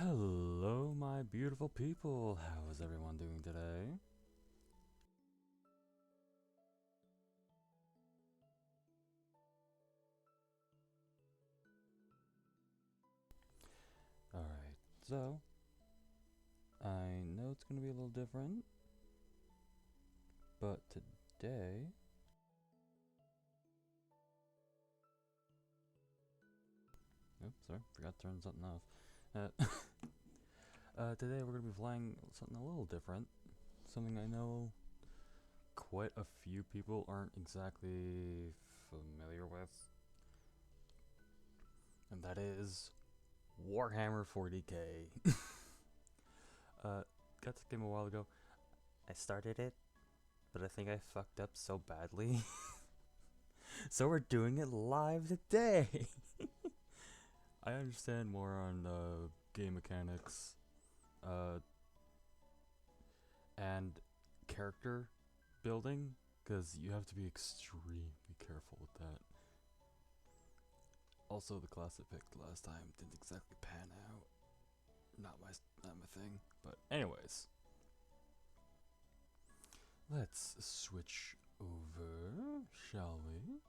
Hello, my beautiful people. How is everyone doing today? Alright, so I know it's gonna be a little different, but today. Oops, sorry, forgot to turn something off. Uh, today we're gonna be playing something a little different. Something I know quite a few people aren't exactly familiar with. And that is Warhammer 40k. Got this game a while ago. I started it, but I think I fucked up so badly. So we're doing it live today! I understand more on game mechanics and character building, because you have to be extremely careful with that. Also, the class I picked last time didn't exactly pan out. Not my thing. But anyways, let's switch over, shall we?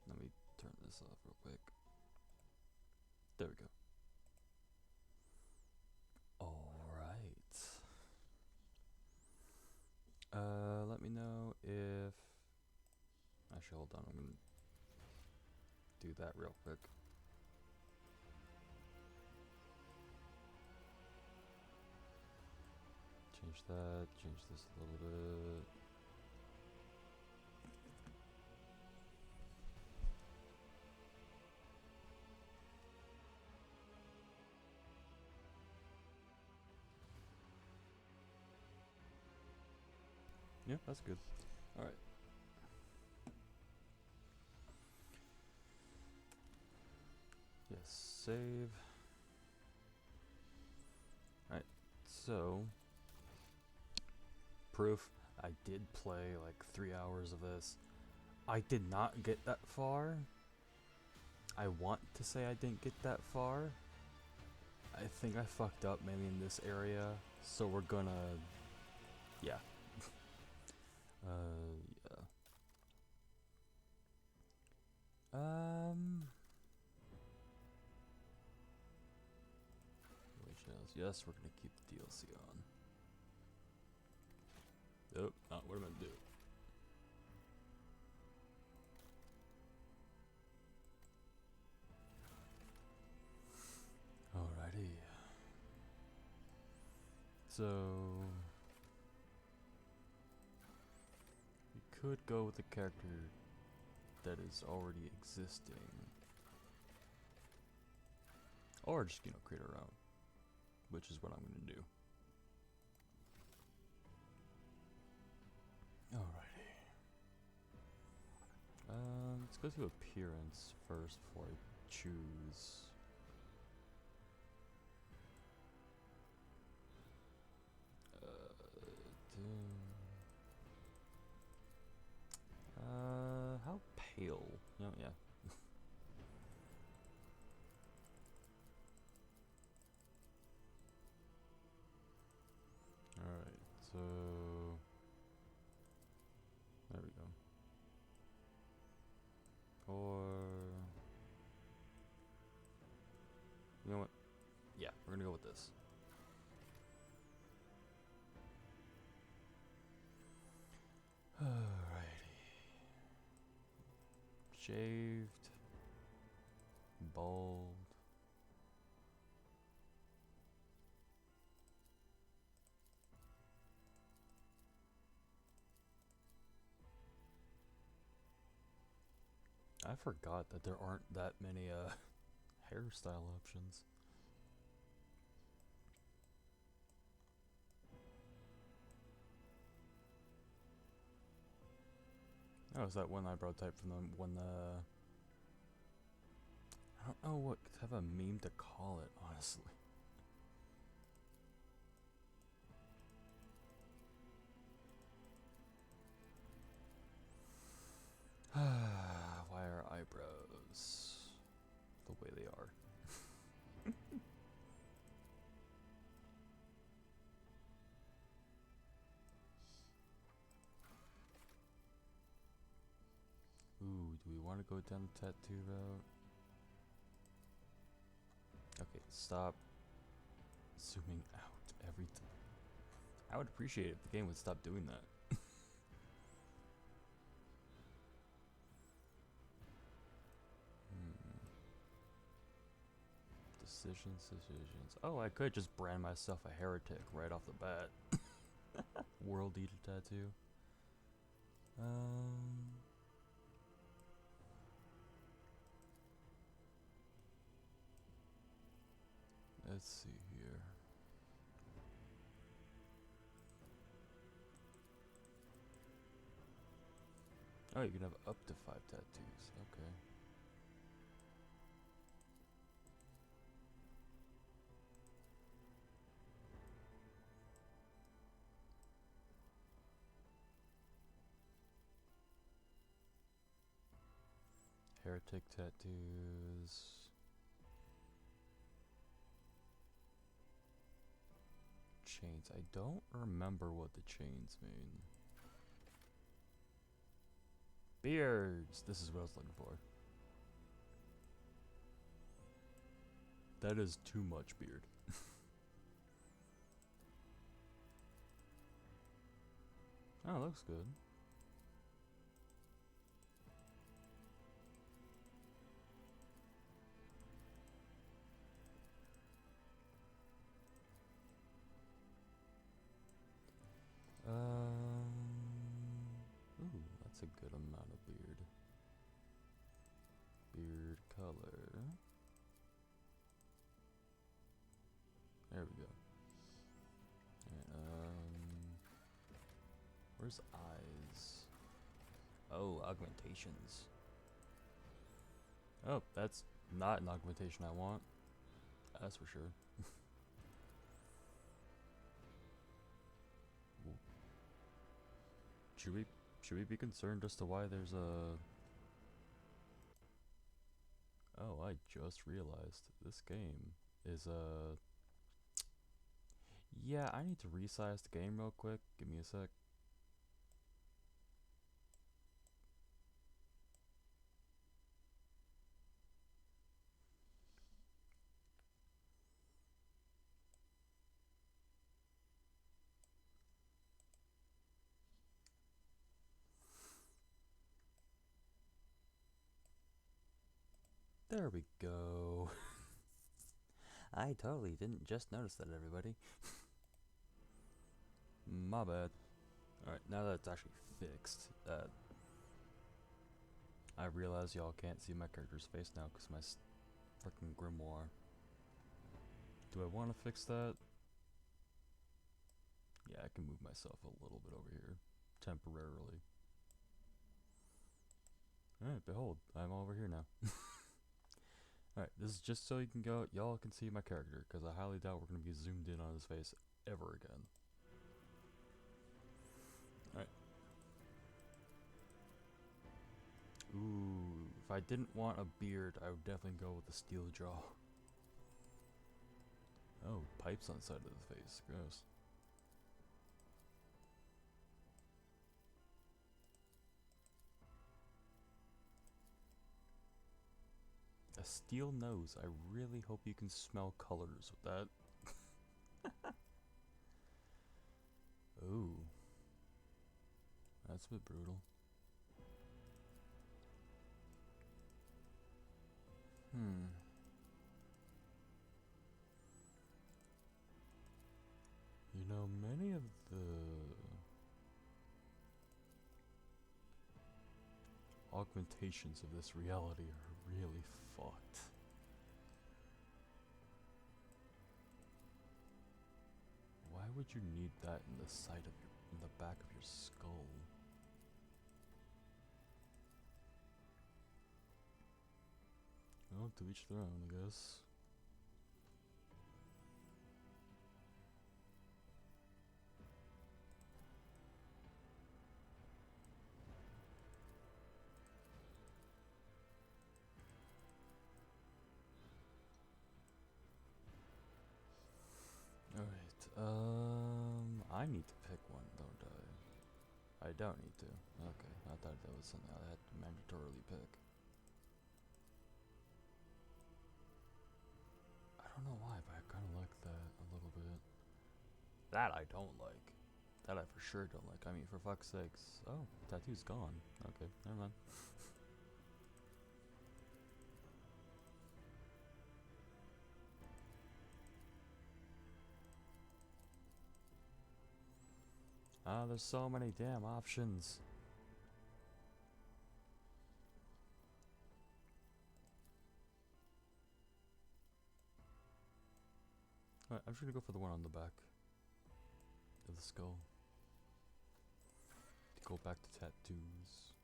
Let me turn this off real quick. There we go. Alright. Let me know if... Actually, hold on, I'm gonna do that real quick. Change that, change this a little bit. Yeah, that's good. Alright. Yes, save. Alright, so... Proof, I did play like 3 hours of this. I did not get that far. I want to say I didn't get that far. I think I fucked up maybe in this area, so we're gonna... Yeah. Yeah. Yes, we're gonna keep the DLC on. Nope, not what I'm gonna do. Alrighty. So... we could go with a character that is already existing. Or just, create our own. Which is what I'm gonna do. Alrighty. Let's go to appearance first before I choose. How pale? No, yeah. Alright, so... there we go. Or... you know what? Yeah, we're gonna go with this. Alrighty. Shaved. Bald. I forgot that there aren't that many hairstyle options. Oh, is that one eyebrow type from the one I don't know what type of meme to call it, honestly. Why are eyebrows the way they are? do we want to go down the tattoo route? Okay, stop zooming out every time. I would appreciate it if the game would stop doing that. Decisions. Oh, I could just brand myself a heretic right off the bat. World Eater tattoo. Let's see here. Oh, you can have up to 5 tattoos. Okay. Heretic tattoos. Chains. I don't remember what the chains mean. Beards! This is what I was looking for. That is too much beard. Oh, looks good. Ooh, that's a good amount of beard. Beard color. There we go. Where's eyes? Oh, augmentations. Oh, that's not an augmentation I want. That's for sure. Should we be concerned as to why there's a... Oh, I just realized this game is a... Yeah, I need to resize the game real quick. Give me a sec. There we go. I totally didn't just notice that, everybody. My bad. Alright, now that it's actually fixed, I realize y'all can't see my character's face now because my freaking grimoire. Do I want to fix that? Yeah, I can move myself a little bit over here, temporarily. Alright, behold, I'm over here now. Alright, this is just so you can go, y'all can see my character, because I highly doubt we're going to be zoomed in on his face ever again. Alright. Ooh, if I didn't want a beard, I would definitely go with the steel jaw. Oh, pipes on the side of the face, gross. A steel nose. I really hope you can smell colors with that. Ooh. That's a bit brutal. You know, many of the augmentations of this reality are really fucked. Why would you need that in the side of your, in the back of your skull? Well, to each their own, I guess. Alright, I need to pick one, don't I? I don't need to. Okay, I thought that was something I had to mandatorily pick. I don't know why, but I kind of like that a little bit. That I don't like. That I for sure don't like. I mean, for fuck's sakes. Oh, tattoo's gone. Okay, never mind. Ah, there's so many damn options. Alright, I'm just gonna go for the one on the back of the skull. To go back to tattoos.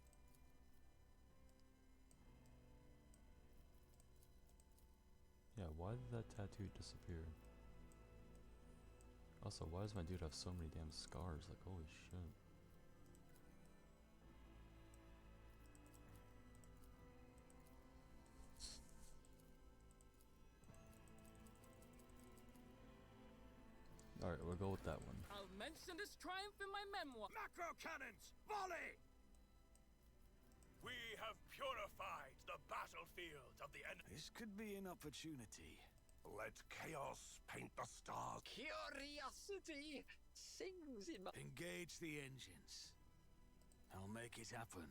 Yeah, why did that tattoo disappear? Also, why does my dude have so many damn scars? Like, holy shit. Alright, we'll go with that one. I'll mention this triumph in my memoir. Macro cannons, volley! We have purified the battlefield of the enemy. This could be an opportunity. Let chaos paint the stars. Curiosity sings in my... Engage the engines. I'll make it happen.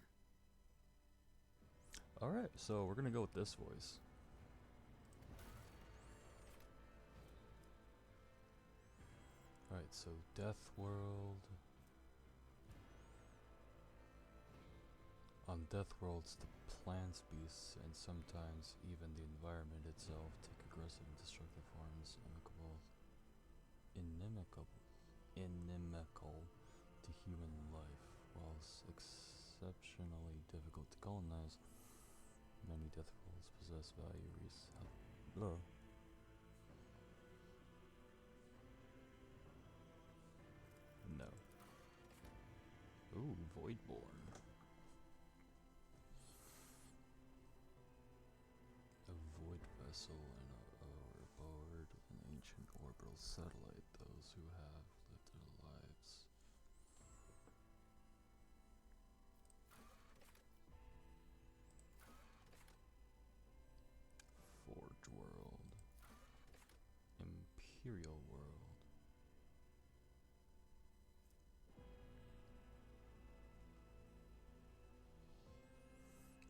Alright, so we're gonna go with this voice. Alright, so Death World. On Death Worlds, the plants, beasts, and sometimes even the environment itself take aggressive and destructive forms, inimical to human life, whilst exceptionally difficult to colonize. Many Death Worlds possess value No. Ooh, Voidborn. A void vessel and aboard an ancient orbital satellite. Those who have lived their lives. Forge World. Imperial World.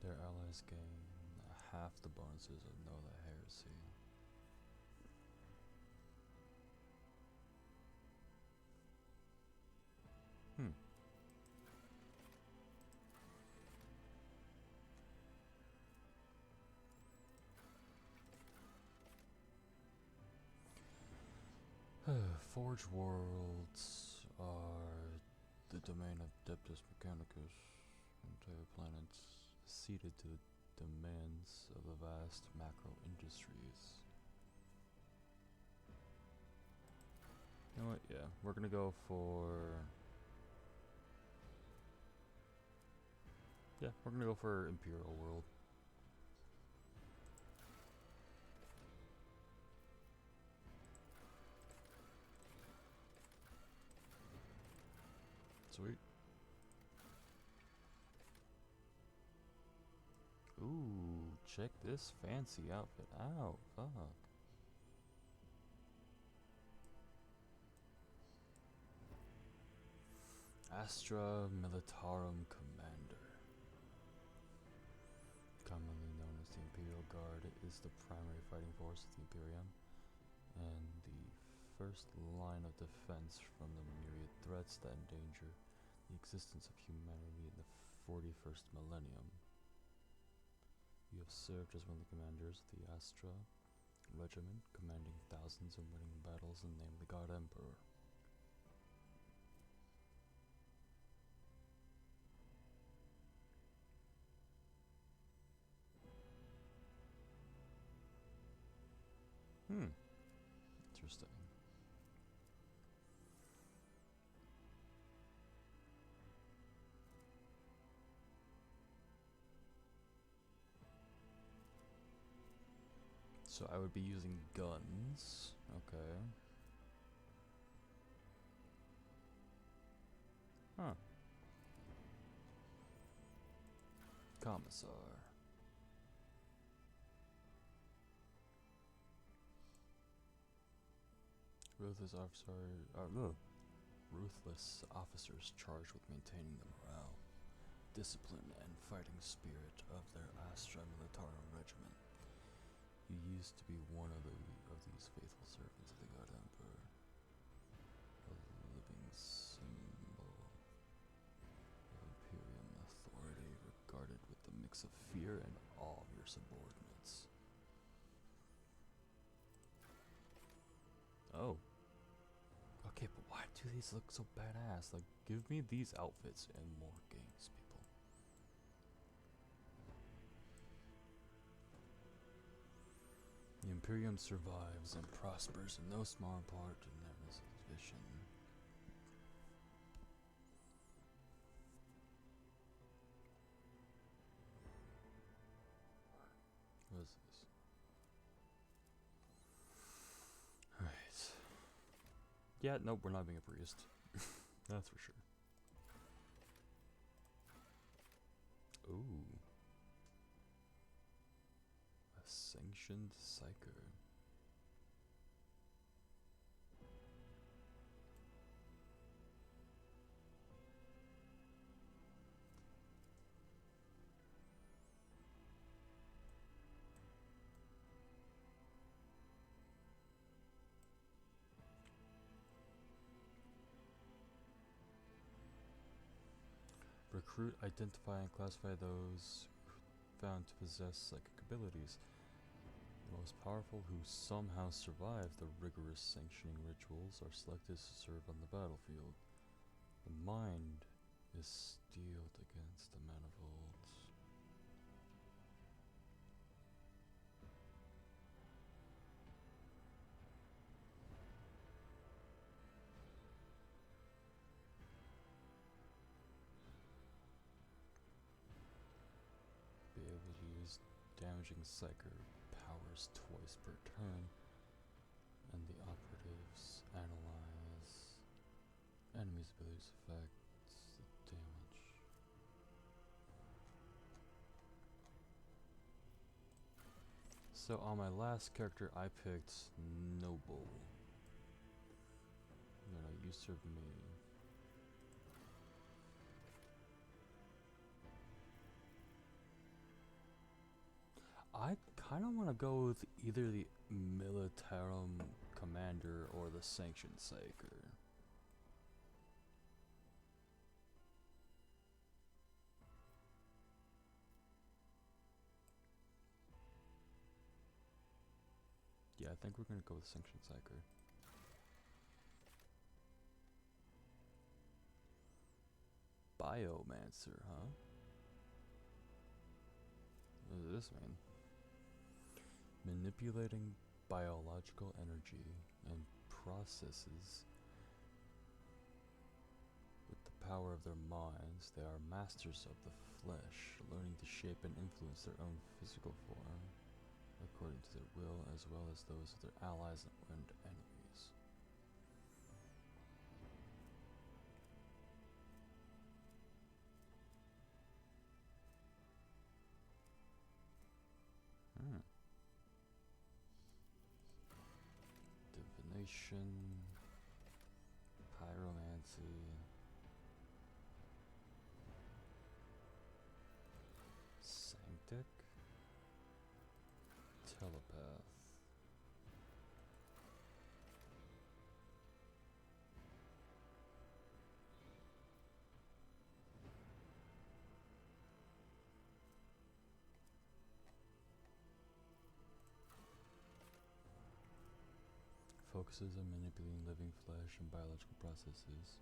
Their allies gain half the bonuses of Know the Heresy. Forge Worlds are the domain of Adeptus Mechanicus, entire planets ceded to the demands of the vast macro industries. You know what? Yeah, we're gonna go for. Yeah, we're gonna go for Imperial World. Sweet. Ooh, check this fancy outfit out. Fuck. Astra Militarum Commander. Commonly known as the Imperial Guard, it is the primary fighting force of the Imperium and the first line of defense from the myriad threats that endanger the existence of humanity in the 41st millennium. You have served as one of the commanders of the Astra Regiment, commanding thousands and winning battles in the name of the God Emperor. Interesting. So I would be using guns. Okay. Huh. Commissar. Ruthless officers charged with maintaining the morale, discipline, and fighting spirit of their Astra Militarum regiment. You used to be one of these faithful servants of the God Emperor, a living symbol of Imperium authority, regarded with the mix of fear and awe of your subordinates. Oh. Okay, but why do these look so badass? Like, give me these outfits and more games, people. The Imperium survives and prospers in no small part in their vision. What is this? Alright. Yeah, nope, we're not being a priest. That's for sure. Ooh. A sanctioned psyker. Recruit, identify, and classify those found to possess psychic abilities. The most powerful who somehow survive the rigorous sanctioning rituals are selected to serve on the battlefield. The mind is steeled against the manifold. Be able to use damaging psyker powers twice per turn, and the operatives analyze enemies' abilities affects the damage. So on my last character I picked Noble. No, you serve me. I kind of want to go with either the Militarum Commander or the Sanctioned Psyker. Yeah, I think we're going to go with Sanctioned Psyker. Biomancer, huh? What does this mean? Manipulating biological energy and processes with the power of their minds. They are masters of the flesh, learning to shape and influence their own physical form according to their will, as well as those of their allies and enemies. Divination, pyromancy, sanctic, telepath. Focuses on manipulating living flesh and biological processes.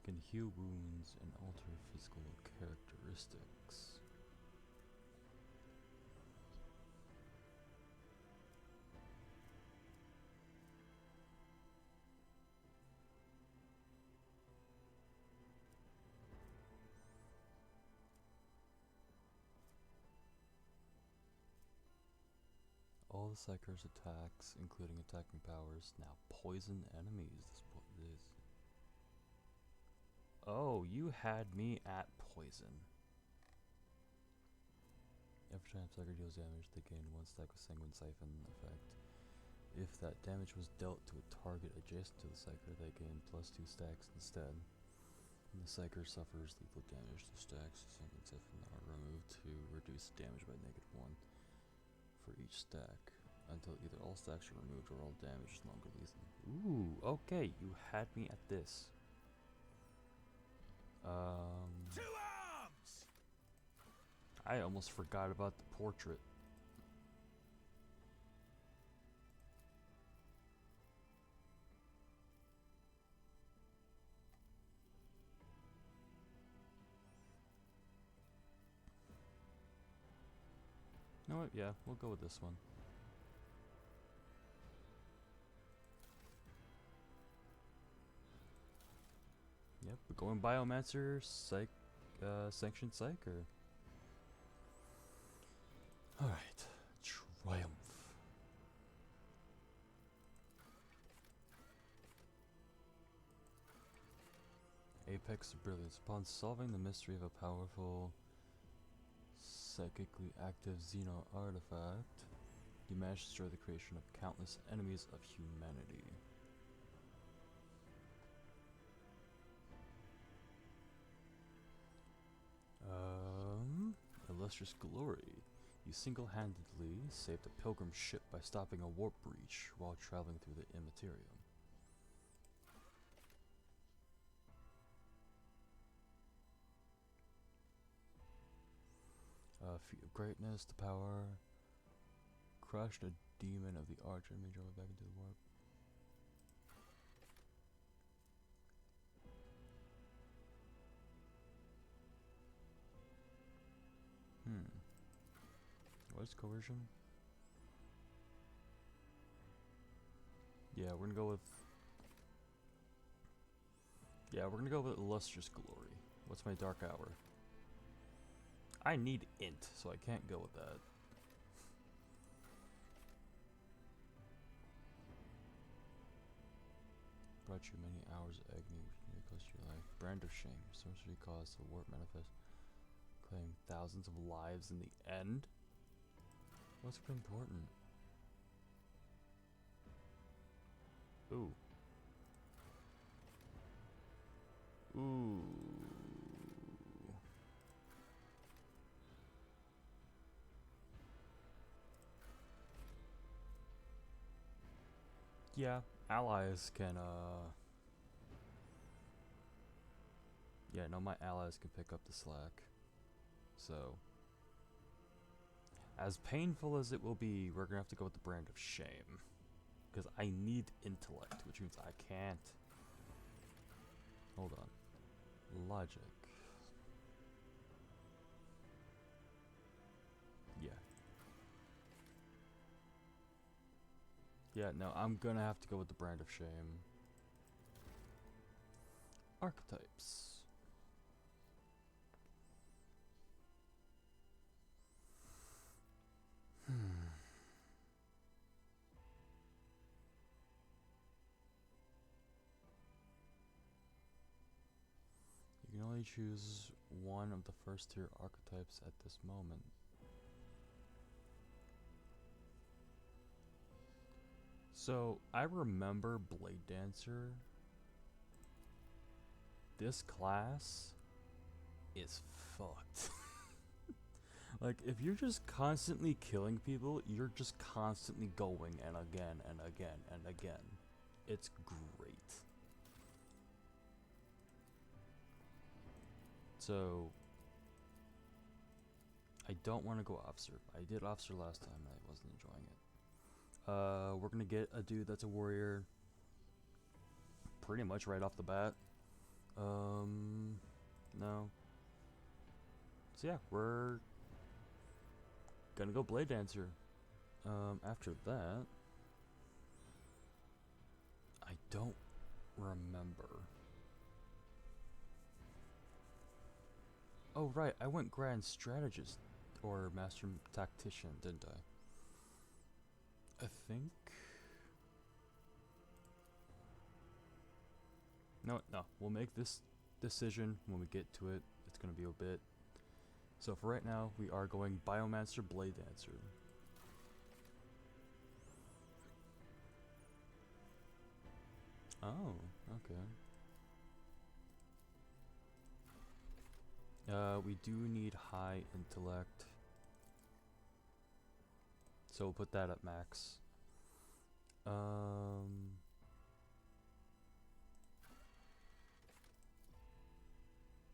Can heal wounds and alter physical characteristics. All the Psyker's attacks, including attacking powers, now poison enemies. This is what it is. Oh, you had me at poison. Every time Psyker deals damage, they gain 1 stack of Sanguine Siphon effect. If that damage was dealt to a target adjacent to the Psyker, they gain +2 stacks instead. When the Psyker suffers lethal damage, the stacks of Sanguine Siphon are removed to reduce damage by -1 for each stack, until either all stacks are removed or all damage is no longer lethal. Ooh, okay, you had me at this. To arms! I almost forgot about the portrait. You know what? Yeah, we'll go with this one. Yep, we're going Biomancer, Sanctioned Psyker. Alright, Triumph. Apex of Brilliance. Upon solving the mystery of a powerful, psychically active Xeno artifact, you manage to destroy the creation of countless enemies of humanity. Illustrious Glory. You single-handedly saved a pilgrim ship by stopping a warp breach while traveling through the Immaterium. Feat of Greatness, the power. Crushed a demon of the arch and made your way back into the warp. What's coercion? Yeah, we're gonna go with. Yeah, we're gonna go with Illustrious Glory. What's my dark hour? I need int, so I can't go with that. Brought you many hours of agony, which nearly cost your life. Brand of Shame. Sorcery caused the warp manifest. Claim thousands of lives in the end. What's important? Ooh. Ooh. Yeah, allies can, yeah, no, my allies can pick up the slack. So, as painful as it will be, we're gonna have to go with the Brand of Shame. Because I need intellect, which means I can't. Hold on. Logic. Yeah. Yeah, no, I'm gonna have to go with the Brand of Shame. Archetypes. You can only choose one of the first tier archetypes at this moment. So, I remember Blade Dancer. This class is fucked. Like, if you're just constantly killing people, you're just constantly going and again and again and again. It's great. So, I don't want to go Officer. I did Officer last time and I wasn't enjoying it. We're gonna get a dude that's a warrior pretty much right off the bat. No. So yeah, we're gonna go Blade Dancer. After that, I don't remember. Oh right, I went Grand Strategist or Master Tactician, didn't I? I think. No, we'll make this decision when we get to it. It's gonna be a bit So for right now, we are going Biomancer Blade Dancer. Oh, okay. We do need high intellect. So we'll put that at max.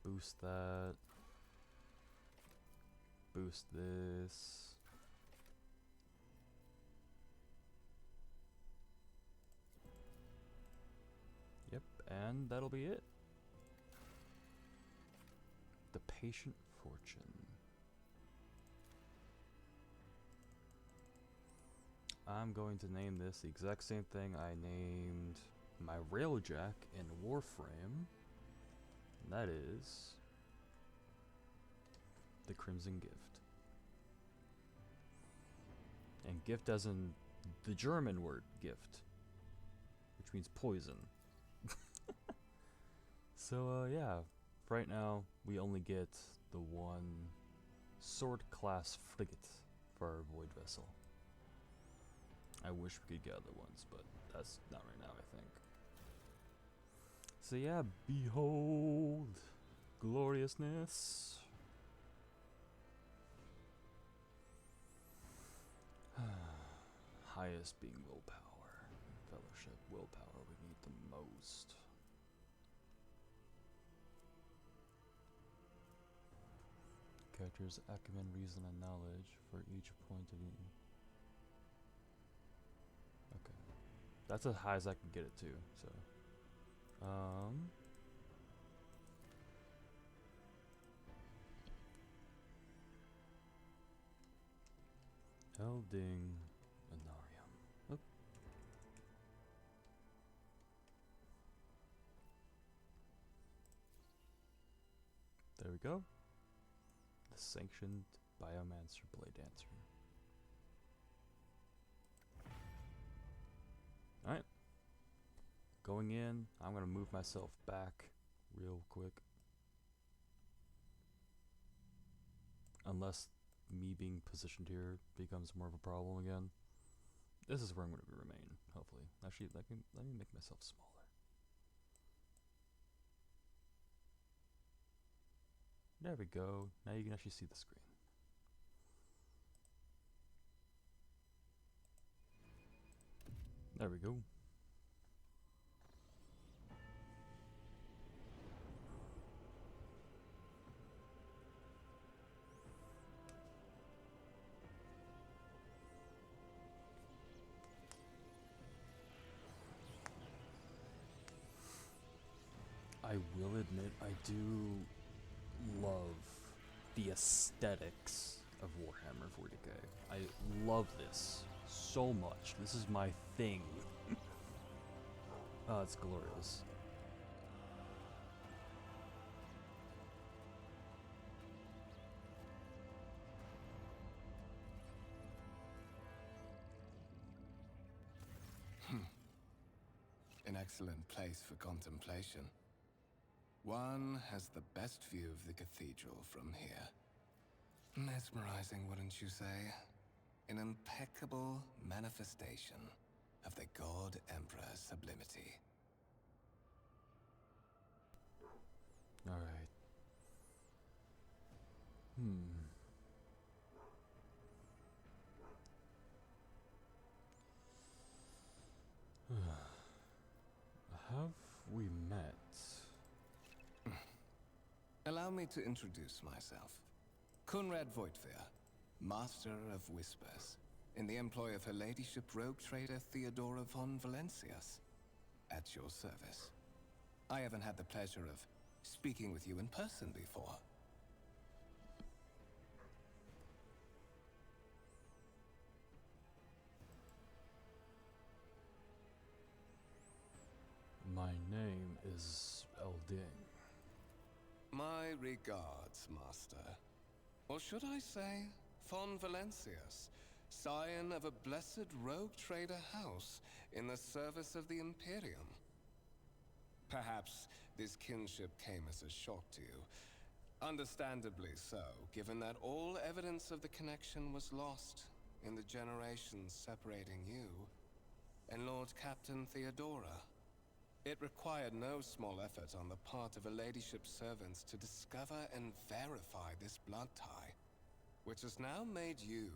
Boost that. Boost this. Yep, and that'll be it. The Patient Fortune. I'm going to name this the exact same thing I named my Railjack in Warframe. And that is the Crimson Gift. And gift as in the German word gift, which means poison. So yeah, right now we only get the one sword class frigate for our Void Vessel. I wish we could get other ones, but that's not right now, I think. So yeah, behold gloriousness. Highest being willpower. Fellowship, willpower, we need the most. Characters' acumen, reason, and knowledge for each point of view. Okay. That's as high as I can get it to, so. Elding Anarium. Oh. There we go. The Sanctioned Biomancer Blade Dancer. Alright. Going in, I'm gonna move myself back real quick. Unless me being positioned here becomes more of a problem again. This is where I'm gonna remain, hopefully. Actually, let me make myself smaller. There we go. Now you can actually see the screen. There we go. I will admit, I do love the aesthetics of Warhammer 40k. I love this so much. This is my thing. Oh, it's glorious. An excellent place for contemplation. One has the best view of the cathedral from here. Mesmerizing, wouldn't you say? An impeccable manifestation of the God Emperor's sublimity. Alright. Have we met? Allow me to introduce myself. Conrad Voigtveer, Master of Whispers, in the employ of Her Ladyship Rogue Trader Theodora von Valencias. At your service. I haven't had the pleasure of speaking with you in person before. My name is Elding. My regards, Master. Or should I say, von Valencias, scion of a blessed rogue trader house in the service of the Imperium. Perhaps this kinship came as a shock to you. Understandably so, given that all evidence of the connection was lost in the generations separating you and Lord Captain Theodora. It required no small effort on the part of a ladyship's servants to discover and verify this blood tie, which has now made you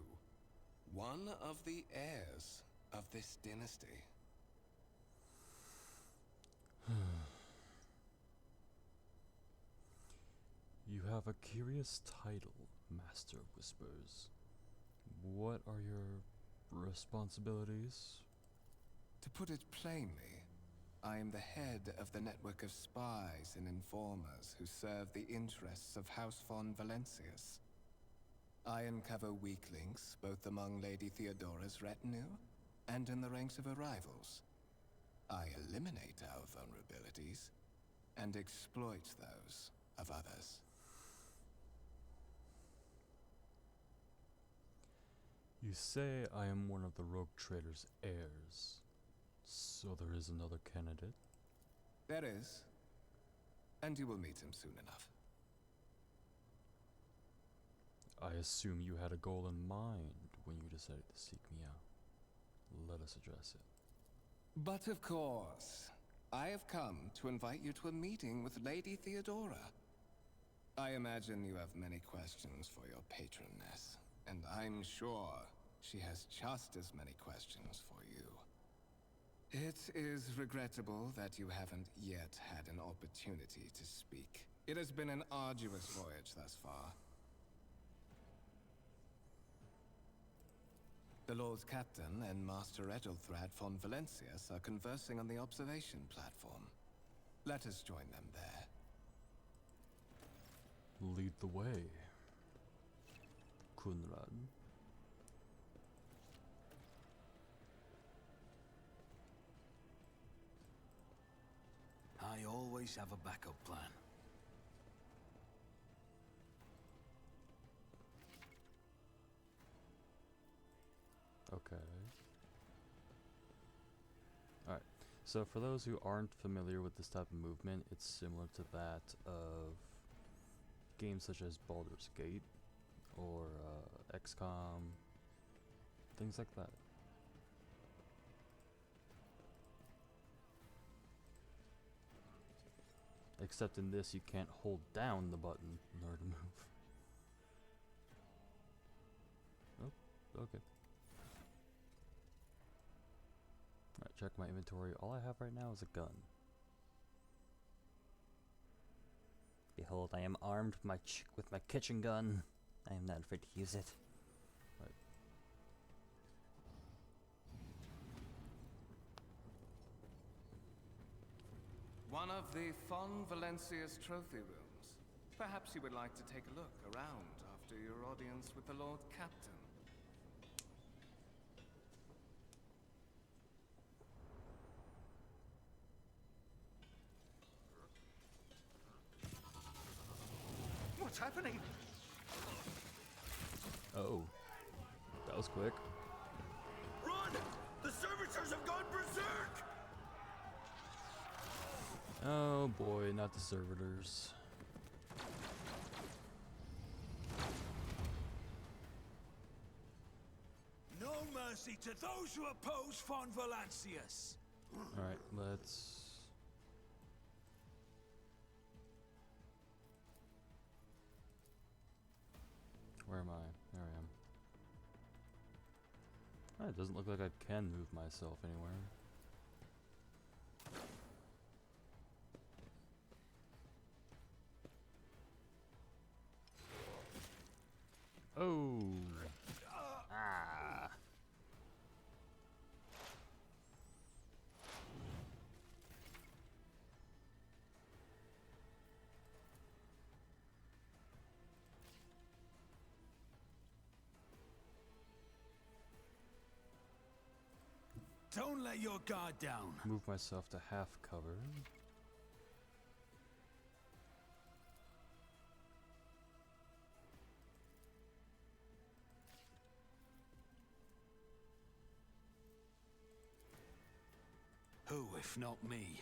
one of the heirs of this dynasty. You have a curious title, Master Whispers. What are your responsibilities? To put it plainly, I am the head of the network of spies and informers who serve the interests of House von Valencius. I uncover weak links both among Lady Theodora's retinue and in the ranks of her rivals. I eliminate our vulnerabilities and exploit those of others. You say I am one of the rogue trader's heirs. So there is another candidate? There is. And you will meet him soon enough. I assume you had a goal in mind when you decided to seek me out. Let us address it. But of course, I have come to invite you to a meeting with Lady Theodora. I imagine you have many questions for your patroness, and I'm sure she has just as many questions for you. It is regrettable that you haven't yet had an opportunity to speak. It has been an arduous voyage thus far. The Lord Captain and Master Ethelthrad von Valencius are conversing on the observation platform. Let us join them there. Lead the way, Kunrad. I always have a backup plan. Okay. Alright, so for those who aren't familiar with this type of movement, it's similar to that of games such as Baldur's Gate or XCOM, things like that. Except in this, you can't hold down the button in order to move. Oh, okay. Alright, check my inventory. All I have right now is a gun. Behold, I am armed with my kitchen gun. I am not afraid to use it. Right. One of the von Valencius trophy rooms. Perhaps you would like to take a look around after your audience with the Lord Captain. What's happening? Oh, that was quick. Run! The servitors have gone berserk! Oh boy, not the servitors. No mercy to those who oppose von Valencius. Alright, let's... Where am I? There I am. Oh, it doesn't look like I can move myself anywhere. Oh! Ah! Don't let your guard down. Move myself to half cover. Who, if not me?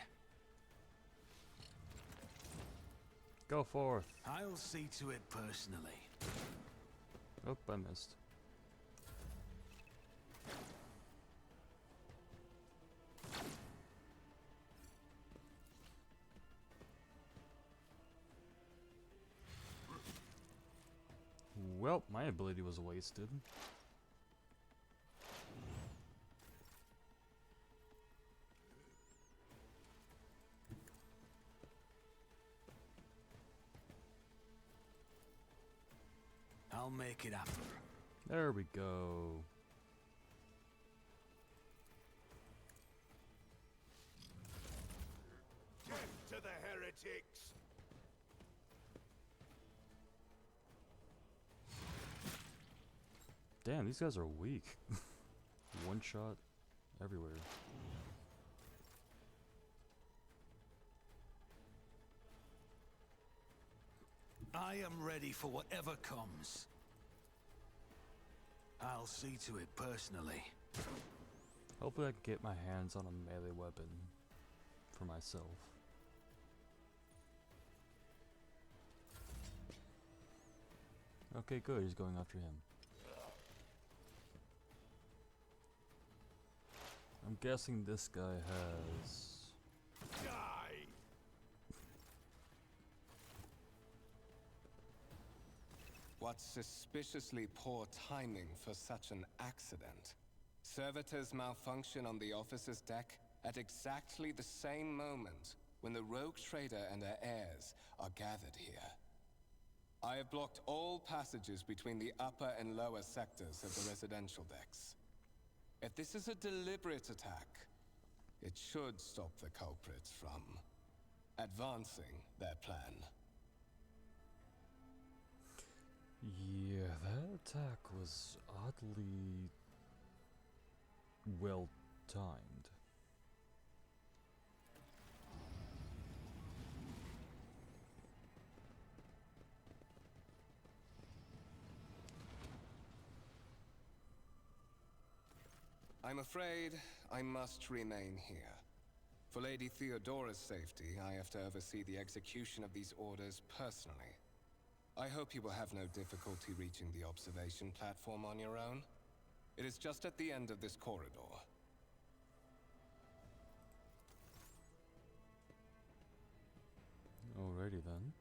Go forth. I'll see to it personally. Oh, I missed. Well, my ability was wasted. I'll make it happen. There we go. Death to the heretics! Damn, these guys are weak. One shot everywhere. I am ready for whatever comes. I'll see to it personally. Hopefully I can get my hands on a melee weapon for myself. Okay, good, he's going after him. I'm guessing this guy has... Die! What suspiciously poor timing for such an accident. Servitors malfunction on the officer's deck at exactly the same moment when the rogue trader and her heirs are gathered here. I have blocked all passages between the upper and lower sectors of the residential decks. If this is a deliberate attack, it should stop the culprits from advancing their plan. Yeah, that attack was oddly well timed. I'm afraid I must remain here. For Lady Theodora's safety, I have to oversee the execution of these orders personally. I hope you will have no difficulty reaching the observation platform on your own. It is just at the end of this corridor. Alrighty then.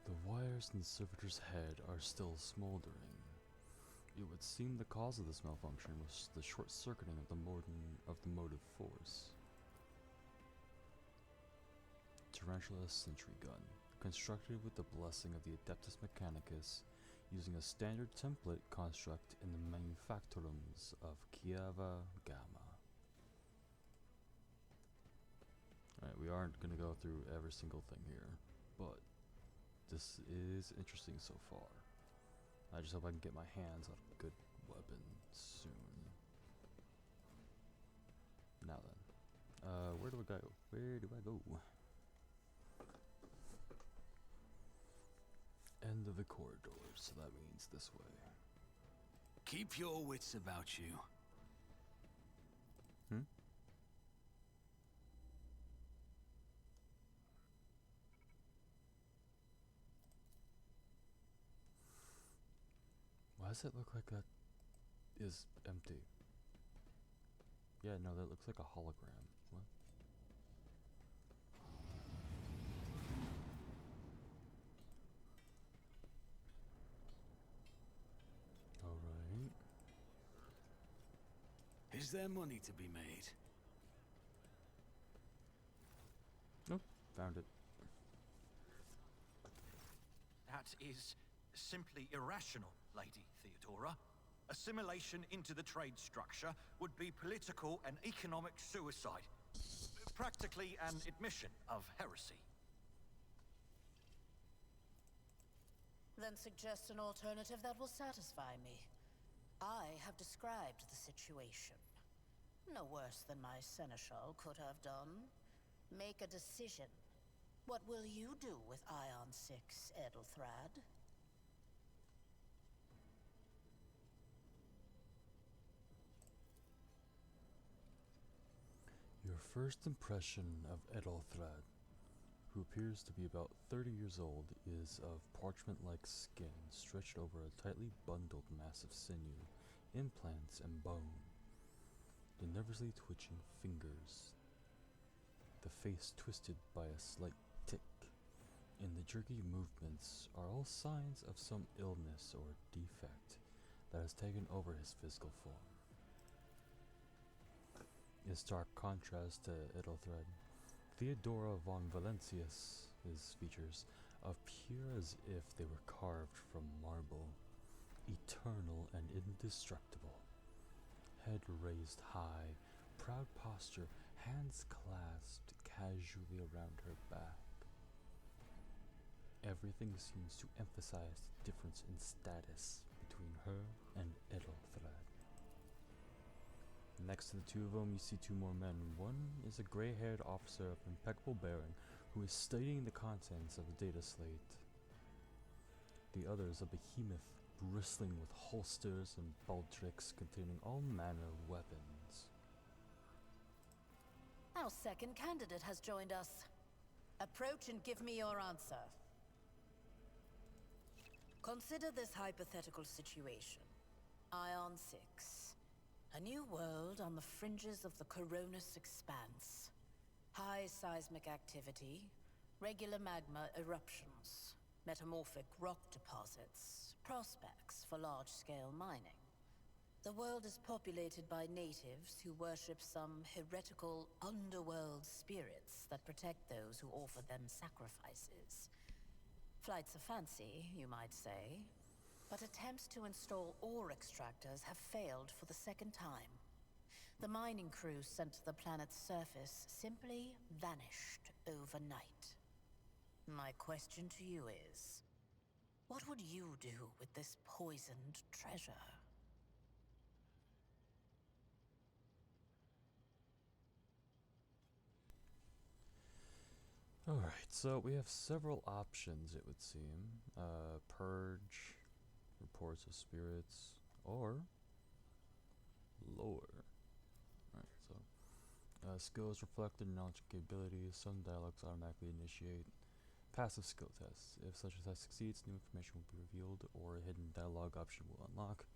The wires in the servitor's head are still smoldering. It would seem the cause of this malfunction was the short-circuiting of the motive force. Tarantula Sentry Gun, constructed with the blessing of the Adeptus Mechanicus, using a standard template construct in the manufactorums of Kieva Gamma. Alright, we aren't going to go through every single thing here, but this is interesting so far. I just hope I can get my hands on a good weapon soon. Now then, where do I go? Where do I go? End of the corridor, so that means this way. Keep your wits about you. Hmm? Why does it look like that is empty? Yeah, no, that looks like a hologram. What? Alright. Is there money to be made? Nope, found it. That is simply irrational, Lady Theodora. Assimilation into the trade structure would be political and economic suicide. Practically an admission of heresy. Then suggest an alternative that will satisfy me. I have described the situation. No worse than my seneschal could have done. Make a decision. What will you do with Ion 6, Edelthrad? first impression of Ethelthred, who appears to be about 30 years old, is of parchment-like skin stretched over a tightly bundled mass of sinew, implants, and bone. The nervously twitching fingers, the face twisted by a slight tic, and the jerky movements are all signs of some illness or defect that has taken over his physical form. In stark contrast to Ethelthred, Theodora von Valentius' features appear as if they were carved from marble, eternal and indestructible. Head raised high, proud posture, hands clasped casually around her back. Everything seems to emphasize the difference in status between her and Ethelthred. Next to the two of them, you see two more men. One is a gray-haired officer of impeccable bearing who is studying the contents of the data slate. The other is a behemoth bristling with holsters and baldricks containing all manner of weapons. Our second candidate has joined us. Approach and give me your answer. Consider this hypothetical situation. Ion 6. A new world on the fringes of the Coronis expanse. High seismic activity, regular magma eruptions, metamorphic rock deposits, prospects for large-scale mining. The world is populated by natives who worship some heretical underworld spirits that protect those who offer them sacrifices. Flights of fancy, you might say, but attempts to install ore extractors have failed for the second time. The mining crews sent to the planet's surface simply vanished overnight. My question to you is, what would you do with this poisoned treasure? Alright, so we have several options, it would seem. Purge, reports of spirits, or lore. Alright, so skills reflect their knowledge and capabilities. Some dialogues automatically initiate passive skill tests. If such a test succeeds, new information will be revealed, or a hidden dialogue option will unlock.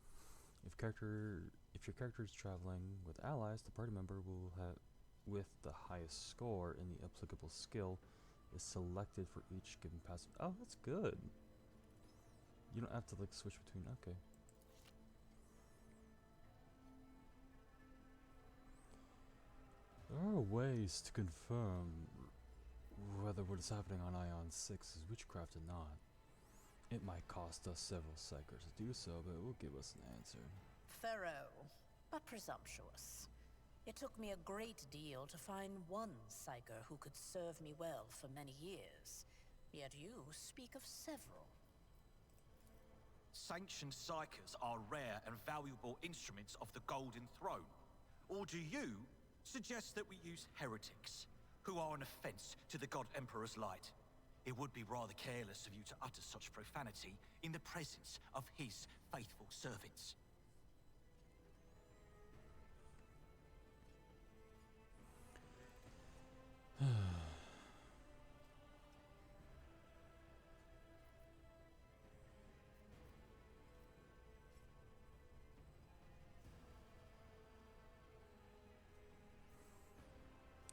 If your character is traveling with allies, the party member will have with the highest score in the applicable skill is selected for each given passive. Oh, that's good. You don't have to like switch between. Okay. There are ways to confirm whether what is happening on Ion 6 is witchcraft or not. It might cost us several cycles to do so, but it will give us an answer. Thorough, but presumptuous. It took me a great deal to find one psyker who could serve me well for many years. Yet you speak of several. Sanctioned psykers are rare and valuable instruments of the Golden Throne. Or do you suggest that we use heretics, who are an offense to the God Emperor's light? It would be rather careless of you to utter such profanity in the presence of his faithful servants.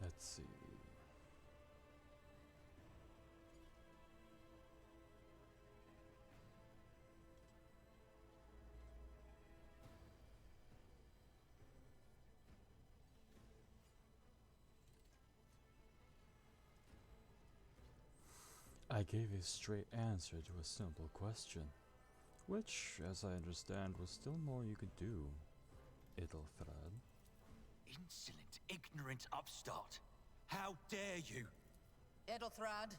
Let's see. I gave a straight answer to a simple question, which, as I understand, was still more you could do, Ethelthred. Insolent, ignorant upstart. How dare you? Ethelthred,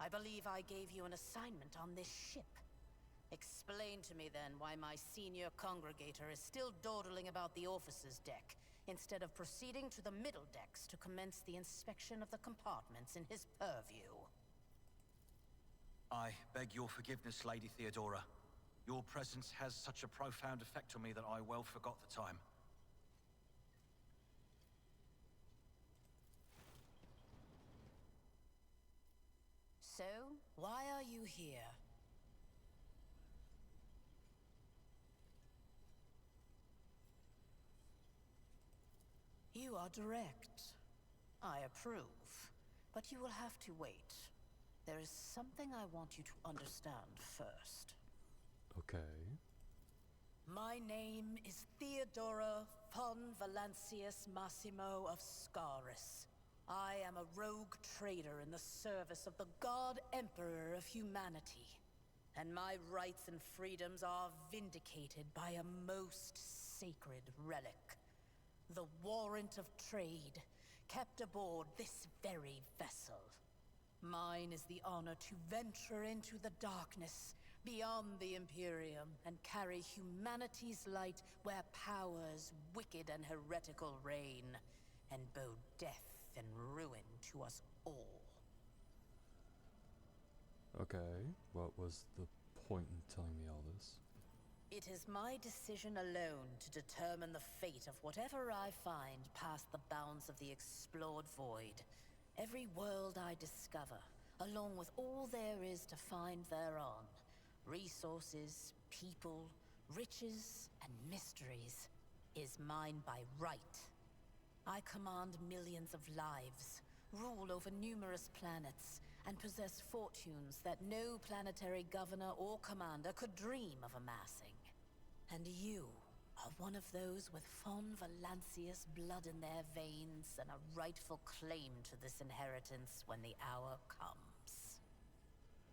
I believe I gave you an assignment on this ship. Explain to me then why my senior congregator is still dawdling about the officer's deck, instead of proceeding to the middle decks to commence the inspection of the compartments in his purview. I beg your forgiveness, Lady Theodora. Your presence has such a profound effect on me that I well forgot the time. here? You are direct. I approve. But you will have to wait. There is something I want you to understand first. Okay. My name is Theodora von Valancius Massimo of Scaris. I am a rogue trader in the service of the God Emperor of humanity. And my rights and freedoms are vindicated by a most sacred relic. The warrant of trade, kept aboard this very vessel. Mine is the honor to venture into the darkness, beyond the Imperium, and carry humanity's light where powers wicked and heretical reign, and bow death and ruin to us all. Okay, what was the point in telling me all this? It is my decision alone to determine the fate of whatever I find past the bounds of the explored void. Every world I discover, along with all there is to find thereon. Resources, people, riches, and mysteries, is mine by right. I command millions of lives, rule over numerous planets, and possess fortunes that no planetary governor or commander could dream of amassing. And you are one of those with von Valancius blood in their veins and a rightful claim to this inheritance when the hour comes.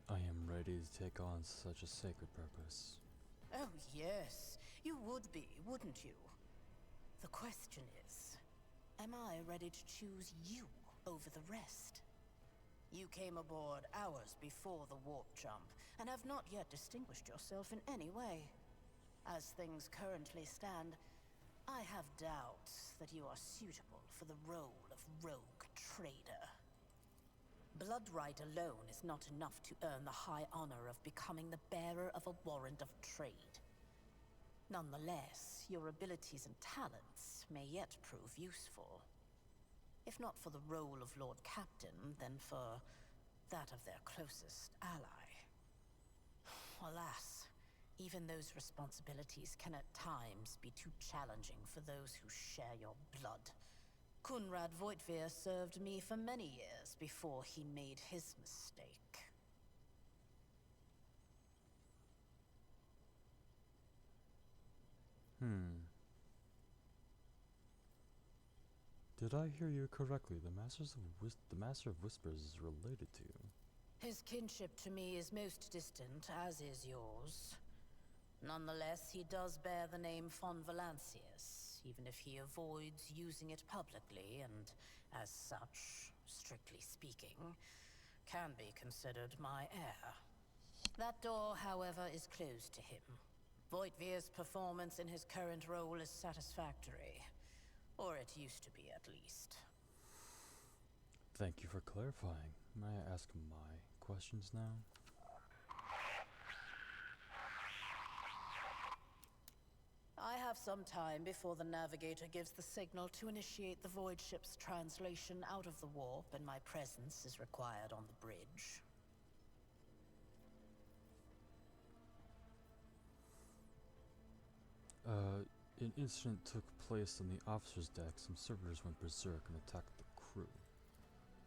I am ready to take on such a sacred purpose. Oh yes, you would be, wouldn't you? The question is, am I ready to choose you over the rest? You came aboard hours before the warp jump, and have not yet distinguished yourself in any way. As things currently stand, I have doubts that you are suitable for the role of rogue trader. Blood right alone is not enough to earn the high honor of becoming the bearer of a warrant of trade. Nonetheless, your abilities and talents may yet prove useful. If not for the role of Lord Captain, then for that of their closest ally. Alas, even those responsibilities can at times be too challenging for those who share your blood. Kunrad Voitvir served me for many years before he made his mistake. Did I hear you correctly? The Master of Whispers is related to you. His kinship to me is most distant, as is yours. Nonetheless, he does bear the name von Valancius, even if he avoids using it publicly, and as such, strictly speaking, can be considered my heir. That door, however, is closed to him. Voitvir's performance in his current role is satisfactory. Or it used to be, at least. Thank you for clarifying. May I ask my questions now? I have some time before the navigator gives the signal to initiate the void ship's translation out of the warp, and my presence is required on the bridge. An incident took place on the officer's deck. Some servers went berserk and attacked the crew.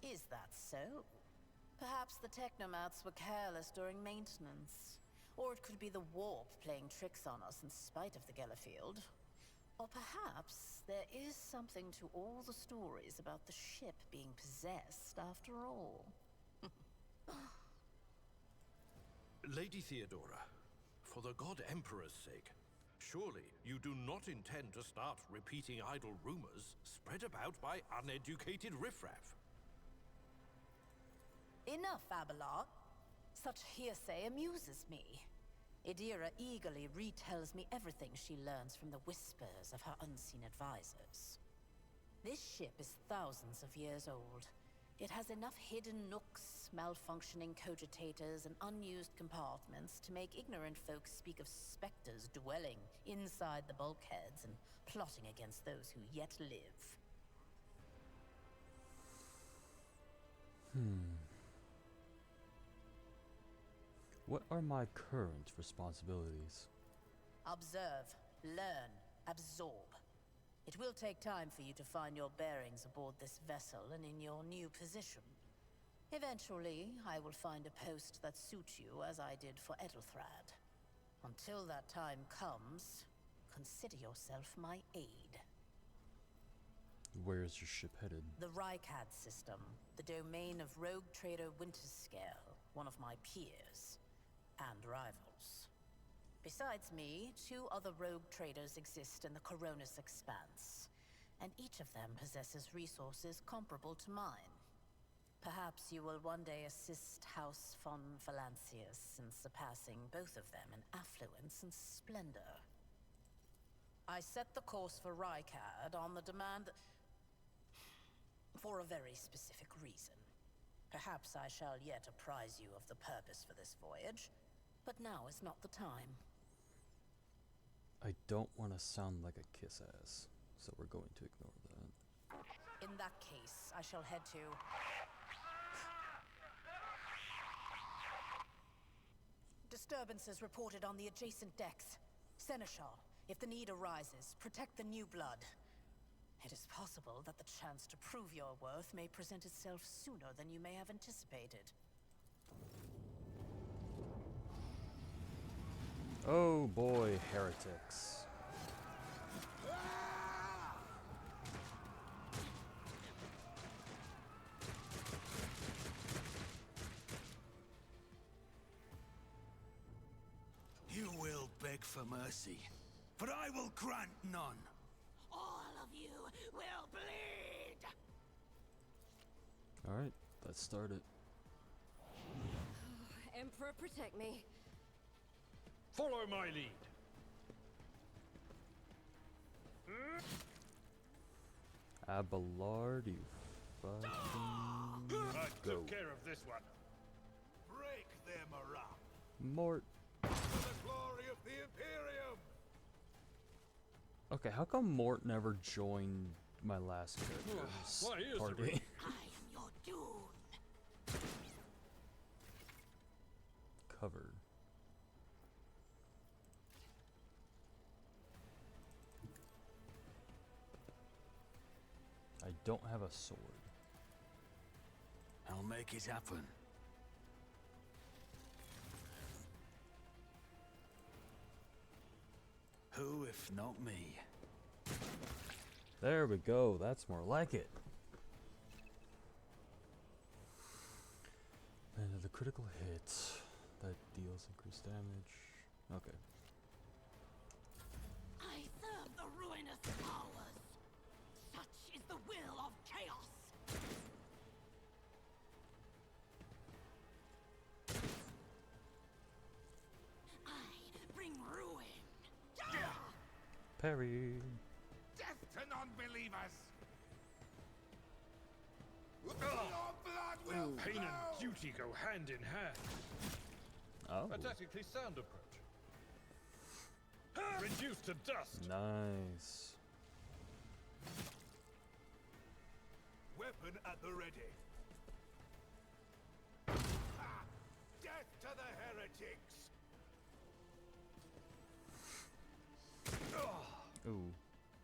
Is that so? Perhaps the technomats were careless during maintenance. Or it could be the warp playing tricks on us in spite of the Gellerfield. Or perhaps there is something to all the stories about the ship being possessed after all. Lady Theodora, for the God Emperor's sake, surely you do not intend to start repeating idle rumors spread about by uneducated riffraff. Enough, Abelard. Such hearsay amuses me. Idira eagerly retells me everything she learns from the whispers of her unseen advisors. This ship is thousands of years old. It has enough hidden nooks, malfunctioning cogitators, and unused compartments to make ignorant folks speak of specters dwelling inside the bulkheads and plotting against those who yet live. What are my current responsibilities? Observe, learn, absorb. It will take time for you to find your bearings aboard this vessel and in your new position. Eventually, I will find a post that suits you as I did for Ethelthrad. Until that time comes, consider yourself my aide. Where's your ship headed? The Rykad system, the domain of rogue trader Winterscale, one of my peers, and rivals. Besides me, 2 other rogue traders exist in the Coronis Expanse, and each of them possesses resources comparable to mine. Perhaps you will one day assist House von Valancius in surpassing both of them in affluence and splendor. I set the course for Rykad on the demand for a very specific reason. Perhaps I shall yet apprise you of the purpose for this voyage, but now is not the time. I don't want to sound like a kiss ass, so we're going to ignore that. In that case, I shall head to... Disturbances reported on the adjacent decks. Seneschal, if the need arises, protect the new blood. It is possible that the chance to prove your worth may present itself sooner than you may have anticipated. Oh boy, heretics. You will beg for mercy, but I will grant none. All of you will bleed! Alright, let's start it. Emperor, protect me. Follow my lead. Abelard, you fucking I go. took care of this one. Break them up Mort. for the glory of the Imperium! Okay, how come Mort never joined my last character's Why is party? I am your doom. Covered. I don't have a sword. I'll make it happen. Who, if not me? There we go, that's more like it. And the critical hit that deals increased damage. Okay. I serve the ruinous powers. Such is the will of chaos. I bring ruin. Parry. Death to non-believers! Your blood will Pain and flow! duty go hand in hand. Oh. A tactically sound approach. Reduced to dust. Nice. Weapon at the ready. Ah! Death to the heretics! Ooh.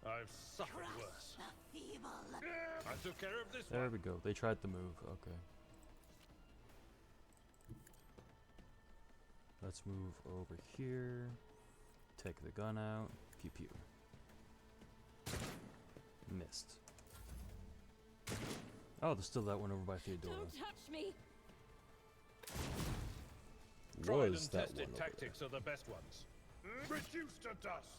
I've suffered worse. The feeble. I took care of this There one. we go. They tried to move. Okay. Let's move over here. Take the gun out. Pew pew. Missed. Oh, there's still that one over by Theodora. Don't touch me. Tried Was and that tested one over tactics are the best ones. Reduced to dust.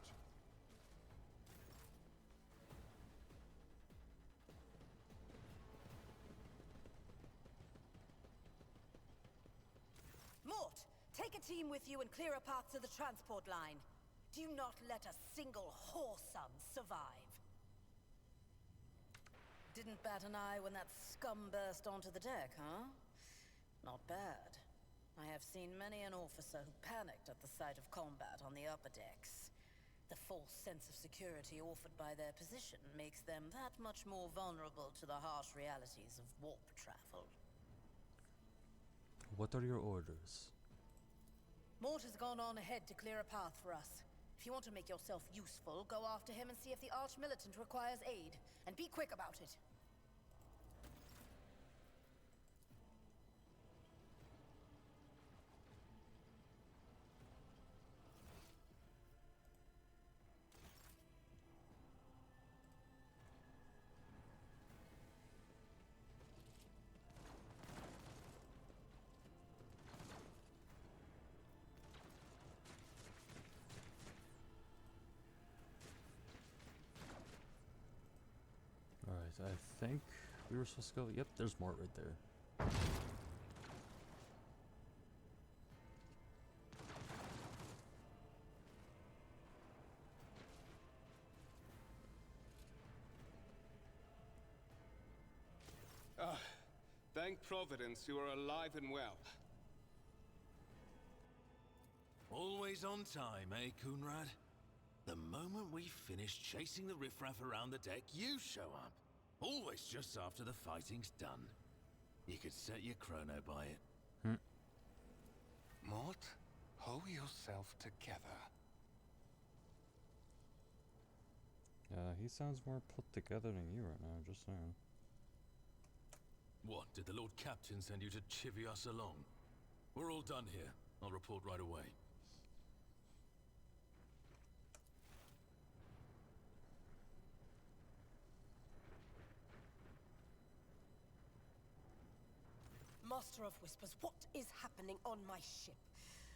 Mort, take a team with you and clear a path to the transport line. Do not let a single whoreson survive. Didn't bat an eye when that scum burst onto the deck, huh? Not bad. I have seen many an officer who panicked at the sight of combat on the upper decks. The false sense of security offered by their position makes them that much more vulnerable to the harsh realities of warp travel. What are your orders? Mort has gone on ahead to clear a path for us. If you want to make yourself useful, go after him and see if the Arch-Militant requires aid. And be quick about it. Alright, I think we were supposed to go. Yep, there's Mort right there. Thank Providence you are alive and well. Always on time, eh, Coonrad? The moment we finish chasing the riffraff around the deck, you show up. Always just after the fighting's done. You could set your chrono by it. Mort, hold yourself together. He sounds more put together than you right now, just saying. What, did the Lord Captain send you to chivvy us along? We're all done here. I'll report right away. Master of Whispers, what is happening on my ship?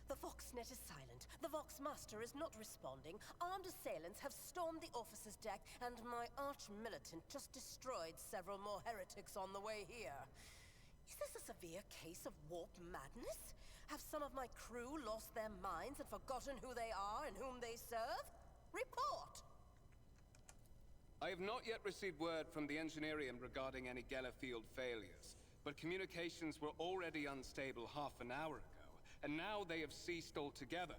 The Voxnet is silent. The Voxmaster is not responding. Armed assailants have stormed the officer's deck, and my arch-militant just destroyed several more heretics on the way here. Is this a severe case of warp madness? Have some of my crew lost their minds and forgotten who they are and whom they serve? Report! I have not yet received word from the Engineerium regarding any Gellerfield failures, but communications were already unstable half an hour ago, and now they have ceased altogether.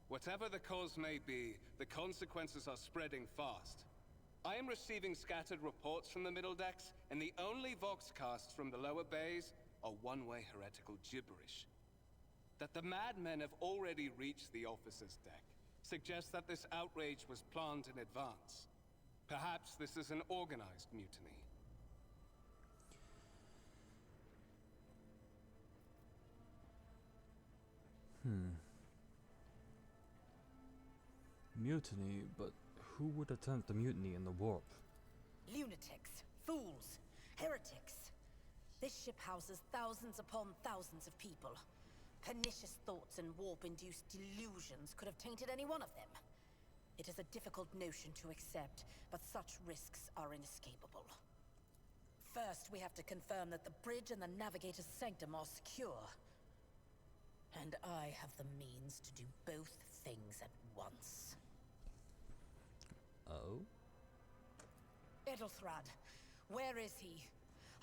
Whatever the cause may be, the consequences are spreading fast. I am receiving scattered reports from the middle decks, and the only voxcasts from the lower bays are one-way heretical gibberish. That the madmen have already reached the officer's deck suggests that this outrage was planned in advance. Perhaps this is an organized mutiny. Mutiny, but who would attempt a mutiny in the warp? Lunatics, fools, heretics. This ship houses thousands upon thousands of people. Pernicious thoughts and warp-induced delusions could have tainted any one of them. It is a difficult notion to accept, but such risks are inescapable. First, we have to confirm that the bridge and the navigator's sanctum are secure. And I have the means to do both things at once. Oh? Edelthrad, where is he?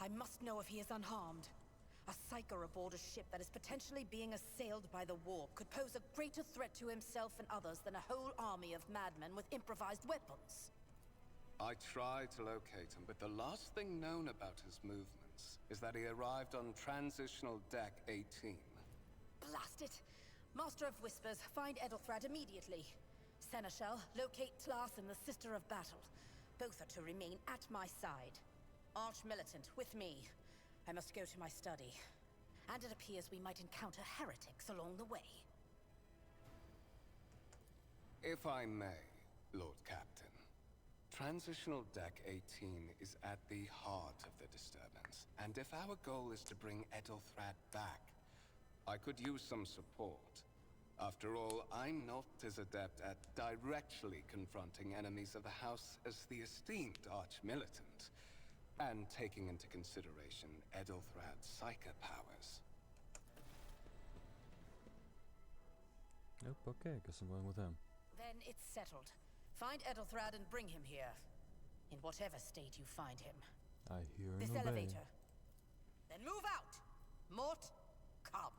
I must know if he is unharmed. A psyker aboard a ship that is potentially being assailed by the warp could pose a greater threat to himself and others than a whole army of madmen with improvised weapons. I tried to locate him, but the last thing known about his movements is that he arrived on Transitional Deck 18. Blast it! Master of Whispers, find Edelthrad immediately. Seneschal, locate Tlas and the Sister of Battle. Both are to remain at my side. Arch-Militant, with me. I must go to my study. And it appears we might encounter heretics along the way. If I may, Lord Captain. Transitional Deck 18 is at the heart of the disturbance. And if our goal is to bring Edelthrad back, I could use some support. After all, I'm not as adept at directly confronting enemies of the House as the esteemed Arch-Militant, and taking into consideration Edelthrad's psychic powers. Nope, okay, guess I'm going with him. Then it's settled. Find Edelthrad and bring him here. In whatever state you find him. I hear This and obey. elevator. Then move out! Mort, come.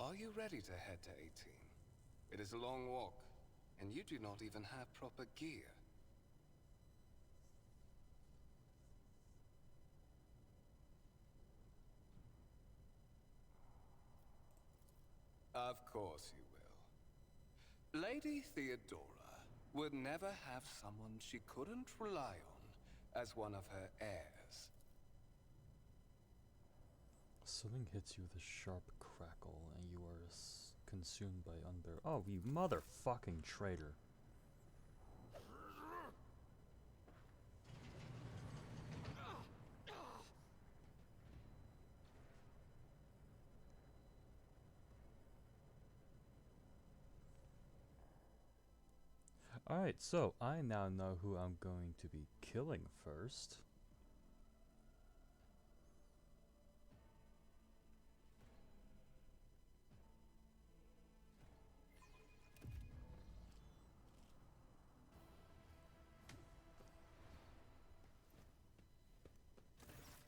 Are you ready to head to 18? It is a long walk, and you do not even have proper gear. Of course you will. Lady Theodora would never have someone she couldn't rely on as one of her heirs. Something hits you with a sharp crackle, and you are consumed by Oh, you motherfucking traitor. Alright, so I now know who I'm going to be killing first.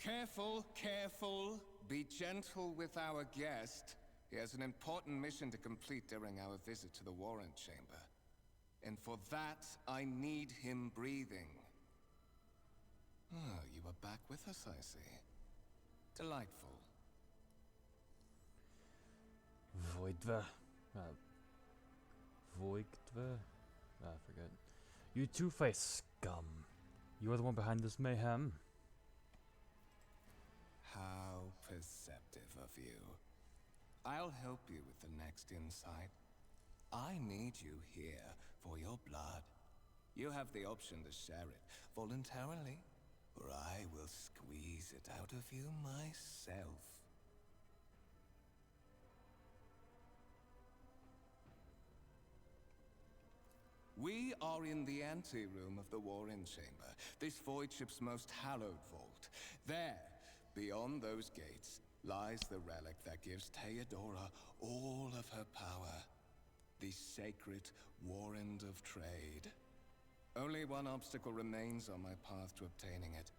Careful, careful. Be gentle with our guest. He has an important mission to complete during our visit to the Warrant Chamber. And for that, I need him breathing. Oh, you are back with us, I see. Delightful. Voidve. Voigtve? I forget. You two-faced scum. You are the one behind this mayhem. How perceptive of you. I'll help you with the next insight. I need you here for your blood. You have the option to share it voluntarily, or I will squeeze it out of you myself. We are in the anteroom of the Warren Chamber, this void ship's most hallowed vault. There, beyond those gates, lies the relic that gives Theodora all of her power. The sacred Warrant of Trade. Only one obstacle remains on my path to obtaining it.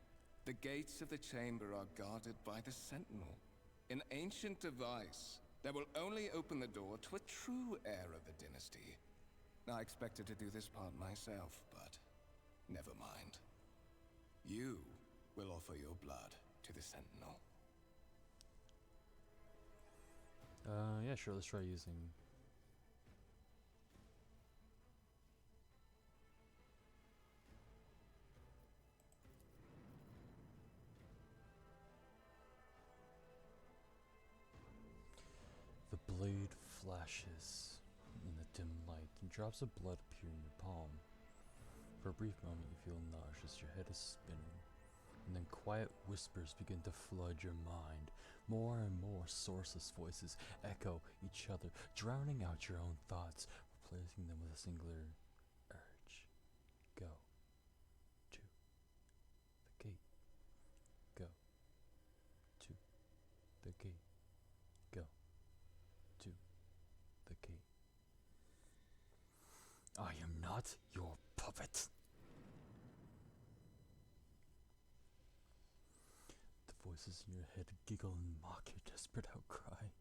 The gates of the chamber are guarded by the Sentinel, an ancient device that will only open the door to a true heir of the dynasty. I expected to do this part myself, but never mind. You will offer your blood to the Sentinel. Yeah, sure, let's try using... The blade flashes in the dim light, and drops of blood appear in your palm. For a brief moment you feel nauseous, your head is spinning, and then quiet whispers begin to flood your mind. More and more sourceless voices echo each other, drowning out your own thoughts, replacing them with a singular urge. Go to the gate. Go to the gate. Go to the gate. I am not your puppet. The voices in your head giggle and mock your desperate outcry.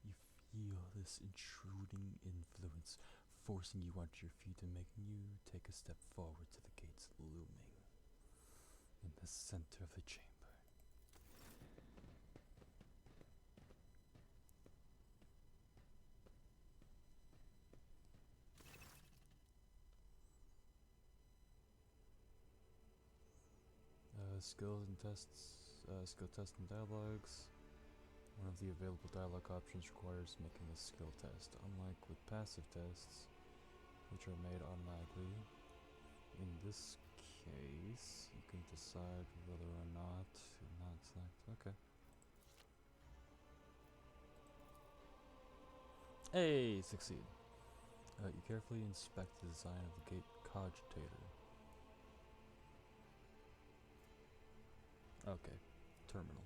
You feel this intruding influence, forcing you onto your feet and making you take a step forward to the gates looming in the center of the chamber. Skills and tests, skill tests and dialogues. One of the available dialogue options requires making a skill test. Unlike with passive tests, which are made automatically, in this case, you can decide whether or not to not select. Okay. Hey, succeed. You carefully inspect the design of the gate cogitator. Okay, terminal.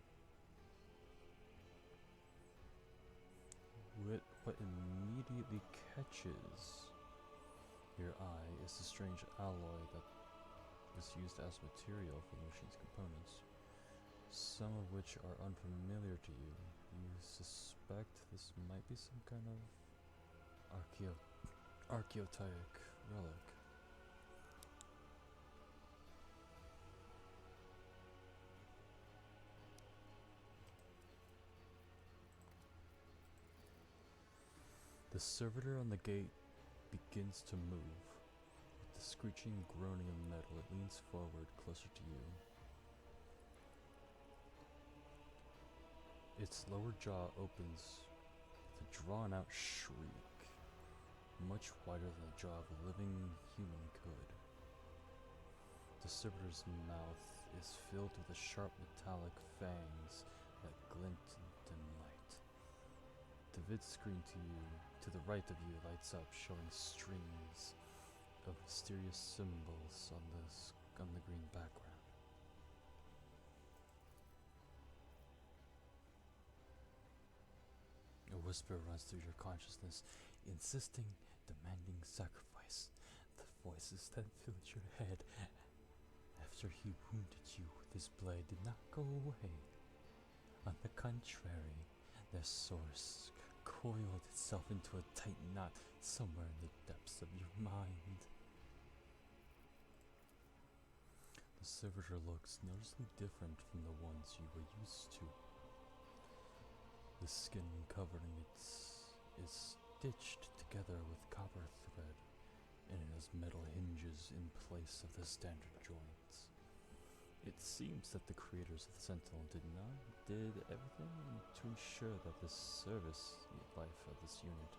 What immediately catches your eye is the strange alloy that was used as material for the machine's components, some of which are unfamiliar to you, You suspect this might be some kind of archaeotaic relic. The servitor on the gate begins to move. With the screeching, groaning of metal, it leans forward, closer to you. Its lower jaw opens with a drawn-out shriek, much wider than the jaw of a living human could. The servitor's mouth is filled with the sharp metallic fangs that glint in dim light. The vid screen to the right of you lights up, showing strings of mysterious symbols on the green background. A whisper runs through your consciousness, insisting, demanding sacrifice. The voices that filled your head after he wounded you with his blade did not go away. On the contrary, their source coiled itself into a tight knot somewhere in the depths of your mind. The servitor looks noticeably different from the ones you were used to. The skin covering it is stitched together with copper thread, and it has metal hinges in place of the standard joints. It seems that the creators of the Sentinel did everything to ensure that the service life of this unit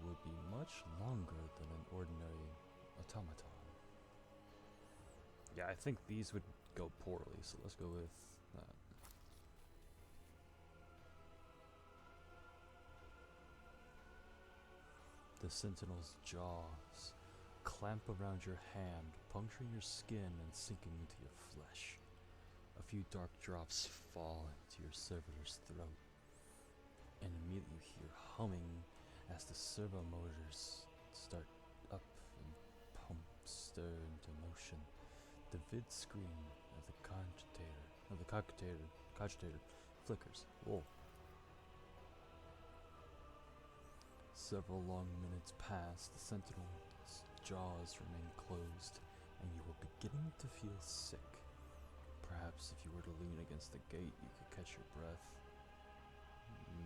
would be much longer than an ordinary automaton. Yeah, I think these would go poorly, so let's go with that. The Sentinel's jaws clamp around your hand, puncturing your skin and sinking into your flesh. A few dark drops fall into your servitor's throat, and immediately you hear humming as the servo motors start up and pumps stir into motion. The vid screen of the cogitator flickers. Whoa. Several long minutes pass, the Sentinel's jaws remain closed, and you are beginning to feel sick. Perhaps if you were to lean against the gate, you could catch your breath.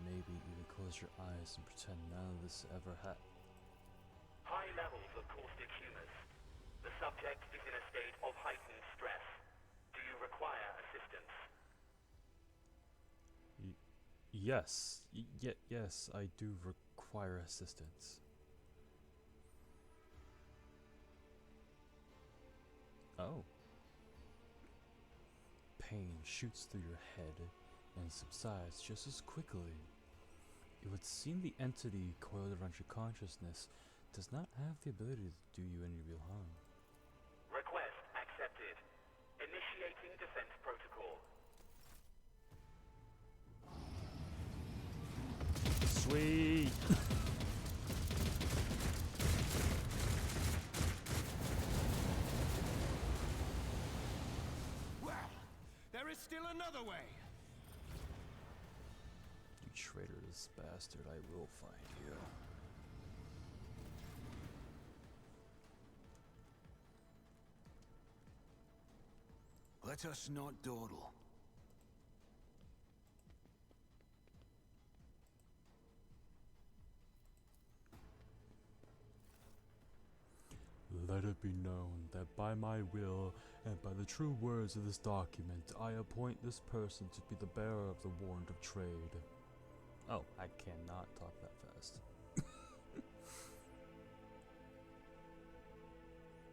Maybe even close your eyes and pretend none of this ever happened. High levels of caustic humus. The subject is in a state of heightened stress. Do you require assistance? Yes. Yes, I do require assistance. Oh. Pain shoots through your head and subsides just as quickly. It would seem the entity coiled around your consciousness does not have the ability to do you any real harm. Request accepted. Initiating defense protocol. Sweet! Well, there is still another way. You traitorous bastard, I will find you. Let us not dawdle. Let it be known that by my will and by the true words of this document, I appoint this person to be the bearer of the warrant of trade. Oh, I cannot talk that fast.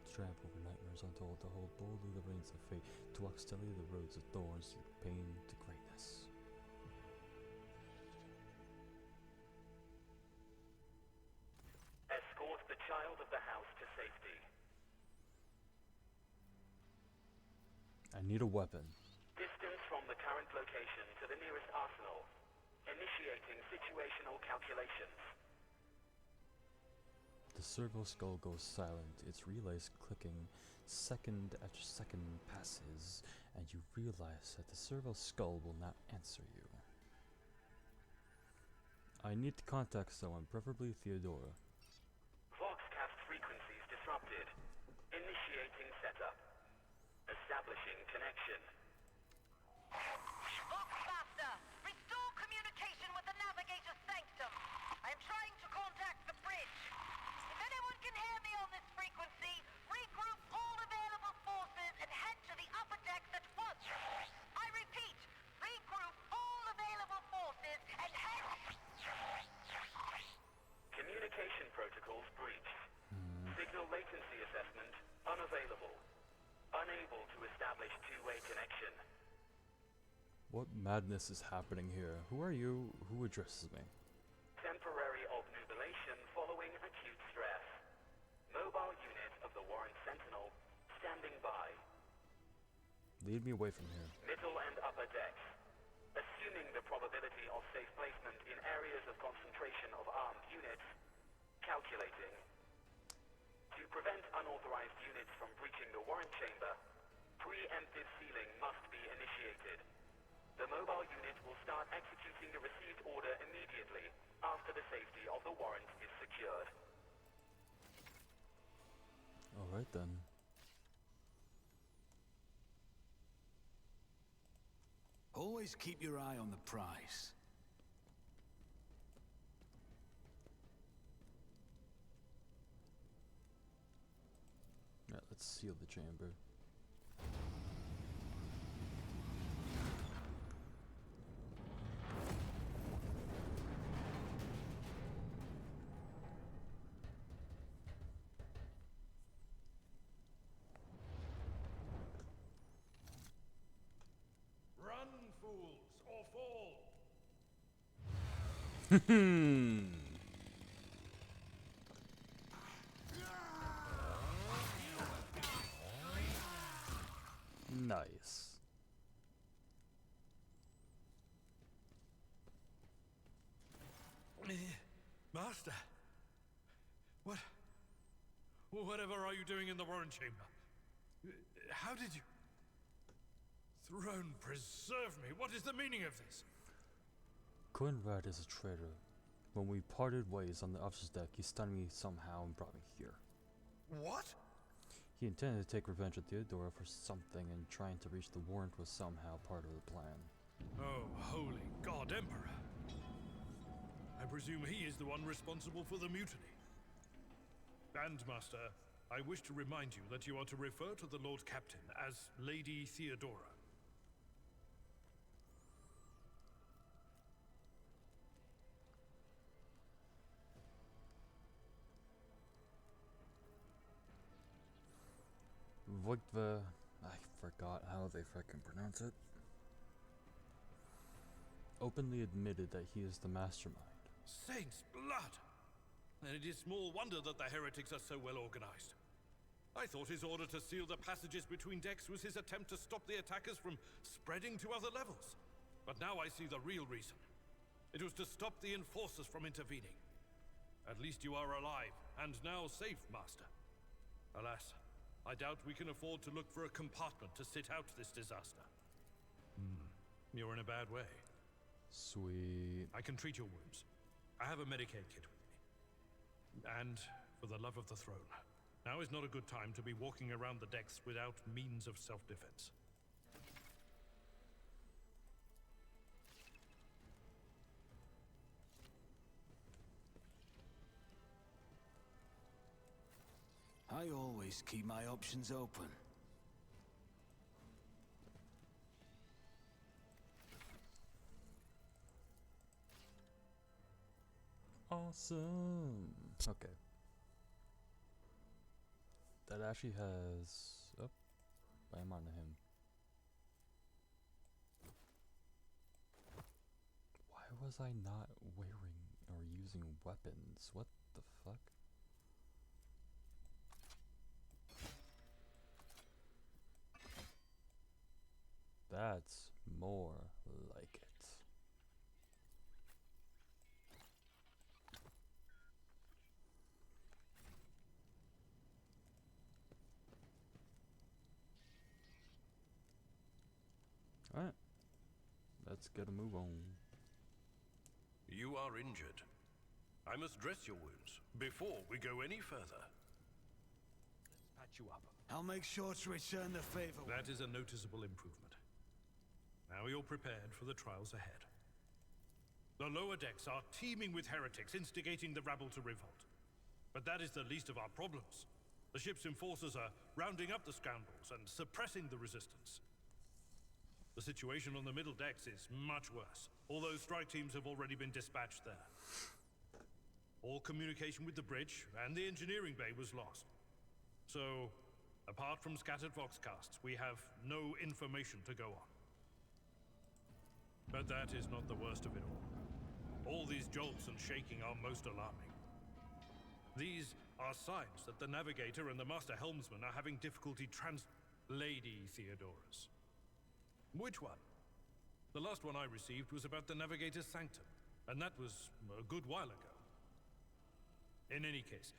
Tramp over nightmares untold, to hold boldly the reins of fate, to walk steadily the roads of thorns, through pain to greatness. Escort the child of the house to safety. I need a weapon. Distance from the current location to the nearest arsenal. Initiating situational calculations. The servo skull goes silent, its relays clicking. Second after second passes, and you realize that the servo skull will not answer you. I need to contact someone, preferably Theodora. Voxcast frequencies disrupted. Initiating setup. Establishing connection. Voxmaster, restore communication with the navigator's sanctum. I am trying to contact the bridge. If anyone can hear me on this frequency, regroup all available forces and head to the upper decks at once. I repeat, regroup all available forces and head... Communication protocols breached. Signal latency assessment unavailable. Unable to establish two-way connection. What madness is happening here? Who are you? Who addresses me? Temporary obnubilation following acute stress. Mobile unit of the Warren Sentinel standing by. Lead me away from here. Middle and upper decks. Assuming the probability of safe placement in areas of concentration of armed units. Calculating. To prevent unauthorized units from breaching the Warren chamber, preemptive sealing must be initiated. The mobile unit will start executing the received order immediately after the safety of the warrant is secured. Alright then. Always keep your eye on the prize. Alright, let's seal the chamber. Run, fools, or fall! Nice. Master! Whatever are you doing in the Warren Chamber? How did you... Throne preserve me! What is the meaning of this? Conrad is a traitor. When we parted ways on the officer's deck, he stunned me somehow and brought me here. What? He intended to take revenge on Theodora for something, and trying to reach the warrant was somehow part of the plan. Oh, holy God, Emperor! I presume he is the one responsible for the mutiny. And, Master, I wish to remind you that you are to refer to the Lord Captain as Lady Theodora. Voigtva, I forgot how they frickin' pronounce it, openly admitted that he is the mastermind. Saint's blood! And it is small wonder that the heretics are so well organized. I thought his order to seal the passages between decks was his attempt to stop the attackers from spreading to other levels. But now I see the real reason. It was to stop the enforcers from intervening. At least you are alive, and now safe, Master. Alas, I doubt we can afford to look for a compartment to sit out this disaster. You're in a bad way. Sweet. I can treat your wounds. I have a Medicaid kit with me. And, for the love of the throne, now is not a good time to be walking around the decks without means of self-defense. I always keep my options open. Awesome. Okay. That actually has... Oh, I'm on to him. Why was I not wearing or using weapons? What the fuck? That's more like it. Alright. Let's get a move on. You are injured. I must dress your wounds before we go any further. Let's patch you up. I'll make sure to return the favor. That is a noticeable improvement. Now you're prepared for the trials ahead. The lower decks are teeming with heretics instigating the rabble to revolt. But that is the least of our problems. The ship's enforcers are rounding up the scoundrels and suppressing the resistance. The situation on the middle decks is much worse, although strike teams have already been dispatched there. All communication with the bridge and the engineering bay was lost. So, apart from scattered voxcasts, we have no information to go on. But that is not the worst of it all. All these jolts and shaking are most alarming. These are signs that the navigator and the master helmsman are having difficulty Lady Theodora's. Which one? The last one I received was about the navigator's sanctum, and that was a good while ago. In any case,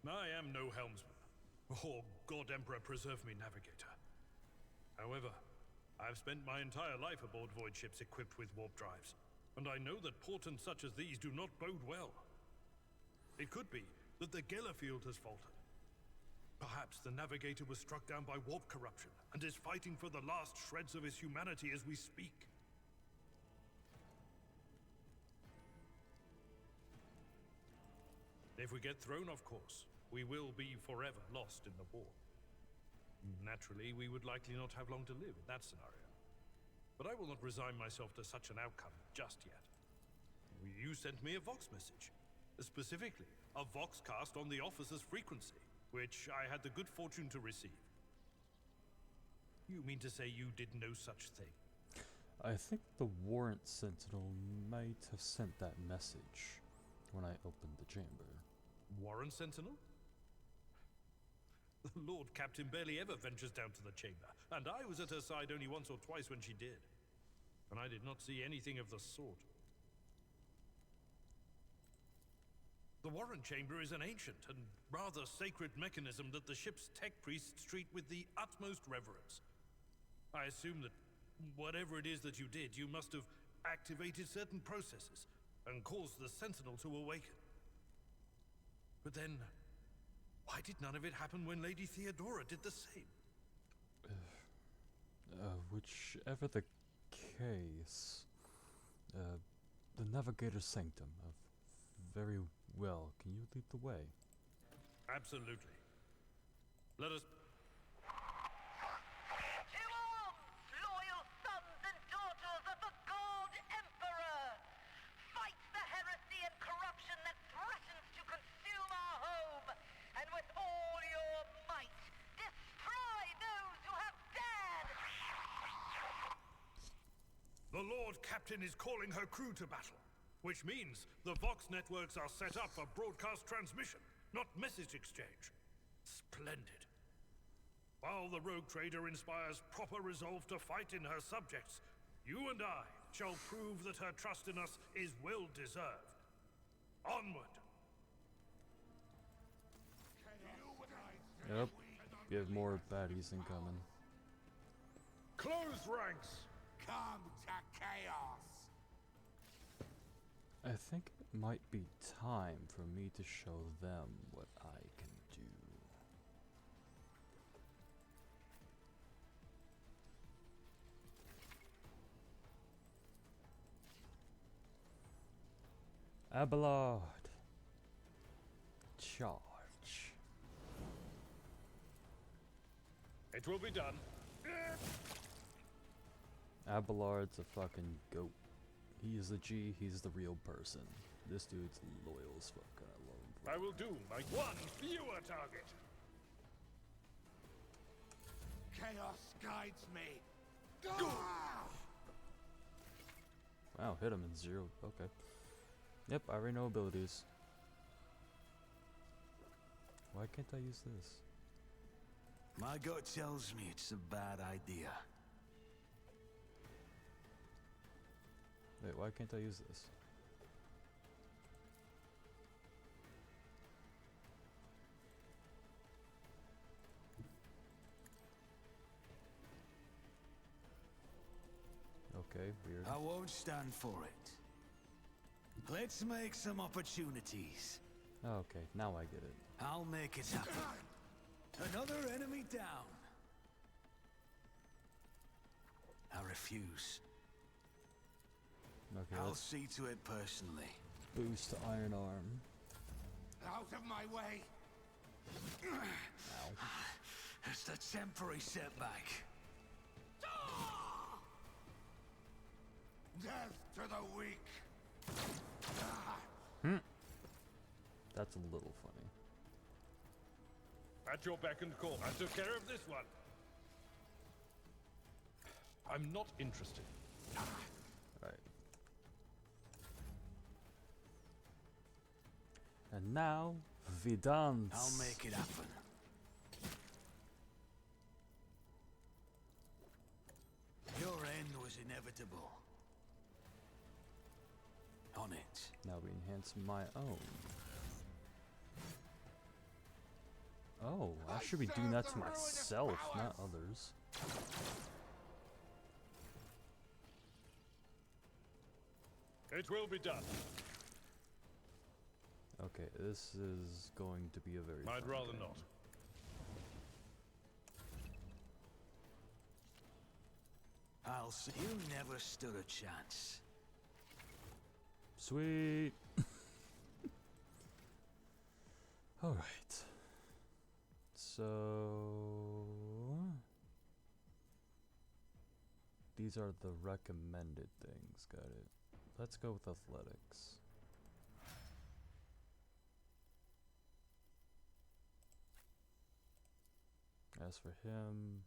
I am no helmsman. Oh, God Emperor preserve me, navigator. However, I've spent my entire life aboard void ships equipped with warp drives, and I know that portents such as these do not bode well. It could be that the Gellerfield has faltered. Perhaps the navigator was struck down by warp corruption and is fighting for the last shreds of his humanity as we speak. If we get thrown off course, we will be forever lost in the war. Naturally, we would likely not have long to live in that scenario. But I will not resign myself to such an outcome just yet. You sent me a Vox message. Specifically, a Voxcast on the officer's frequency, which I had the good fortune to receive. You mean to say you did no such thing? I think the Warrant Sentinel might have sent that message when I opened the chamber. Warrant Sentinel? The Lord Captain barely ever ventures down to the chamber, and I was at her side only once or twice when she did. And I did not see anything of the sort. The Warrant Chamber is an ancient and rather sacred mechanism that the ship's tech priests treat with the utmost reverence. I assume that whatever it is that you did, you must have activated certain processes and caused the Sentinel to awaken. But then, why did none of it happen when Lady Theodora did the same? Whichever the case, the Navigator's Sanctum of very well. Can you lead the way? Absolutely. Let us... To arms, loyal sons and daughters of the God Emperor! Fight the heresy and corruption that threatens to consume our home, and with all your might, destroy those who have dared! The Lord Captain is calling her crew to battle, which means the Vox networks are set up for broadcast transmission, not message exchange. Splendid. While the rogue trader inspires proper resolve to fight in her subjects, you and I shall prove that her trust in us is well deserved. Onward! Yep. We have more baddies incoming. Close ranks! Come to chaos! I think it might be time for me to show them what I can do. Abelard. Charge. It will be done. Abelard's a fucking goat. He is a G, he's the real person. This dude's loyal as fuck. I love him. I will do my one fewer target. Chaos guides me. Wow, hit him in 0. Okay. Yep, I already know abilities. Why can't I use this? My gut tells me it's a bad idea. Wait, why can't I use this? Okay, weird. I won't stand for it. Let's make some opportunities. Okay, now I get it. I'll make it happen. Another enemy down. I refuse. Okay, I'll let's see to it personally. boost Iron Arm. Out of my way! Ow. It's a temporary setback. Death to the weak! That's a little funny. At your beck and call. I took care of this one. I'm not interested. Right. And now, we dance. I'll make it happen. Your end was inevitable. On it. Now we enhance my own. Oh, I should be doing that to myself, not others. It will be done. Okay, this is going to be a very I'd fun rather game. not. I'll see. You never stood a chance. Sweet. All right. So these are the recommended things. Got it. Let's go with athletics. As for him,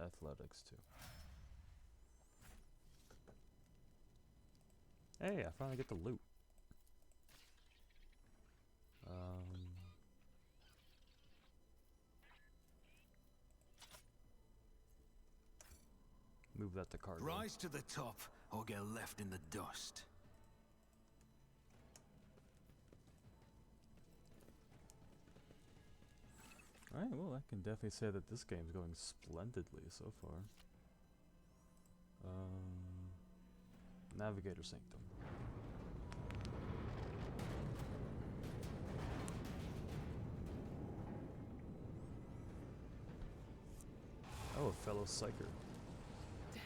athletics too. Hey, I finally get the loot. Move that to cargo. Rise to the top or get left in the dust. Alright, well, I can definitely say that this game's going splendidly so far. Navigator Sanctum. Oh, a fellow psyker. Death,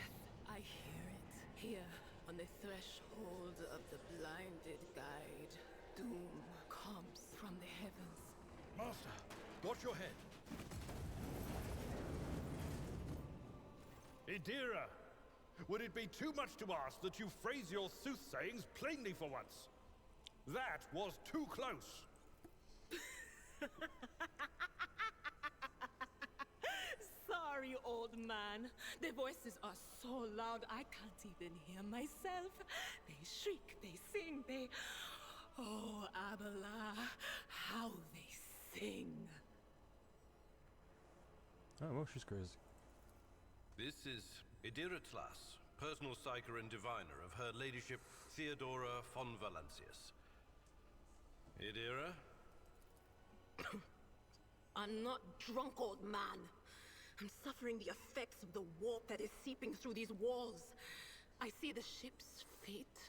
I hear it. Here, on the threshold of the blinded guide, doom comes from the heavens. Master, watch your head. Idira, would it be too much to ask that you phrase your soothsayings plainly for once? That was too close. Sorry, old man. Their voices are so loud I can't even hear myself. They shriek, they sing, they... Oh, Abela, how they sing. Oh, well, she's crazy. This is Idira Tlas, personal psyker and diviner of Her Ladyship Theodora von Valancius. Idira? I'm not drunk, old man. I'm suffering the effects of the warp that is seeping through these walls. I see the ship's fate.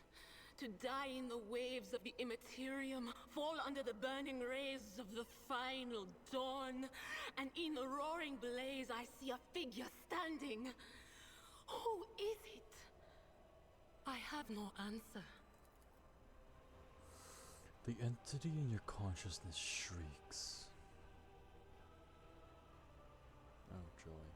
To die in the waves of the immaterium, fall under the burning rays of the final dawn. And in the roaring blaze, I see a figure standing. Who is it? I have no answer. The entity in your consciousness shrieks. Oh, joy.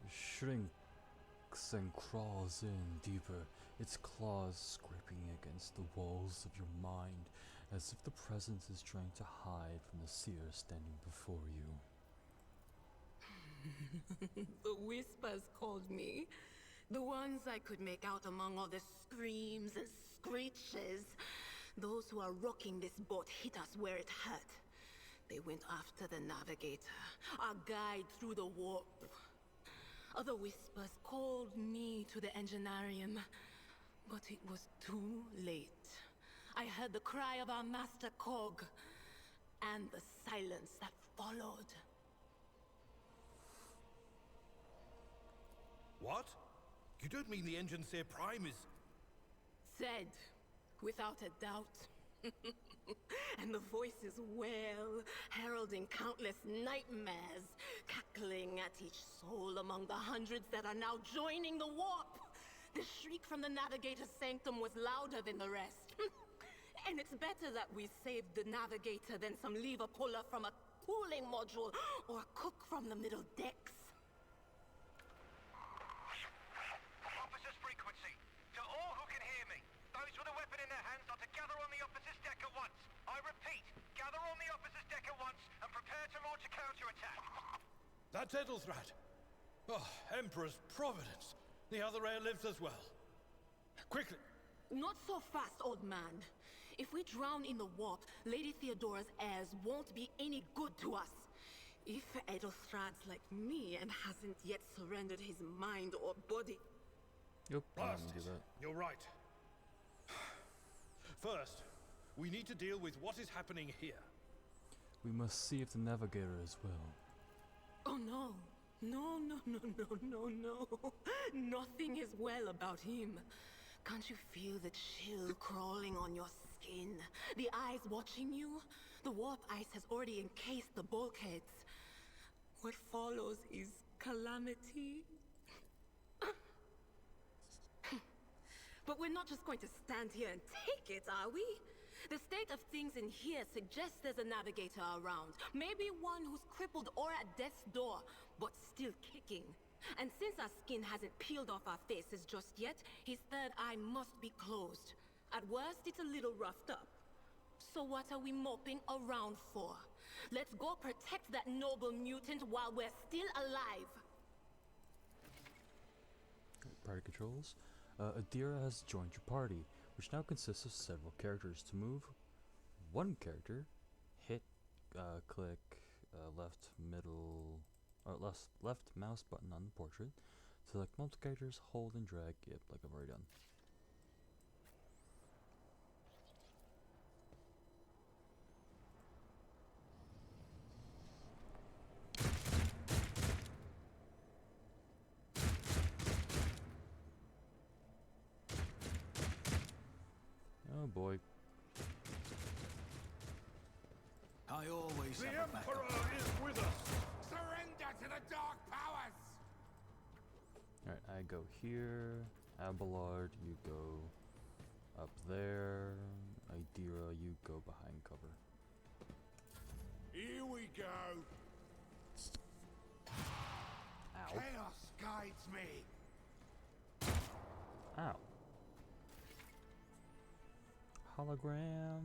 It shrinks and crawls in deeper, its claws scraping against the walls of your mind, as if the presence is trying to hide from the seer standing before you. The whispers called me. The ones I could make out among all the screams and screeches. Those who are rocking this boat hit us where it hurt. They went after the navigator, our guide through the warp. Other whispers called me to the enginarium, but it was too late. I heard the cry of our master Cog, and the silence that followed. What? You don't mean the Enginseer Prime is... Said, without a doubt. And the voices wail, heralding countless nightmares, cackling at each soul among the hundreds that are now joining the warp. The shriek from the Navigator's sanctum was louder than the rest. And it's better that we saved the Navigator than some lever puller from a cooling module or a cook from the middle decks. Officer's frequency. To all who can hear me, those with a weapon in their hands are to gather on the officer's deck at once. I repeat, gather on the officer's deck at once and prepare to launch a counterattack. That's Ethelthrat. Oh, Emperor's Providence. The other heir lives as well. Quickly! Not so fast, old man. If we drown in the warp, Lady Theodora's heirs won't be any good to us. If Ethelthrad's like me and hasn't yet surrendered his mind or body... Yep, Blast it. You're right. First, we need to deal with what is happening here. We must see if the Navigator is well. Oh no. No. Nothing is well about him. Can't you feel the chill crawling on your skin? The eyes watching you? The warp ice has already encased the bulkheads. What follows is calamity. But we're not just going to stand here and take it, are we? The state of things in here suggests there's a navigator around. Maybe one who's crippled or at death's door, but still kicking. And since our skin hasn't peeled off our faces just yet, his third eye must be closed. At worst, it's a little roughed up. So what are we moping around for? Let's go protect that noble mutant while we're still alive. Party controls. Adira has joined your party, which now consists of several characters. To move one character, hit, click, left middle, or left mouse button on the portrait. Select multiple characters, hold and drag. Yep, like I've already done. Oh boy. I always The have a Emperor backup. is with us! Surrender to the dark powers! Alright, I go here. Abelard, you go up there. Idira, you go behind cover. Here we go! Ow. Chaos guides me! Ow. Hologram.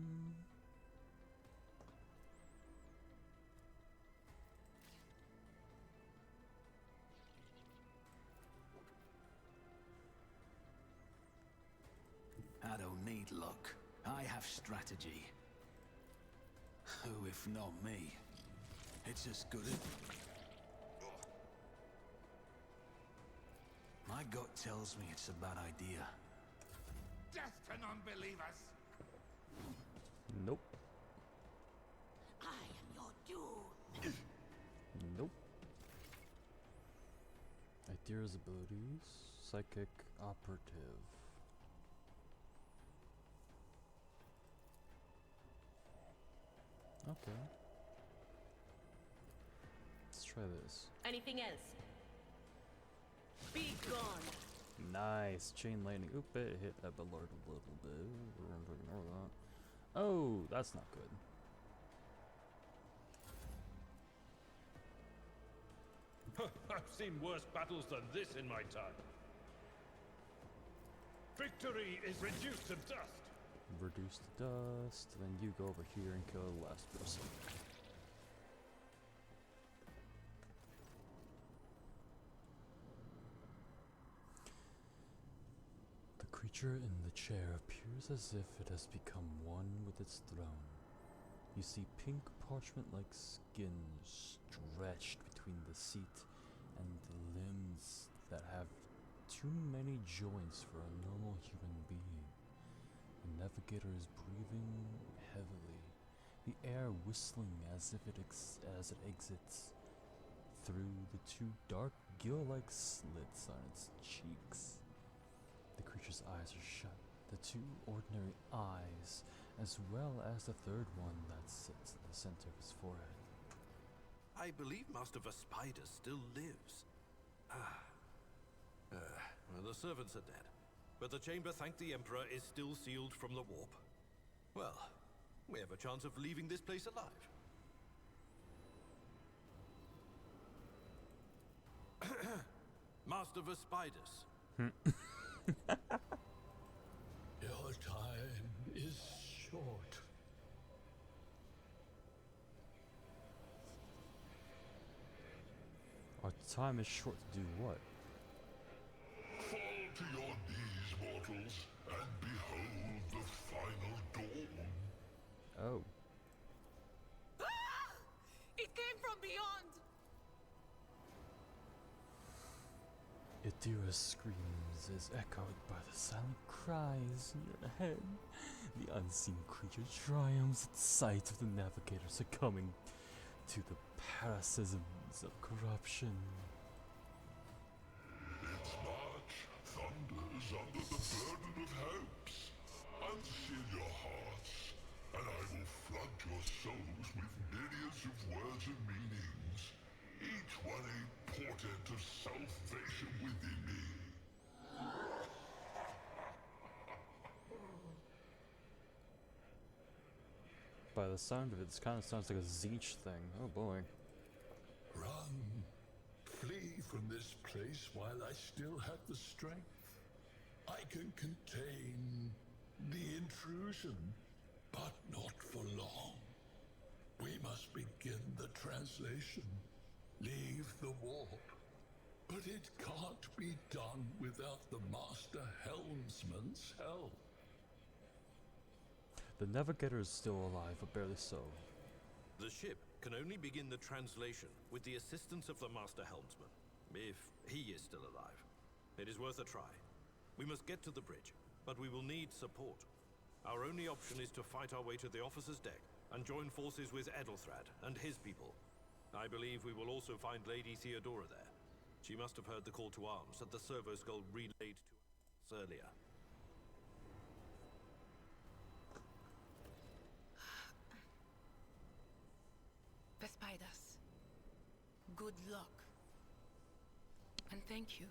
I don't need luck. I have strategy. Who, if not me? It's as good as... My gut tells me it's a bad idea. Death to non-believers! Nope. I am your doom. Nope. Idira's abilities. Psychic operative. Okay. Let's try this. Anything else? Be gone. Nice. Chain lightning. Oop, it hit Abelard a little bit. We're going to ignore that. Oh, that's not good. I've seen worse battles than this in my time. Victory is reduced to dust. Reduce the dust. Then you go over here and kill the last person. The creature in the chair appears as if it has become one with its throne. You see pink parchment-like skin stretched between the seat and the limbs that have too many joints for a normal human being. The navigator is breathing heavily, the air whistling as if it exits through the two dark gill-like slits on its cheeks. The creature's eyes are shut, the two ordinary eyes, as well as the third one that sits in the center of his forehead. I believe Master Vespider still lives. Well, the servants are dead. But the chamber, thank the Emperor, is still sealed from the warp. Well, we have a chance of leaving this place alive. Master Vespider. Your time is short. Our time is short to do what? Fall to your knees, mortals, and behold the final dawn. Oh. Ah! It came from beyond! Idira's screams is echoed by the silent cries near ahead. The unseen creature triumphs at sight of the navigator succumbing to the parasitisms of corruption. Its march thunders under the burden of hopes. Unseal your hearts, and I will flood your souls with myriads of words and meanings, each one a portent of salvation within me. By the sound of it, this kind of sounds like a Zeech thing. Oh boy. Run. Flee from this place while I still have the strength. I can contain the intrusion, but not for long. We must begin the translation. Leave the warp. But it can't be done without the Master Helmsman's help. The navigator is still alive, but barely so. The ship can only begin the translation with the assistance of the Master Helmsman, if he is still alive. It is worth a try. We must get to the bridge, but we will need support. Our only option is to fight our way to the officer's deck and join forces with Edelthrad and his people. I believe we will also find Lady Theodora there. She must have heard the call to arms that the servo skull relayed to us earlier. Vespidas, good luck. And thank you.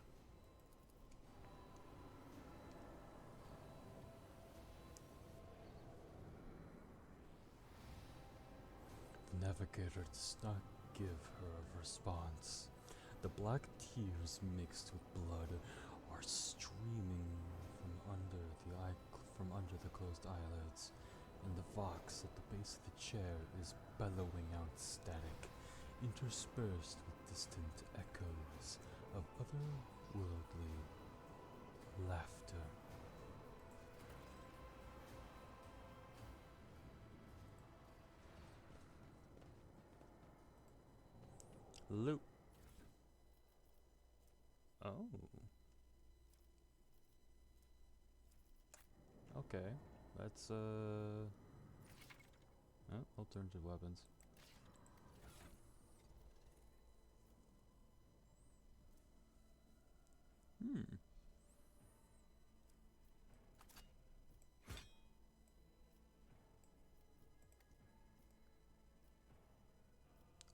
The navigator does not give her a response. The black tears mixed with blood are streaming from under the closed eyelids, and the vox at the base of the chair is bellowing out static, interspersed with distant echoes of otherworldly laughter. Loop. Oh. Okay. Let's alternative weapons.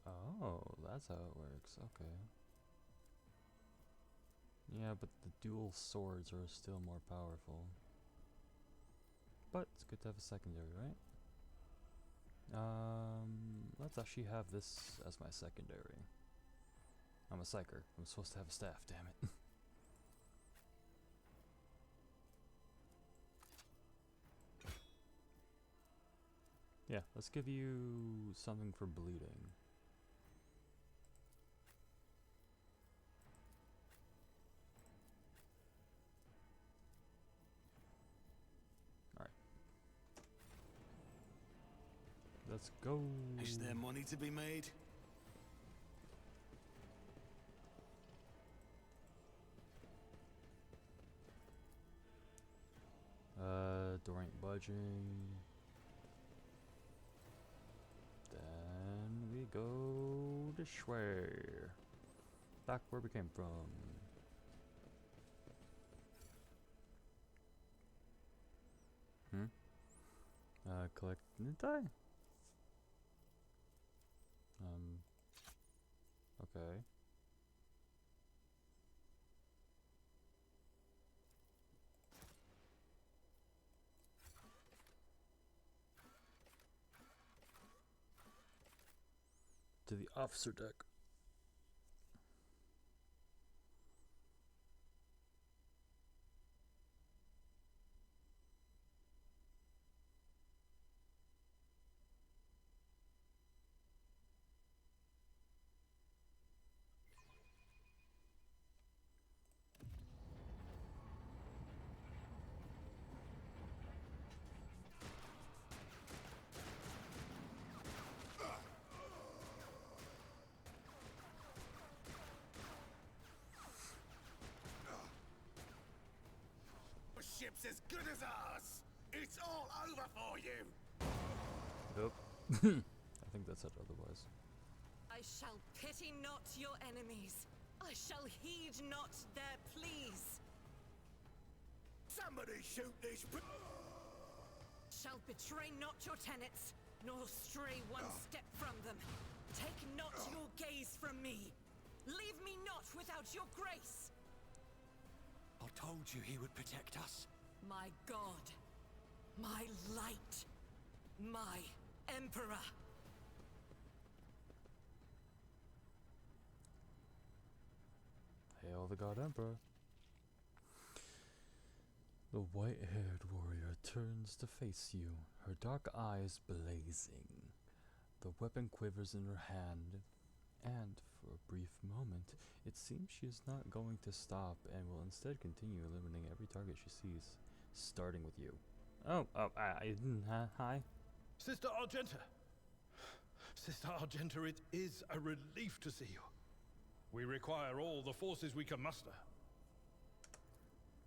Oh, that's how it works. Okay. Yeah, but the dual swords are still more powerful. But it's good to have a secondary, right? Let's actually have this as my secondary. I'm a psyker. I'm supposed to have a staff, damn it. Yeah, let's give you something for bleeding. Alright. Let's go. Is there money to be made? Door ain't budging. Then we go this way. Back where we came from. Collect, didn't I? Okay. To the officer deck. Ship's as good as ours. It's all over for you. Yep. I think that said otherwise. I shall pity not your enemies. I shall heed not their pleas. Somebody shoot these. Shall betray not your tenets, nor stray one step from them. Take not your gaze from me. Leave me not without your grace. I told you he would protect us. My God, my light, my Emperor. Hail the God Emperor. The white-haired warrior turns to face you, her dark eyes blazing. The weapon quivers in her hand, and for a brief moment, it seems she is not going to stop and will instead continue eliminating every target she sees, starting with you. I didn't, hi? Sister Argenta! Sister Argenta, it is a relief to see you. We require all the forces we can muster.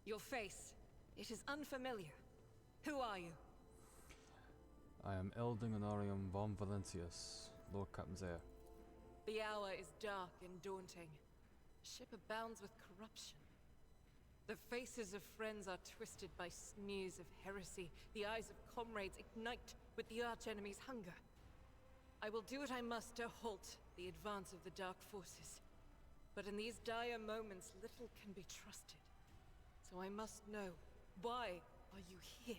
Your face, it is unfamiliar. Who are you? I am Elding Honorium von Valencius, Lord Captain's heir. The hour is dark and daunting. Ship abounds with corruption. The faces of friends are twisted by sneers of heresy. The eyes of comrades ignite with the archenemy's hunger. I will do what I must to halt the advance of the dark forces. But in these dire moments, little can be trusted. So I must know, why are you here?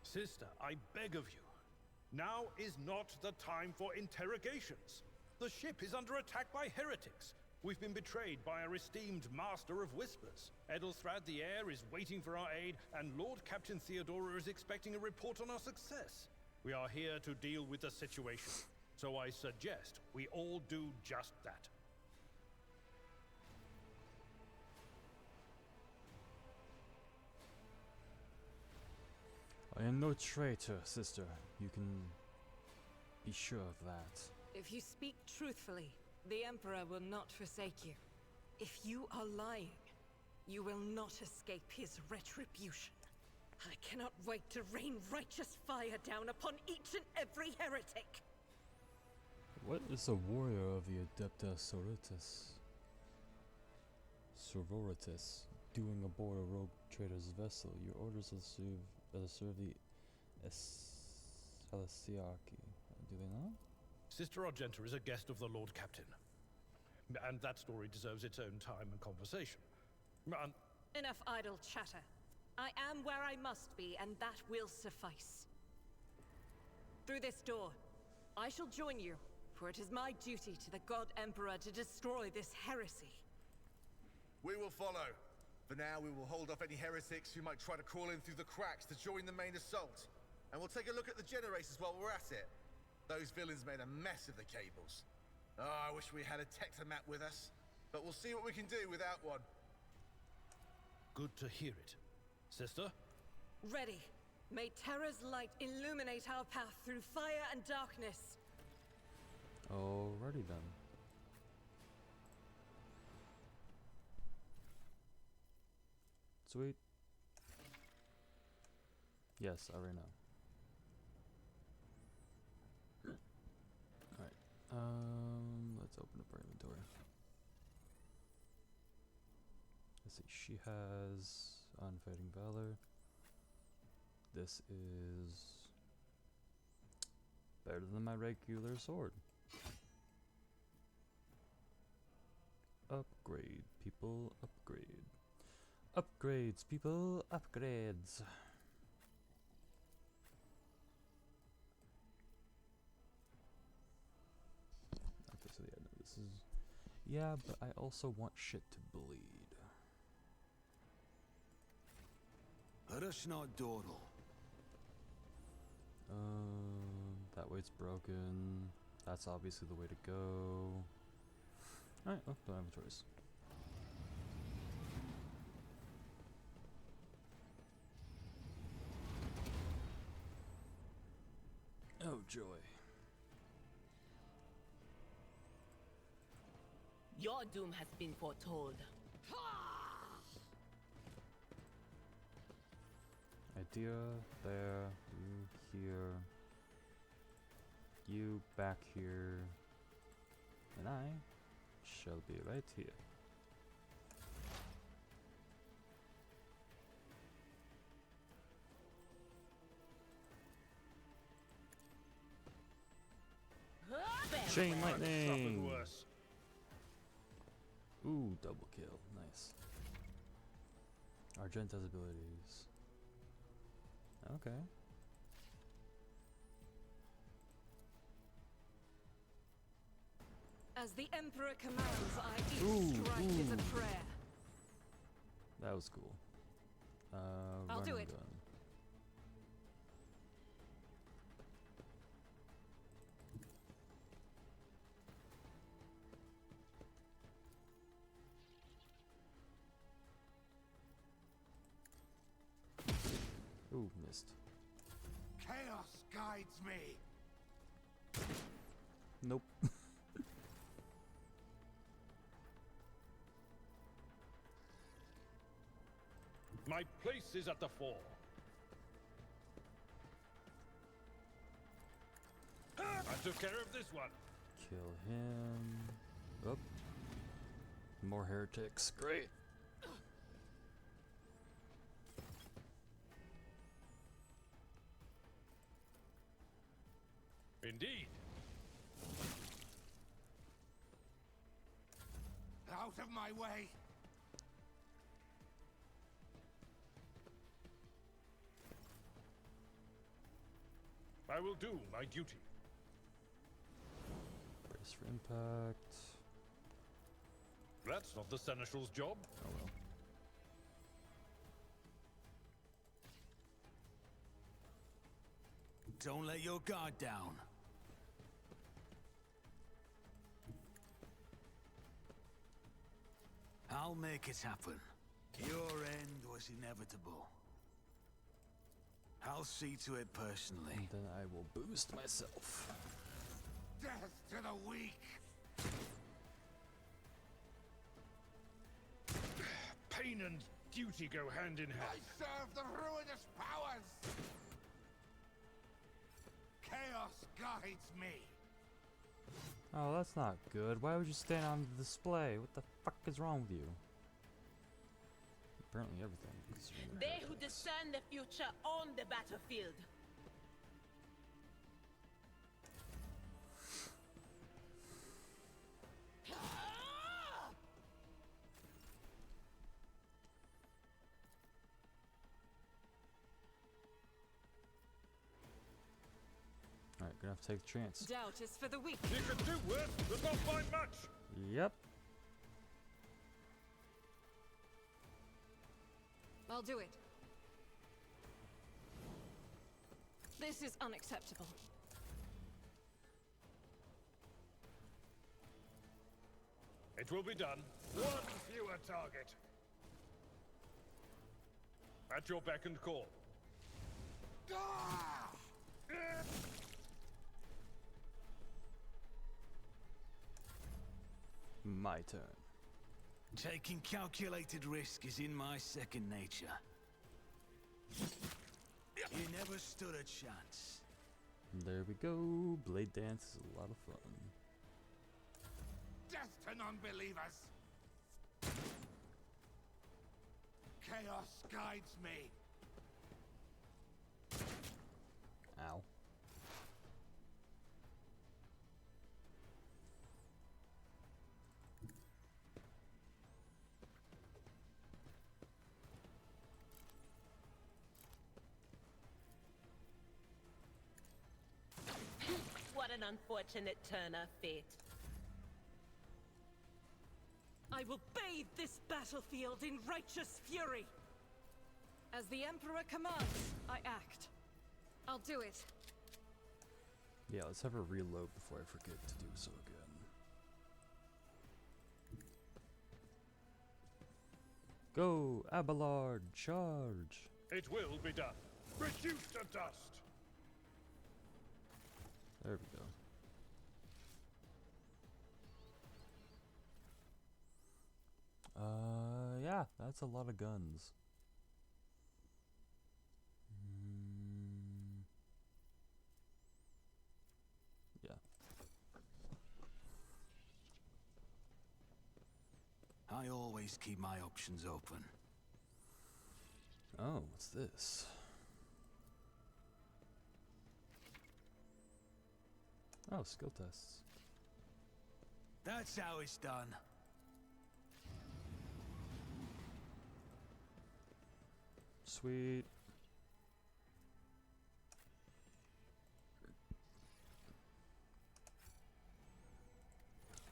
Sister, I beg of you. Now is not the time for interrogations. The ship is under attack by heretics. We've been betrayed by our esteemed Master of Whispers. Edelthrad the Heir is waiting for our aid, and Lord Captain Theodora is expecting a report on our success. We are here to deal with the situation, so I suggest we all do just that. I am no traitor, sister. You can be sure of that. If you speak truthfully, the Emperor will not forsake you. If you are lying, you will not escape his retribution. I cannot wait to rain righteous fire down upon each and every heretic. What is a warrior of the Adepta Sororitas doing aboard a rogue trader's vessel? Your orders are to serve the Salasiarchy. Do they not? Sister Argenta is a guest of the Lord Captain. And that story deserves its own time and conversation. Enough idle chatter. I am where I must be, and that will suffice. Through this door, I shall join you, for it is my duty to the God Emperor to destroy this heresy. We will follow. For now, we will hold off any heretics who might try to crawl in through the cracks to join the main assault. And we'll take a look at the generators while we're at it. Those villains made a mess of the cables. Oh, I wish we had a Tectomat with us. But we'll see what we can do without one. Good to hear it. Sister? Ready. May Terra's light illuminate our path through fire and darkness. Alrighty then. Sweet. Yes, I already know. Alright, let's open up our inventory. Let's see, she has Unfading Valor. this is better than my regular sword. Upgrade, people, upgrade. Upgrades, people, upgrades. Okay, so yeah, no, this is... Yeah, but I also want shit to bleed. Let us not dawdle. That way it's broken. That's obviously the way to go. Alright, well, don't have a choice. Oh, joy. Your doom has been foretold. Idea, there, you here, you back here, and I shall be right here. Chain lightning! Ooh, double kill, nice. Argenta's abilities. Okay. As the Emperor commands, I each strike is a prayer. That was cool. I'll do it. Gun. Ooh, missed. Chaos guides me. Nope. My place is at the fore. I took care of this one. Kill him. Oh. More heretics. Great. Indeed. Out of my way. I will do my duty. Brace for impact. That's not the Seneschal's job. Oh well. Don't let your guard down. I'll make it happen. Your end was inevitable. I'll see to it personally. And then I will boost myself. Death to the weak. Pain and duty go hand in hand. I serve the ruinous powers. Chaos guides me. Oh, that's not good. Why would you stand on the display? What the fuck is wrong with you? Apparently everything. They who discern the future on the battlefield. Alright, gonna have to take the chance. Doubt is for the weak. You could do worse, but not find much. Yep. I'll do it. This is unacceptable. It will be done. One fewer target. At your beck and call. My turn. Taking calculated risk is in my second nature. You never stood a chance. There we go. Blade dance is a lot of fun. Death to non-believers. Chaos guides me. Ow. What an unfortunate turn of fate. I will bathe this battlefield in righteous fury. As the Emperor commands, I act. I'll do it. Yeah, let's have a reload before I forget to do so again. Go, Abelard, charge! It will be done. Reduce to dust. There we go. Yeah, that's a lot of guns. Yeah. I always keep my options open. Oh, what's this? Oh, skill tests. That's how it's done. Sweet.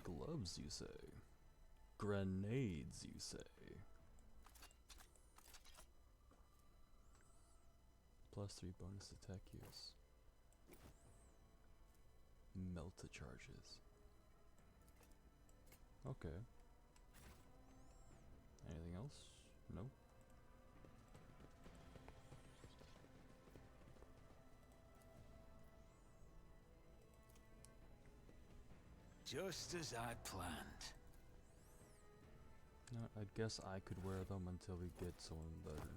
Gloves, you say? Grenades, you say? +3 bonus attack use. Melta charges. Okay. Anything else? No. Just as I planned. No, I guess I could wear them until we get someone better.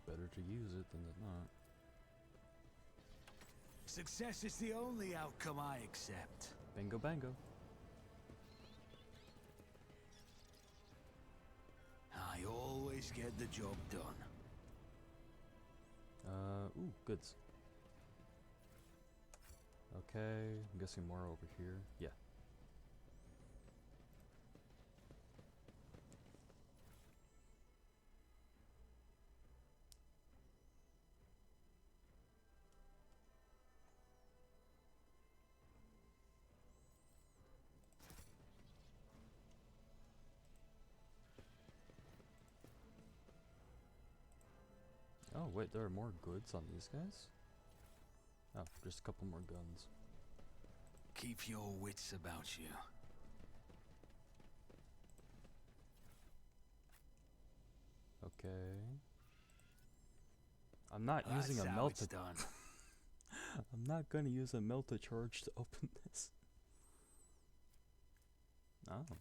Better to use it than to not. Success is the only outcome I accept. Bingo bango. I always get the job done. Ooh, goods. Okay, I'm guessing more over here. Yeah. Oh, wait, there are more goods on these guys? Oh, just a couple more guns. Keep your wits about you. Okay. I'm not That's using a how it's melta. done. I'm not gonna use a melta charge to open this. Oh.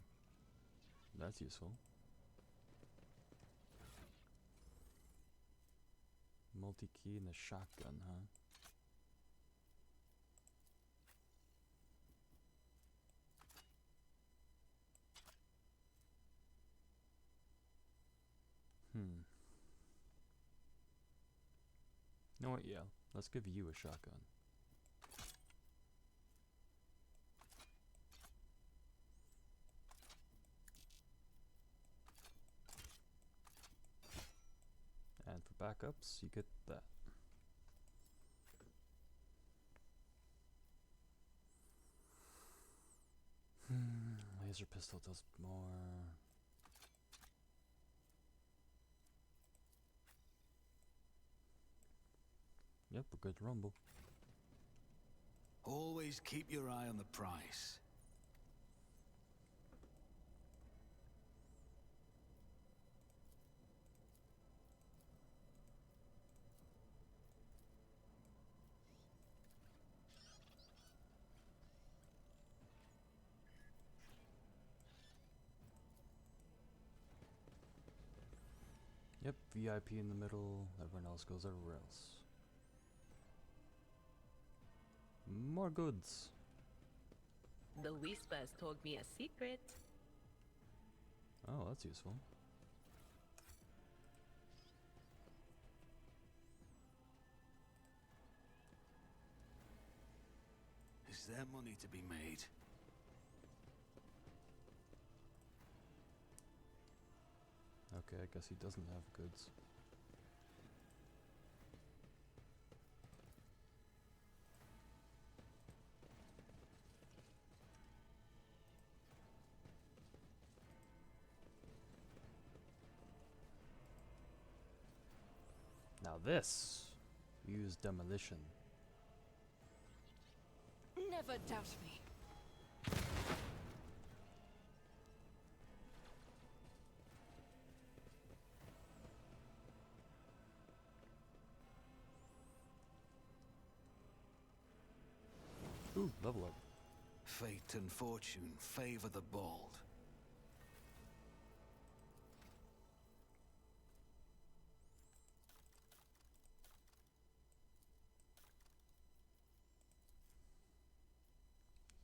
That's useful. Multi-key and a shotgun, huh? You know what, yeah, let's give you a shotgun. And for backups, you get that. Laser pistol does more. Yep, we're good to rumble. Always keep your eye on the price. Yep, VIP in the middle, everyone else goes everywhere else. More goods. The Whispers told me a secret. Oh, that's useful. Is there money to be made? Okay, I guess he doesn't have goods. Now this, use demolition. Never doubt me. Ooh, level up. Fate and fortune favor the bold.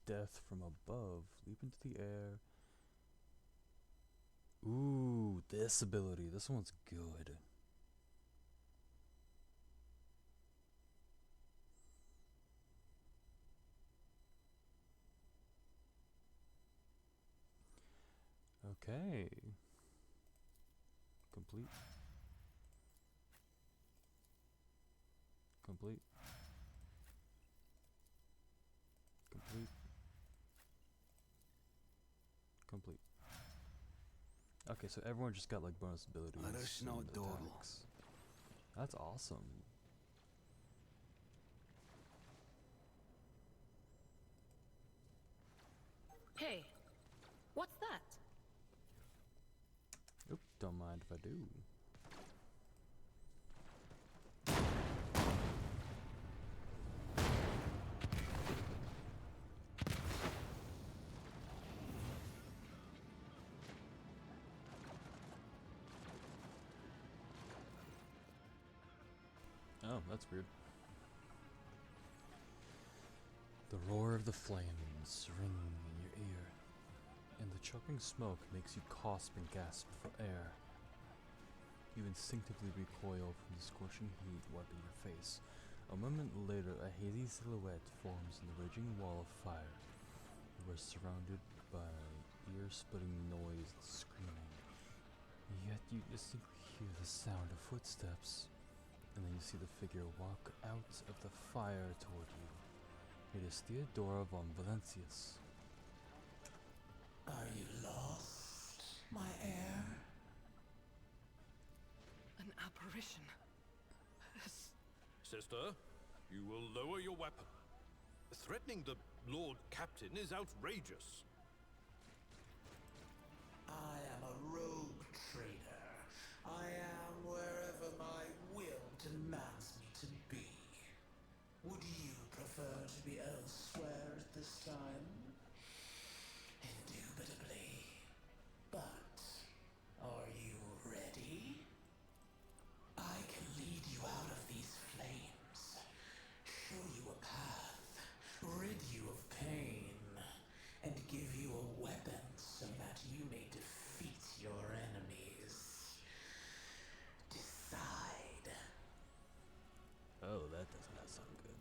Death from above. Leap into the air. Ooh, this ability. This one's good. Okay. Complete. Complete. Complete. Complete. Okay, so everyone just got like bonus abilities. Let us know, and Dawdle. attacks. That's awesome. Hey, what's that? Oop, don't mind if I do. Oh, that's weird. The roar of the flames ringing in your ear, and the choking smoke makes you gasp and gasp for air. You instinctively recoil from the scorching heat wiping your face. A moment later, a hazy silhouette forms in the raging wall of fire. You are surrounded by ear-splitting noise and screaming, yet you distinctly hear the sound of footsteps. And then you see the figure walk out of the fire toward you. It is Theodora von Valencius. Are you lost, my heir? An apparition. Sister, you will lower your weapon. Threatening the Lord Captain is outrageous. I am a rogue trader. I am wherever my will demands me to be. Would you prefer to be elsewhere at this time? Indubitably. But are you ready? I can lead you out of these flames, show you a path, rid you of pain, and give you a weapon so that you may defeat your enemies. Decide. Oh, that does not sound good.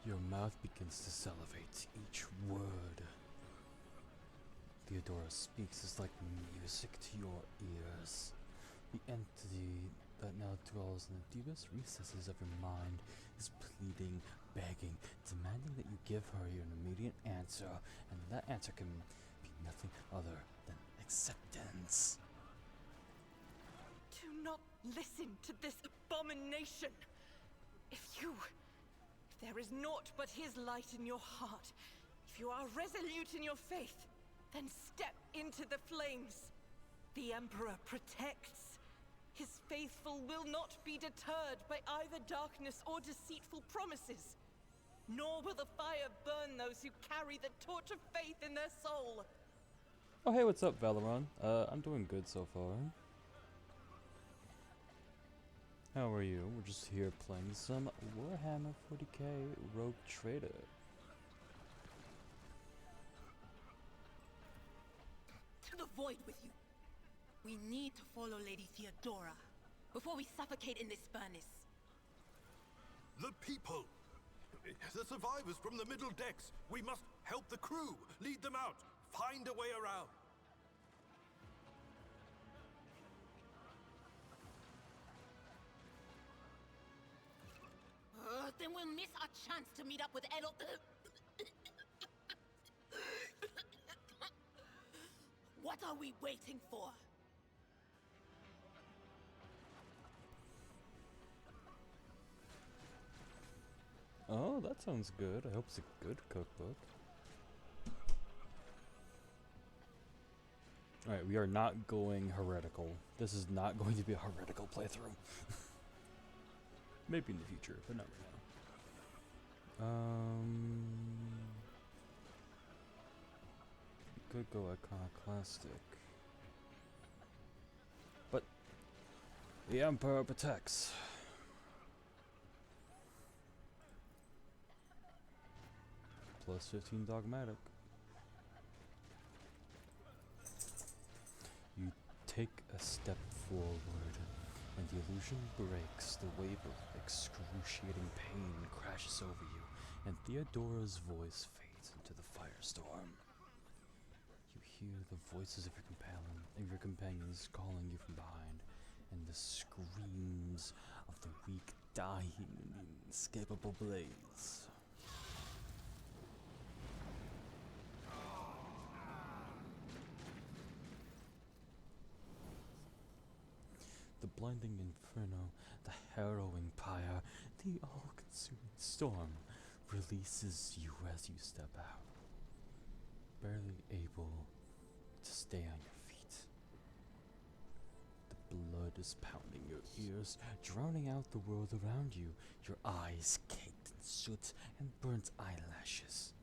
Your mouth begins to salivate each word. Theodora speaks is like music to your ears. The entity that now dwells in the deepest recesses of your mind is pleading, begging, demanding that you give her an immediate answer, and that answer can be nothing other than acceptance. Do not listen to this abomination. If there is naught but his light in your heart, if you are resolute in your faith, then step into the flames. The Emperor protects. His faithful will not be deterred by either darkness or deceitful promises. Nor will the fire burn those who carry the torch of faith in their soul. Oh hey, what's up, Valeron? I'm doing good so far. How are you? We're just here playing some Warhammer 40k Rogue Trader. To the void with you. We need to follow Lady Theodora before we suffocate in this furnace. The people! The survivors from the middle decks! We must help the crew! Lead them out! Find a way around! Then we'll miss our chance to meet up with Edel. What are we waiting for? Oh, that sounds good. I hope it's a good cookbook. Alright, we are not going heretical. This is not going to be a heretical playthrough. Maybe in the future, but not right now. Could go iconoclastic. But the Emperor protects. Plus 15 dogmatic. You take a step forward, and the illusion breaks. The wave of excruciating pain crashes over you, and Theodora's voice fades into the firestorm. You hear the voices of your companions calling you from behind, and the screams of the weak dying in the inescapable blaze. The blinding inferno, the harrowing pyre, the all-consuming storm releases you as you step out, barely able to stay on your feet. The blood is pounding your ears, drowning out the world around you. Your eyes caked in soot and burnt eyelashes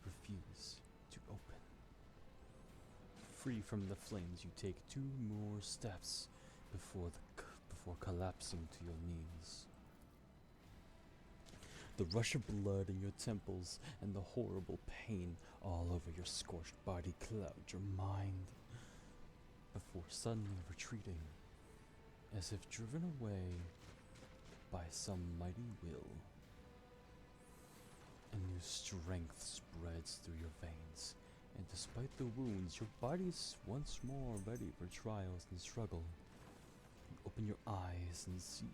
refuse to open. Free from the flames, you take 2 more steps before collapsing to your knees. The rush of blood in your temples and the horrible pain all over your scorched body cloud your mind before suddenly retreating, as if driven away by some mighty will. A new strength spreads through your veins, and despite the wounds, your body is once more ready for trials and struggle. Open your eyes and see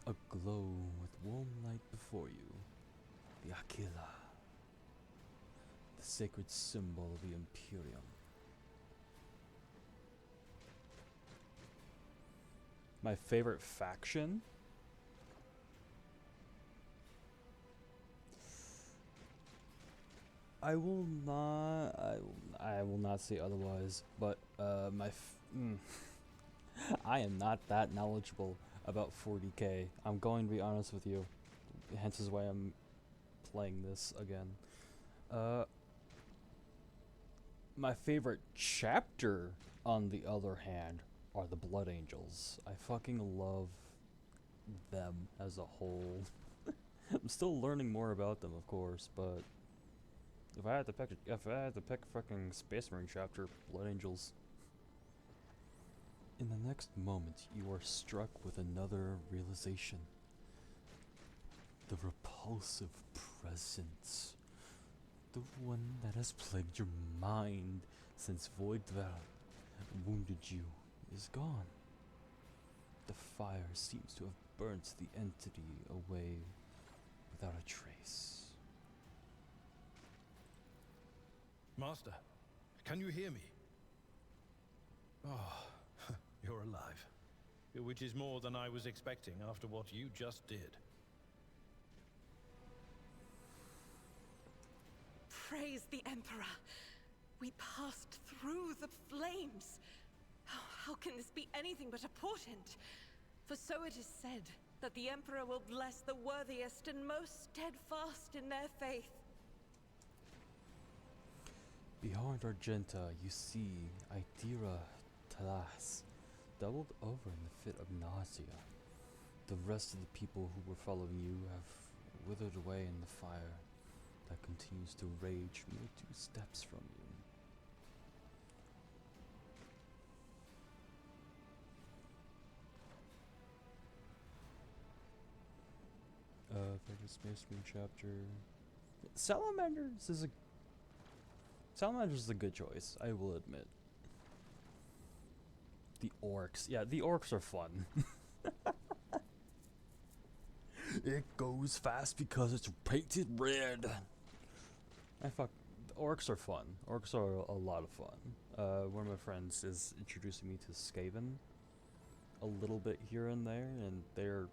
a glow with warm light before you. The Aquila, the sacred symbol of the Imperium. My favorite faction? I will not say otherwise, but I am not that knowledgeable about 40k. I'm going to be honest with you. Hence is why I'm playing this again. My favorite chapter, on the other hand, are the Blood Angels. I fucking love them as a whole. I'm still learning more about them, of course, but if I had to pick fucking Space Marine chapter, Blood Angels. In the next moment, you are struck with another realization. The repulsive presence. The one that has plagued your mind since Voidvel wounded you is gone. The fire seems to have burnt the entity away without a trace. Master, can you hear me? Oh. You're alive, which is more than I was expecting after what you just did. Praise the Emperor! We passed through the flames! How can this be anything but a portent? For so it is said, that the Emperor will bless the worthiest and most steadfast in their faith. Behind Argenta, you see Idira Talas, doubled over in the fit of nausea. The rest of the people who were following you have withered away in the fire that continues to rage mere 2 steps from you. Space Marine chapter. Salamanders is a good choice, I will admit. The orcs. Yeah, the orcs are fun. It goes fast because it's painted red. The orcs are fun. Orcs are a lot of fun. One of my friends is introducing me to Skaven a little bit here and there, and they're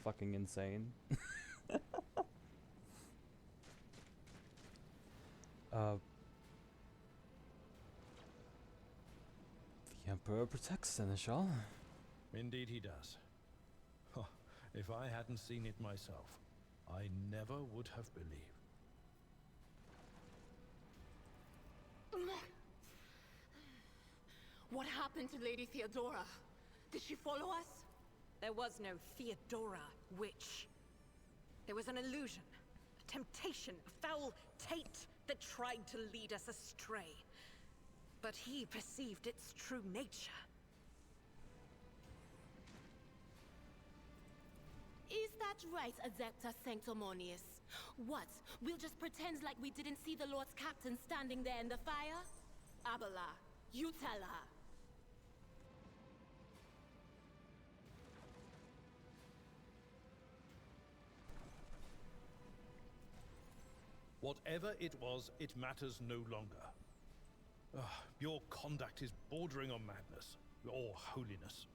fucking insane. The Emperor protects Seneschal. Indeed he does. Huh, if I hadn't seen it myself, I never would have believed. What happened to Lady Theodora? Did she follow us? There was no Theodora, witch. There was an illusion, a temptation, a foul taint that tried to lead us astray. But he perceived its true nature. Is that right, Adepta Sanctimonious? What? We'll just pretend like we didn't see the Lord's Captain standing there in the fire? Abala, you tell her. Whatever it was, it matters no longer. Your conduct is bordering on madness, or holiness.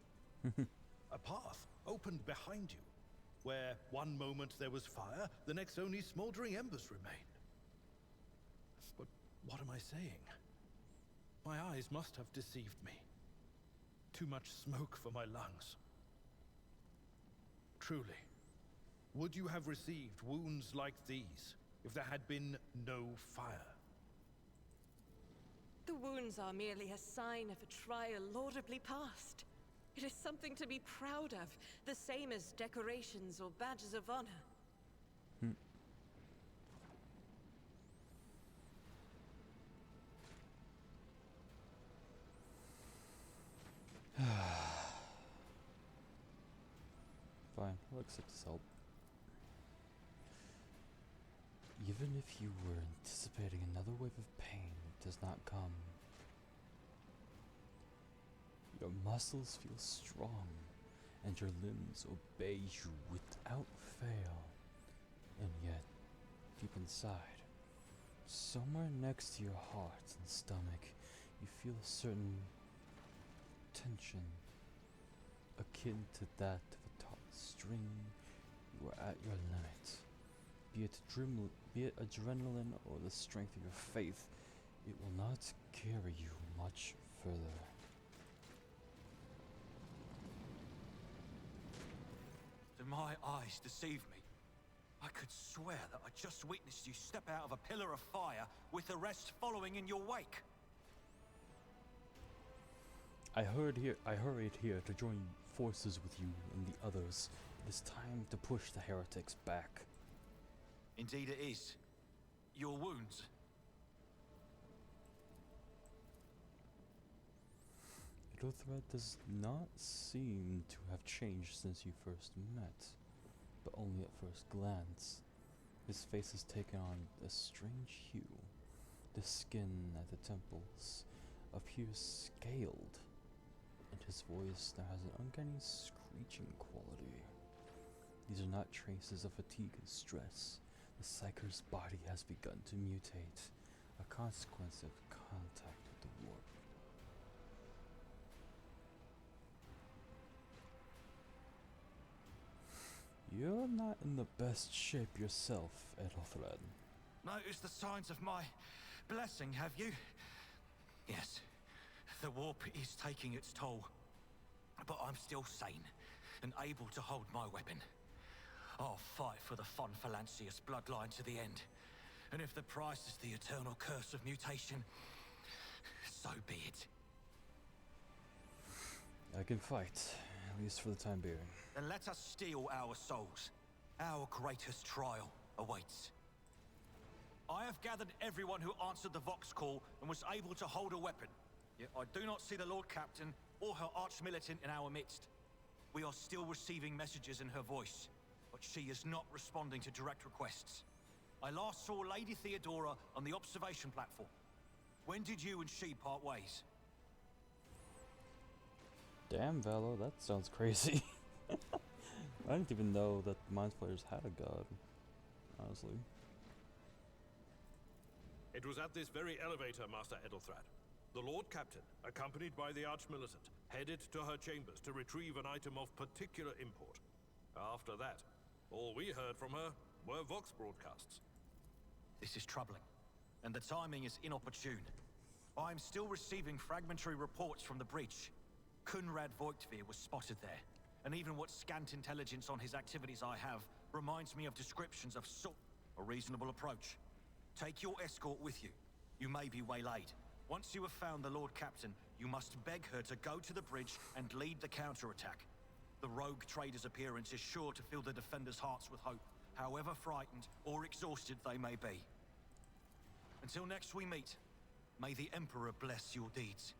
A path opened behind you, where one moment there was fire, the next only smoldering embers remained. But what am I saying? My eyes must have deceived me. Too much smoke for my lungs. Truly, would you have received wounds like these if there had been no fire? The wounds are merely a sign of a trial laudably passed. It is something to be proud of, the same as decorations or badges of honor. Fine, I'll accept this help. Even if you were anticipating another wave of pain, it does not come. Your muscles feel strong, and your limbs obey you without fail. And yet, deep inside, somewhere next to your heart and stomach, you feel a certain tension, akin to that of a taut string. You are at your limit. Be it adrenaline or the strength of your faith, it will not carry you much further. Do my eyes deceive me? I could swear that I just witnessed you step out of a pillar of fire with the rest following in your wake. I hurried here to join forces with you and the others. It is time to push the heretics back. Indeed it is. Your wounds. Idolthred does not seem to have changed since you first met, but only at first glance. His face has taken on a strange hue. The skin at the temples appears scaled, and his voice now has an uncanny screeching quality. These are not traces of fatigue and stress. The Psyker's body has begun to mutate, a consequence of contact with the warp. You're not in the best shape yourself, Idolthred. Noticed the signs of my blessing, have you? Yes, the warp is taking its toll. But I'm still sane and able to hold my weapon. I'll fight for the Von Valancius bloodline to the end. And if the price is the eternal curse of mutation, so be it. I can fight, at least for the time being. Then let us steel our souls. Our greatest trial awaits. I have gathered everyone who answered the Vox call and was able to hold a weapon. Yet I do not see the Lord Captain or her arch-militant in our midst. We are still receiving messages in her voice, but she is not responding to direct requests. I last saw Lady Theodora on the observation platform. When did you and she part ways? Damn, Velo, that sounds crazy. I didn't even know that Mind Flayers had a god, honestly. It was at this very elevator, Master Edelthrad. The Lord Captain, accompanied by the Archmilitant, headed to her chambers to retrieve an item of particular import. After that, all we heard from her were Vox broadcasts. This is troubling, and the timing is inopportune. I am still receiving fragmentary reports from the breach. Kunrad Voigtveer was spotted there, and even what scant intelligence on his activities I have reminds me of descriptions of a reasonable approach. Take your escort with you. You may be waylaid. Once you have found the Lord Captain, you must beg her to go to the bridge and lead the counterattack. The rogue trader's appearance is sure to fill the defenders' hearts with hope, however frightened or exhausted they may be. Until next we meet, may the Emperor bless your deeds.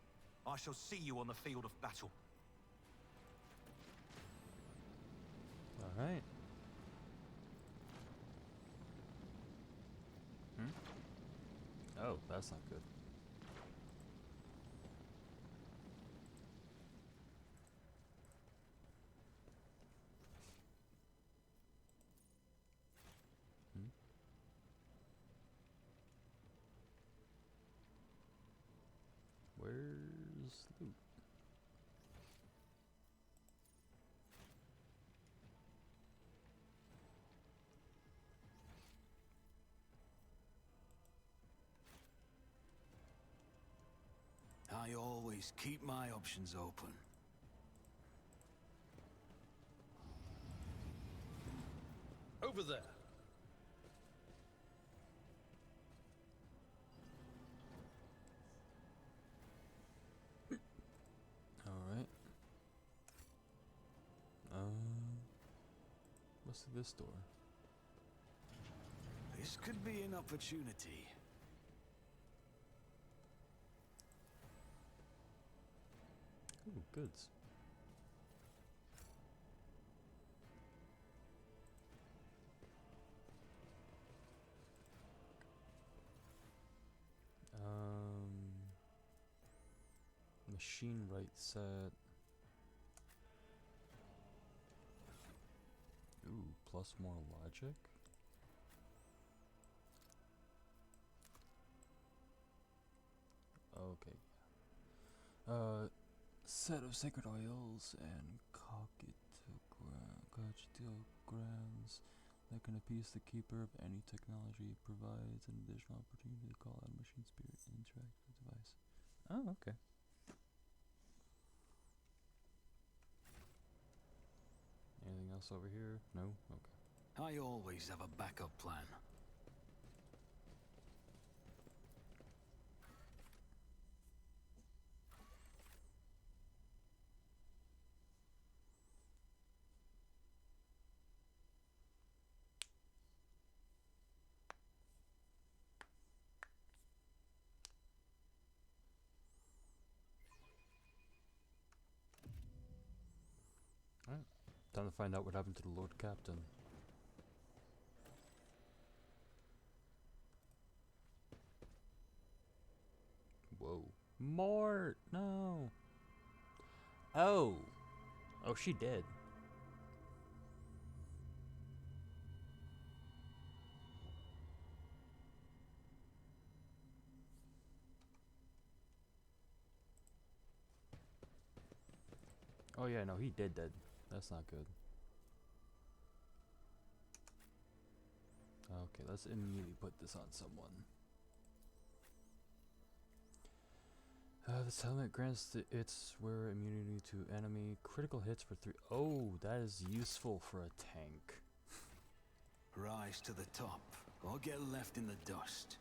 I shall see you on the field of battle. Alright. Oh, that's not good. Where's loot? I always keep my options open. Over there. Alright. What's this door? This could be an opportunity. Ooh, goods. Machine right set. Ooh, plus more logic. Okay. Set of sacred oils and cogitograms that can appease the keeper of any technology. It provides an additional opportunity to call out a machine spirit and interact with the device. Oh, okay. Anything else over here? No? Okay. I always have a backup plan. Alright. Time to find out what happened to the Lord Captain. Whoa. Mort! No! Oh! Oh, she dead. Oh yeah, no, he did dead. That's not good. Okay, let's immediately put this on someone. This helmet grants its wearer immunity to enemy critical hits for 3. Oh, that is useful for a tank. Rise to the top, or get left in the dust.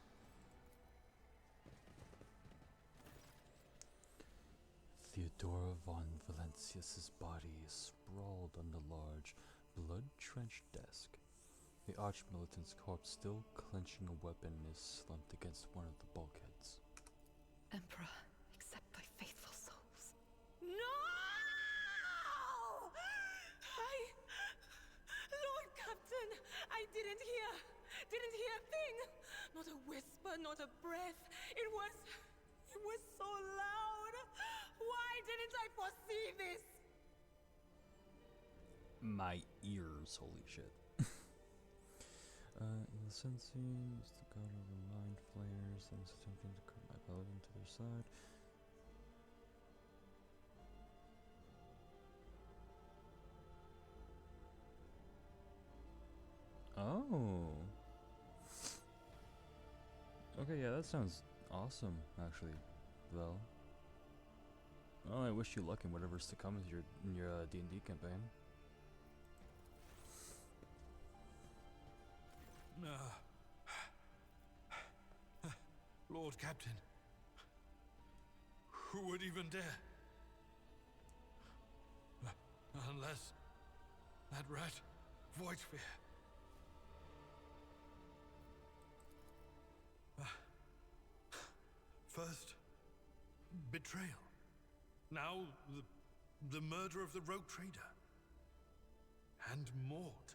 Theodora von Valencius's body is sprawled on the large, blood-drenched desk. The Archmilitant's corpse, still clenching a weapon, is slumped against one of the bulkheads. Emperor, accept thy faithful souls. No! Lord Captain I didn't hear a thing. Not a whisper, not a breath. It was so loud. Why didn't I foresee this? My ears, holy shit. In the sensing, is the god of the mind flayers and is attempting to cut my paladin to their side. Oh. Okay, yeah, that sounds awesome, actually. Well, I wish you luck in whatever's to come with your D&D campaign. Lord Captain, who would even dare? Unless that rat, Voidsphere. First, betrayal. Now, the murder of the rogue trader. And Mort.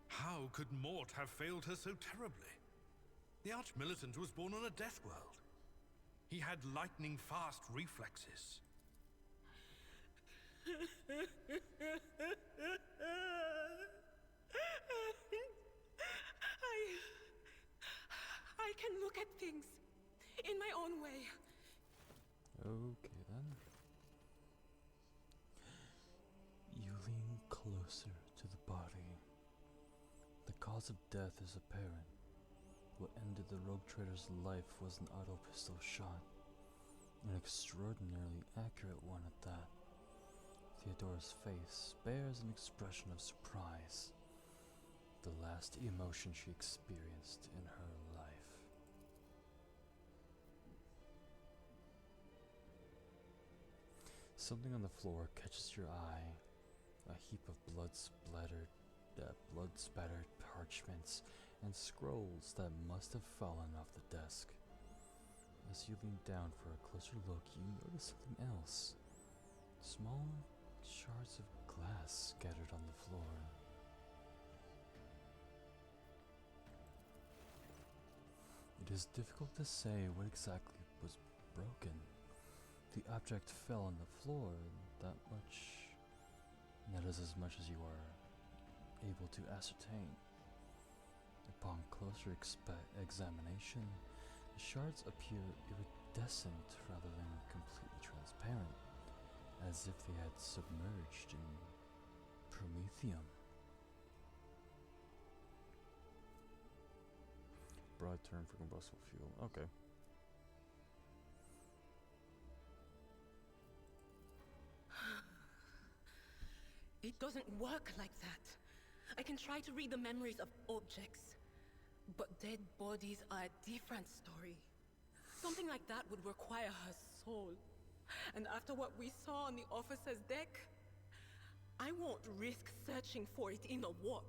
How could Mort have failed her so terribly? The Arch-Militant was born on a death world. He had lightning-fast reflexes. I can look at things in my own way. Okay then. You lean closer to the body. The cause of death is apparent. What ended the rogue trader's life was an auto pistol shot. An extraordinarily accurate one at that. Theodora's face bears an expression of surprise. The last emotion she experienced in her life. Something on the floor catches your eye. A heap of blood-spattered parchments and scrolls that must have fallen off the desk. As you lean down for a closer look, you notice something else. Small shards of glass scattered on the floor. It is difficult to say what exactly was broken. The object fell on the floor, that is as much as you are able to ascertain. Upon closer examination, the shards appear iridescent rather than completely transparent, as if they had submerged in promethium. Broad term for combustible fuel. Okay. It doesn't work like that. I can try to read the memories of objects, but dead bodies are a different story. Something like that would require her soul. And after what we saw on the officer's deck, I won't risk searching for it in the warp.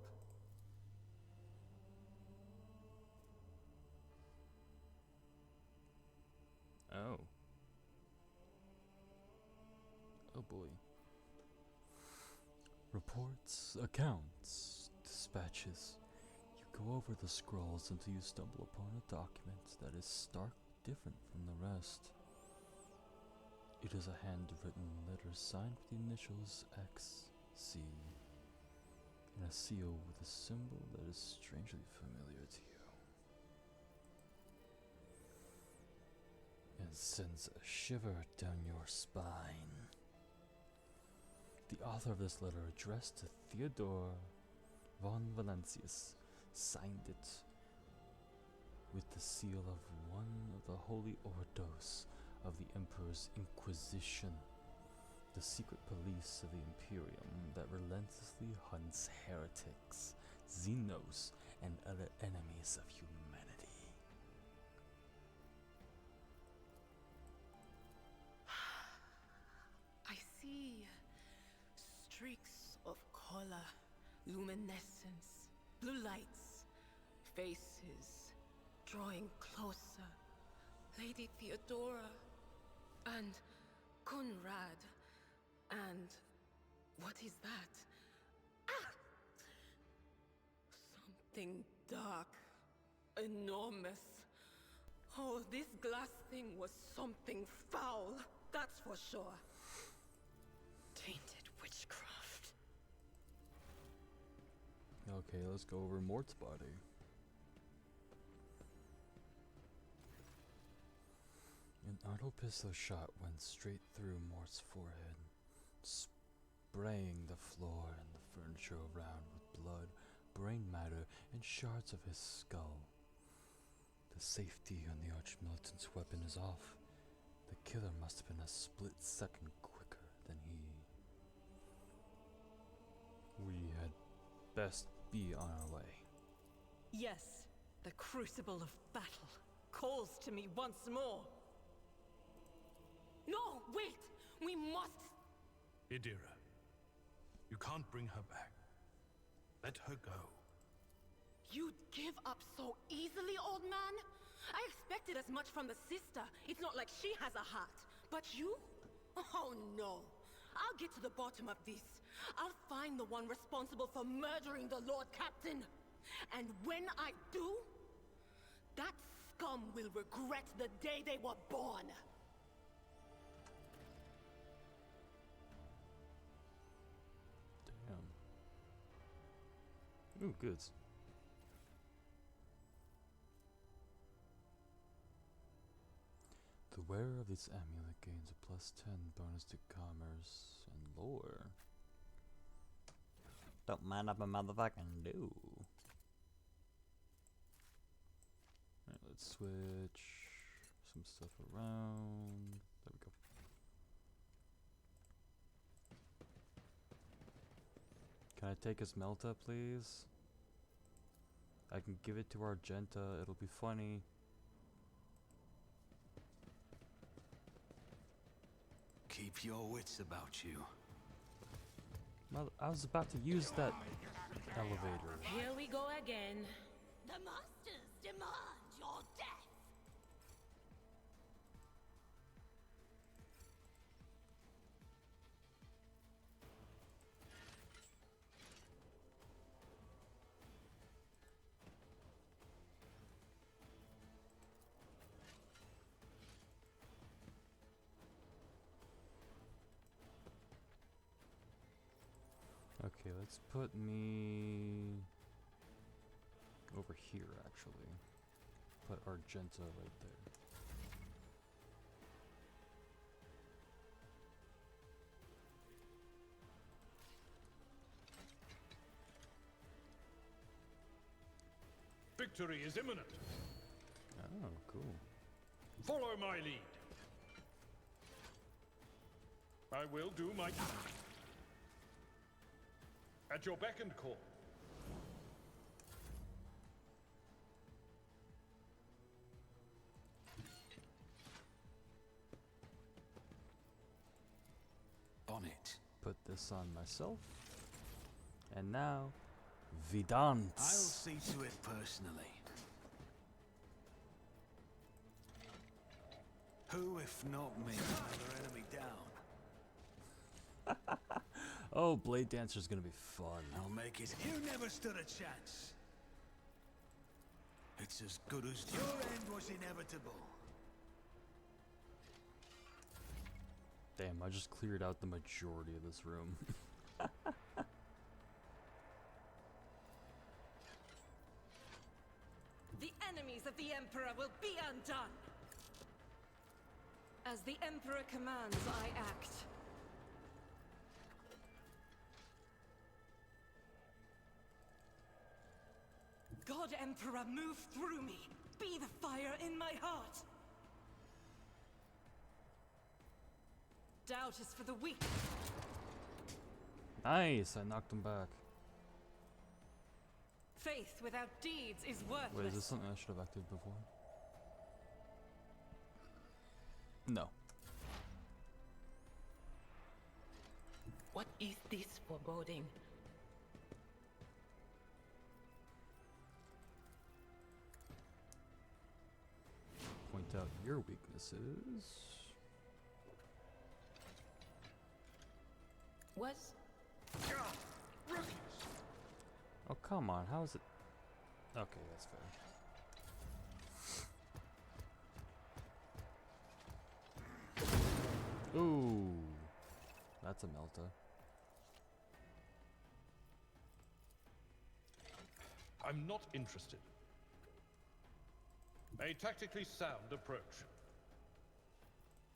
Oh. Oh boy. Reports, accounts, dispatches. You go over the scrolls until you stumble upon a document that is stark different from the rest. It is a handwritten letter signed with the initials XC, and a seal with a symbol that is strangely familiar to you. And sends a shiver down your spine. The author of this letter, addressed to Theodore von Valancius, signed it with the seal of one of the holy ordos of the Emperor's Inquisition, the secret police of the Imperium that relentlessly hunts heretics, xenos, and other enemies of humanity. I see streaks of color, luminescence, blue lights, faces drawing closer. Lady Theodora and Conrad and what is that? Ah! something dark, enormous. Oh, this glass thing was something foul, that's for sure. Tainted witchcraft. Okay, let's go over Mort's body. An auto pistol shot went straight through Mort's forehead, spraying the floor and the furniture around with blood, brain matter, and shards of his skull. The safety on the Archmilitant's weapon is off. The killer must have been a split second quicker than he. We had best be on our way. Yes, the crucible of battle calls to me once more. No, wait! We must... Idira, you can't bring her back. Let her go. You'd give up so easily, old man? I expected as much from the sister. It's not like she has a heart. But you? Oh no. I'll get to the bottom of this. I'll find the one responsible for murdering the Lord Captain. And when I do, that scum will regret the day they were born. Damn. Ooh, goods. The wearer of this amulet gains a +10 bonus to commerce and lore. Don't mind if a motherfucking do. Alright, let's switch some stuff around. There we go. Can I take his Melta, please? I can give it to Argenta, it'll be funny. Keep your wits about you. I was about to use that elevator. Here we go again. The masters demand your death. Okay, let's put me over here, actually. Put Argenta right there. Victory is imminent. Oh, cool. Follow my lead. I will do my... At your beck and call. Bonnet. Put this on myself. And now, Vidant. I'll see to it personally. Who, if not me, another enemy down? Oh, Blade Dancer's gonna be fun. I'll make it. You never stood a chance. It's as good as your end was inevitable. Damn, I just cleared out the majority of this room. The enemies of the Emperor will be undone. As the Emperor commands, I act. God Emperor, move through me. Be the fire in my heart. Doubt is for the weak. Nice, I knocked him back. Faith without deeds is worthless. Wait, is this something I should have activated before? No. What is this foreboding? Point out your weaknesses. What? Oh, come on, how is it? Okay, that's fair. Ooh, that's a melta. I'm not interested. A tactically sound approach.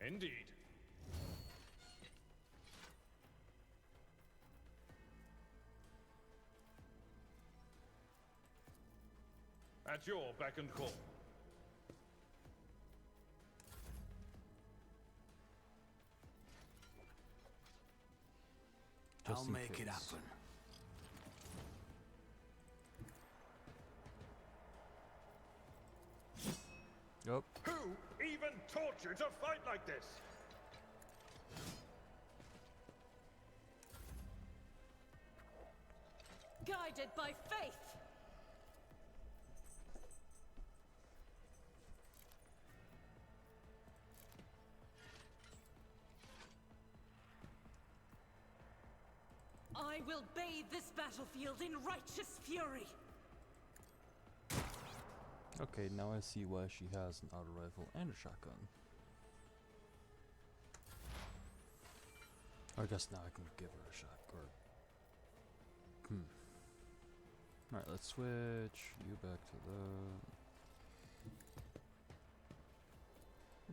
Indeed. At your beck and call. I'll make it happen. Yup. Who even taught you to fight like this? Guided by faith. I will bathe this battlefield in righteous fury. Okay, now I see why she has an auto rifle and a shotgun. I guess now I can give her a shot. Or Alright, let's switch you back to the.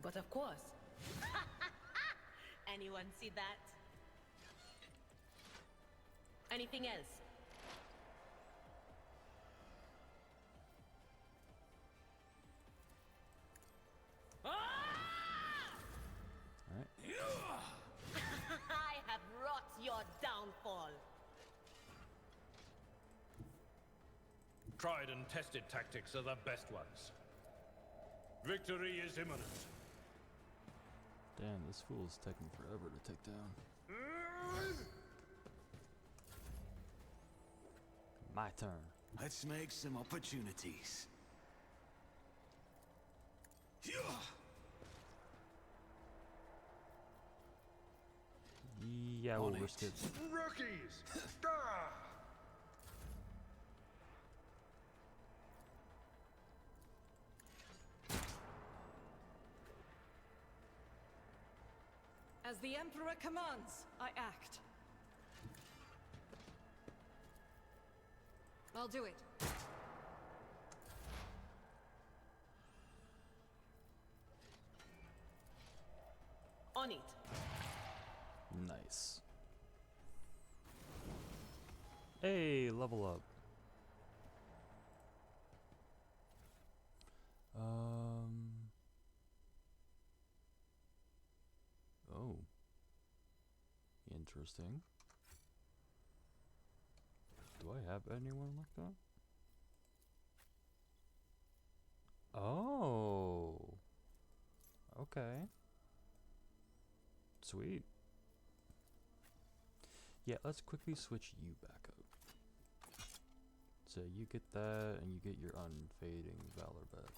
But of course. Anyone see that? Anything else? Alright. I have wrought your downfall. Tried and tested tactics are the best ones. Victory is imminent. Damn, this fool is taking forever to take down. My turn. Let's make some opportunities. Yeah, we'll risk it. Rookies! As the Emperor commands, I act. I'll do it. On it. Nice. Hey, level up. Oh. Interesting. Do I have anyone like that? Oh. Okay. Sweet. Yeah, let's quickly switch you back up. So you get that, and you get your unfading valor back.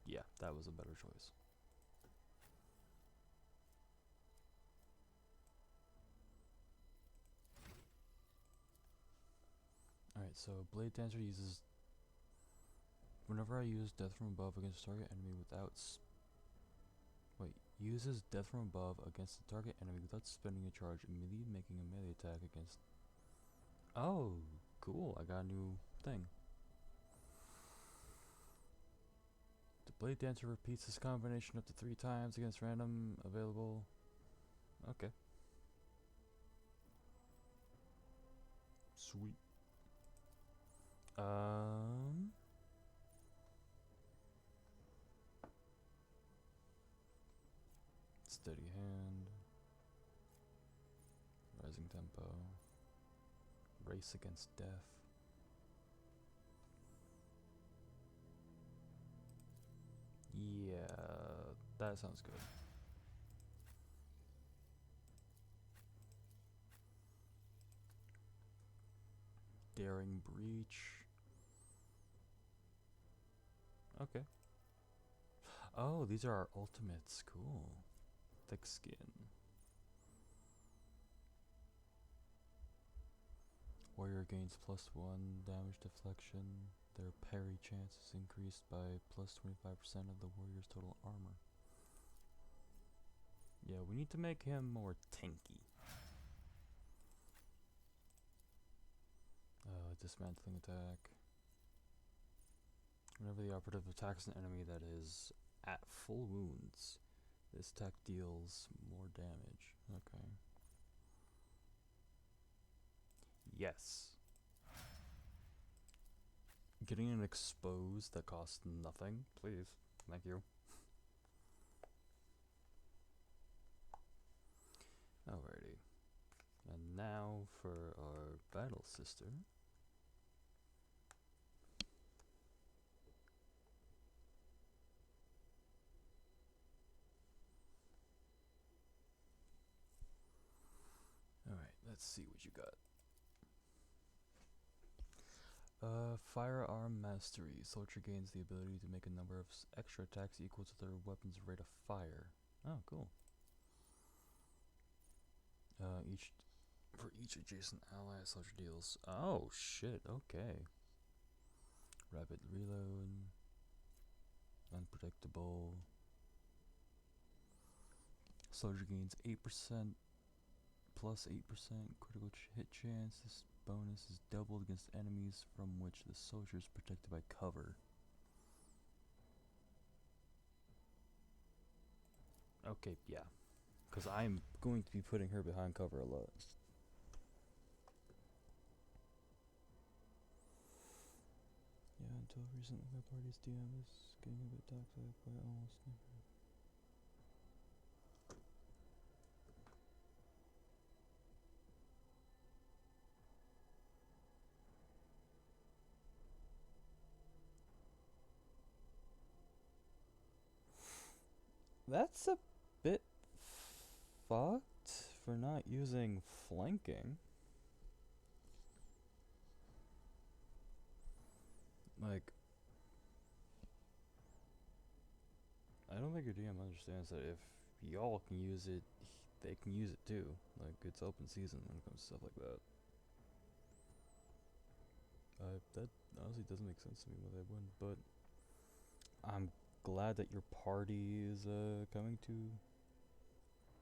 Yeah, that was a better choice. Alright, so Blade Dancer uses... Whenever I use Death from Above against a target enemy without... uses Death from Above against the target enemy without spending a charge, immediately making a melee attack against... Oh, cool, I got a new thing. The Blade Dancer repeats this combination up to 3 times against random available... Okay. Sweet. Steady hand. Rising tempo. Race against death. Yeah, that sounds good. Daring Breach. Okay. Oh, these are our ultimates. Cool. Thick Skin. Warrior gains +1 damage deflection. Their parry chance is increased by +25% of the warrior's total armor. Yeah, we need to make him more tanky. Dismantling attack. Whenever the operative attacks an enemy that is at full wounds, this attack deals more damage. Okay. Yes. Getting an exposed that costs nothing, please. Thank you. Alrighty. And now for our battle sister. Alright, let's see what you got. Firearm Mastery. Soldier gains the ability to make a number of extra attacks equal to their weapon's rate of fire. Oh, cool. For each adjacent ally, a soldier deals. Oh shit! Okay. Rapid reload. Unpredictable. Soldier gains 8% plus 8% critical hit chance. This bonus is doubled against enemies from which the soldier is protected by cover. Okay, yeah. Because I'm going to be putting her behind cover a lot. Yeah, until recently my party's DM is getting a bit toxic, but almost never. That's a bit fucked for not using flanking. Like, I don't think your DM understands that if y'all can use it, they can use it too. Like, it's open season when it comes to stuff like that. That honestly doesn't make sense to me why they wouldn't, but I'm glad that your party is coming to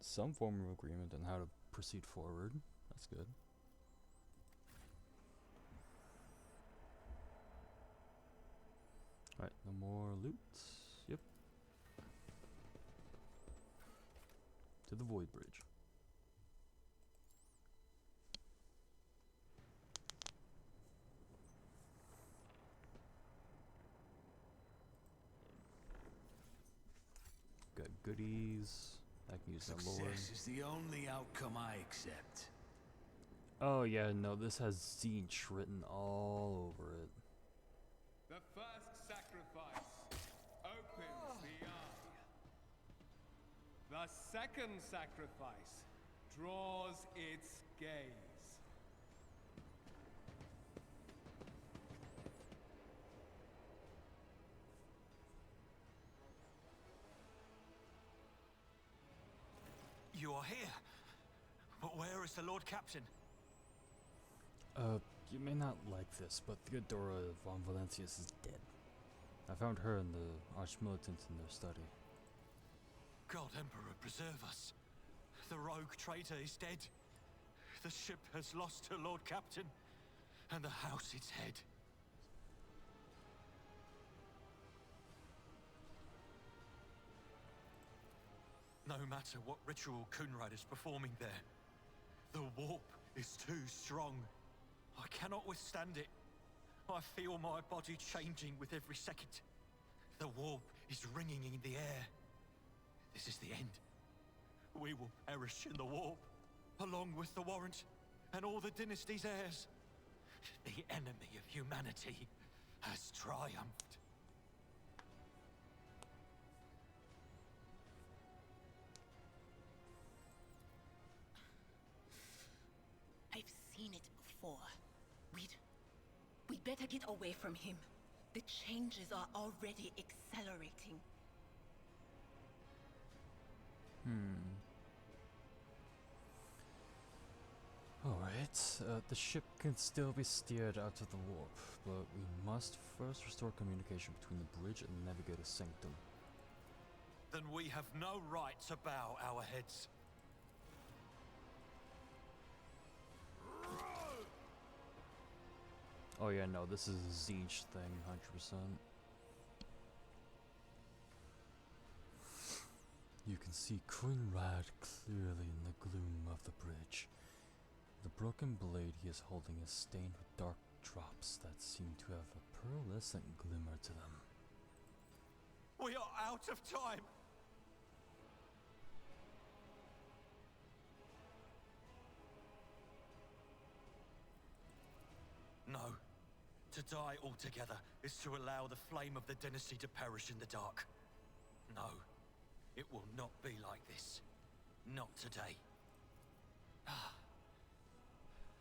some form of agreement on how to proceed forward. That's good. Alright, no more loot. Yep. To the Void Bridge. Got goodies. I can use my lore. Success is the only outcome I accept. Oh yeah, no, this has Zinch written all over it. The first sacrifice opens the eye. The second sacrifice draws its gaze. You are here. But where is the Lord Captain? You may not like this, but Theodora von Valancius is dead. I found her and the Archmilitant in their study. God Emperor, preserve us. The rogue traitor is dead. The ship has lost her Lord Captain, and the house its head. No matter what ritual Kunrad is performing there, the warp is too strong. I cannot withstand it. I feel my body changing with every second. The warp is ringing in the air. This is the end. We will perish in the warp, along with the Warrant and all the dynasty's heirs. The enemy of humanity has triumphed. I've seen it before. We'd better get away from him. The changes are already accelerating. Alright, The ship can still be steered out of the warp, but we must first restore communication between the bridge and the Navigator's Sanctum. Then we have no right to bow our heads. Oh yeah, no, this is a Siege thing, 100%. You can see Coonrad clearly in the gloom of the bridge. The broken blade he is holding is stained with dark drops that seem to have a pearlescent glimmer to them. We are out of time! No. To die altogether is to allow the flame of the dynasty to perish in the dark. No. It will not be like this. Not today.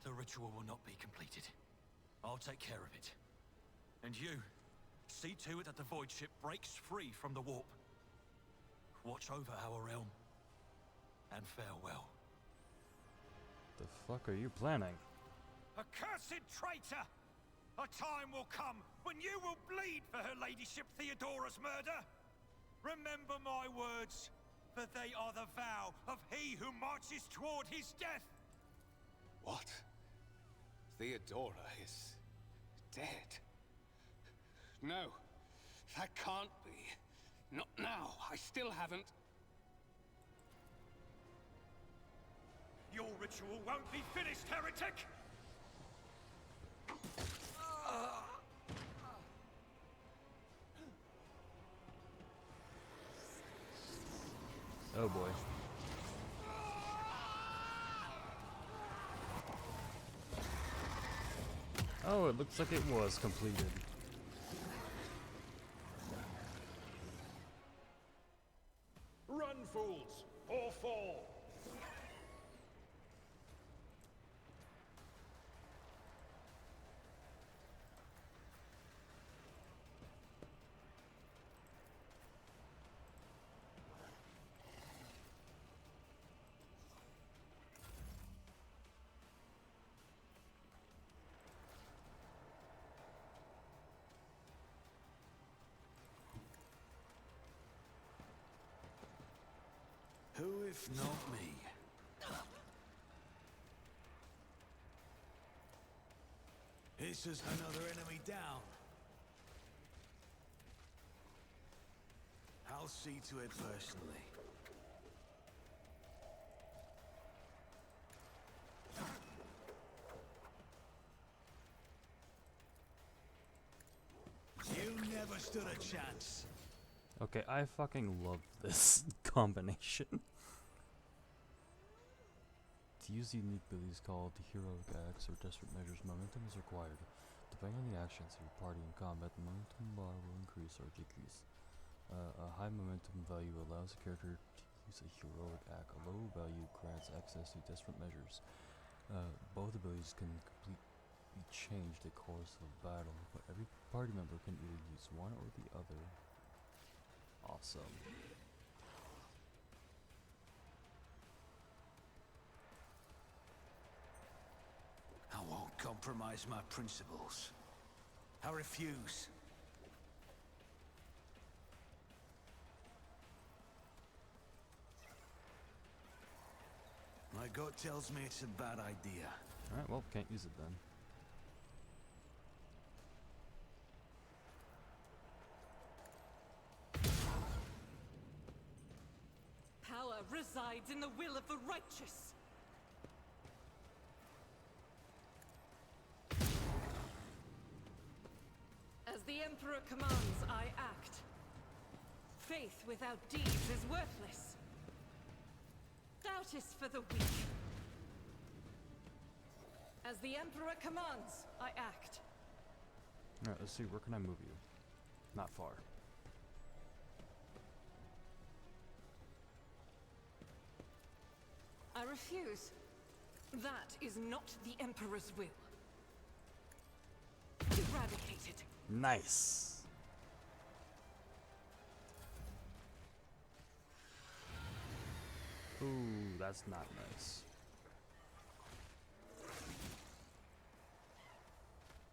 The ritual will not be completed. I'll take care of it. And you, see to it that the void ship breaks free from the warp. Watch over our realm. And farewell. The fuck are you planning? Accursed traitor! A time will come when you will bleed for her ladyship Theodora's murder. Remember my words, for they are the vow of he who marches toward his death. What? Theodora is dead? No, that can't be. Not now. I still haven't. Your ritual won't be finished, heretic! Oh boy. Oh, it looks like it was completed. Run, fools, or fall! Who if not me? It's just another enemy down. I'll see to it personally. You never stood a chance. Okay, I fucking love this combination. To use the unique abilities called heroic acts or desperate measures, momentum is required. Depending on the actions of your party in combat, the momentum bar will increase or decrease. A high momentum value allows a character to use a heroic act. A low value grants access to desperate measures. Both abilities can completely change the course of battle, but every party member can either use one or the other. Awesome. I won't compromise my principles. I refuse. My gut tells me it's a bad idea. Alright, well, can't use it then. Power resides in the will of the righteous. As the Emperor commands, I act. Faith without deeds is worthless. Doubt is for the weak. As the Emperor commands, I act. Alright, let's see, where can I move you? Not far. I refuse. That is not the Emperor's will. Eradicated. Nice. Ooh, that's not nice.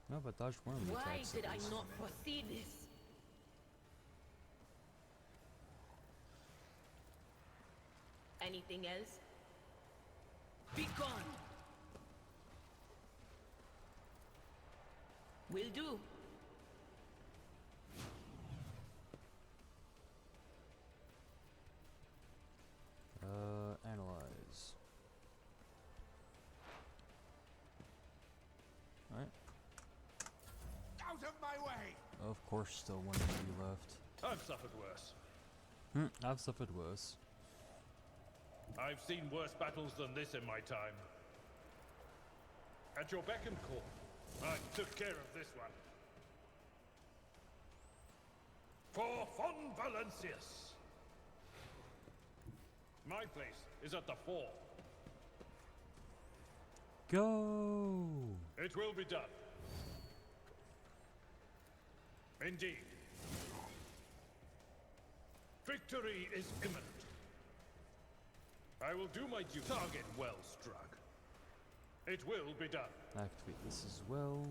No, but dodge one of the Why attacks. did at I least. not foresee this? Anything else? Be gone! Will do. Analyze. Alright. Out of my way! Of course, still one enemy left. I've suffered worse. I've suffered worse. I've seen worse battles than this in my time. At your beck and call, I took care of this one. For Von Valancius. My place is at the fore. Go! It will be done. Indeed. Victory is imminent. I will do my due. Target well struck. It will be done. Activate this as well.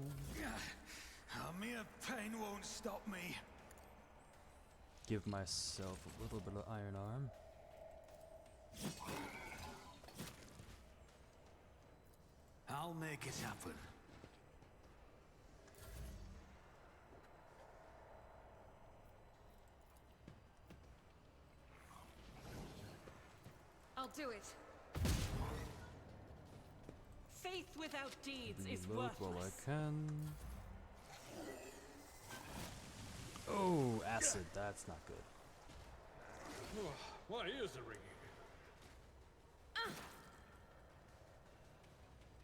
Mere pain won't stop me. Give myself a little bit of iron arm. I'll make it happen. I'll do it. Faith without deeds is Reload worthless. while I can. Oh, acid. That's not good. My ears are ringing.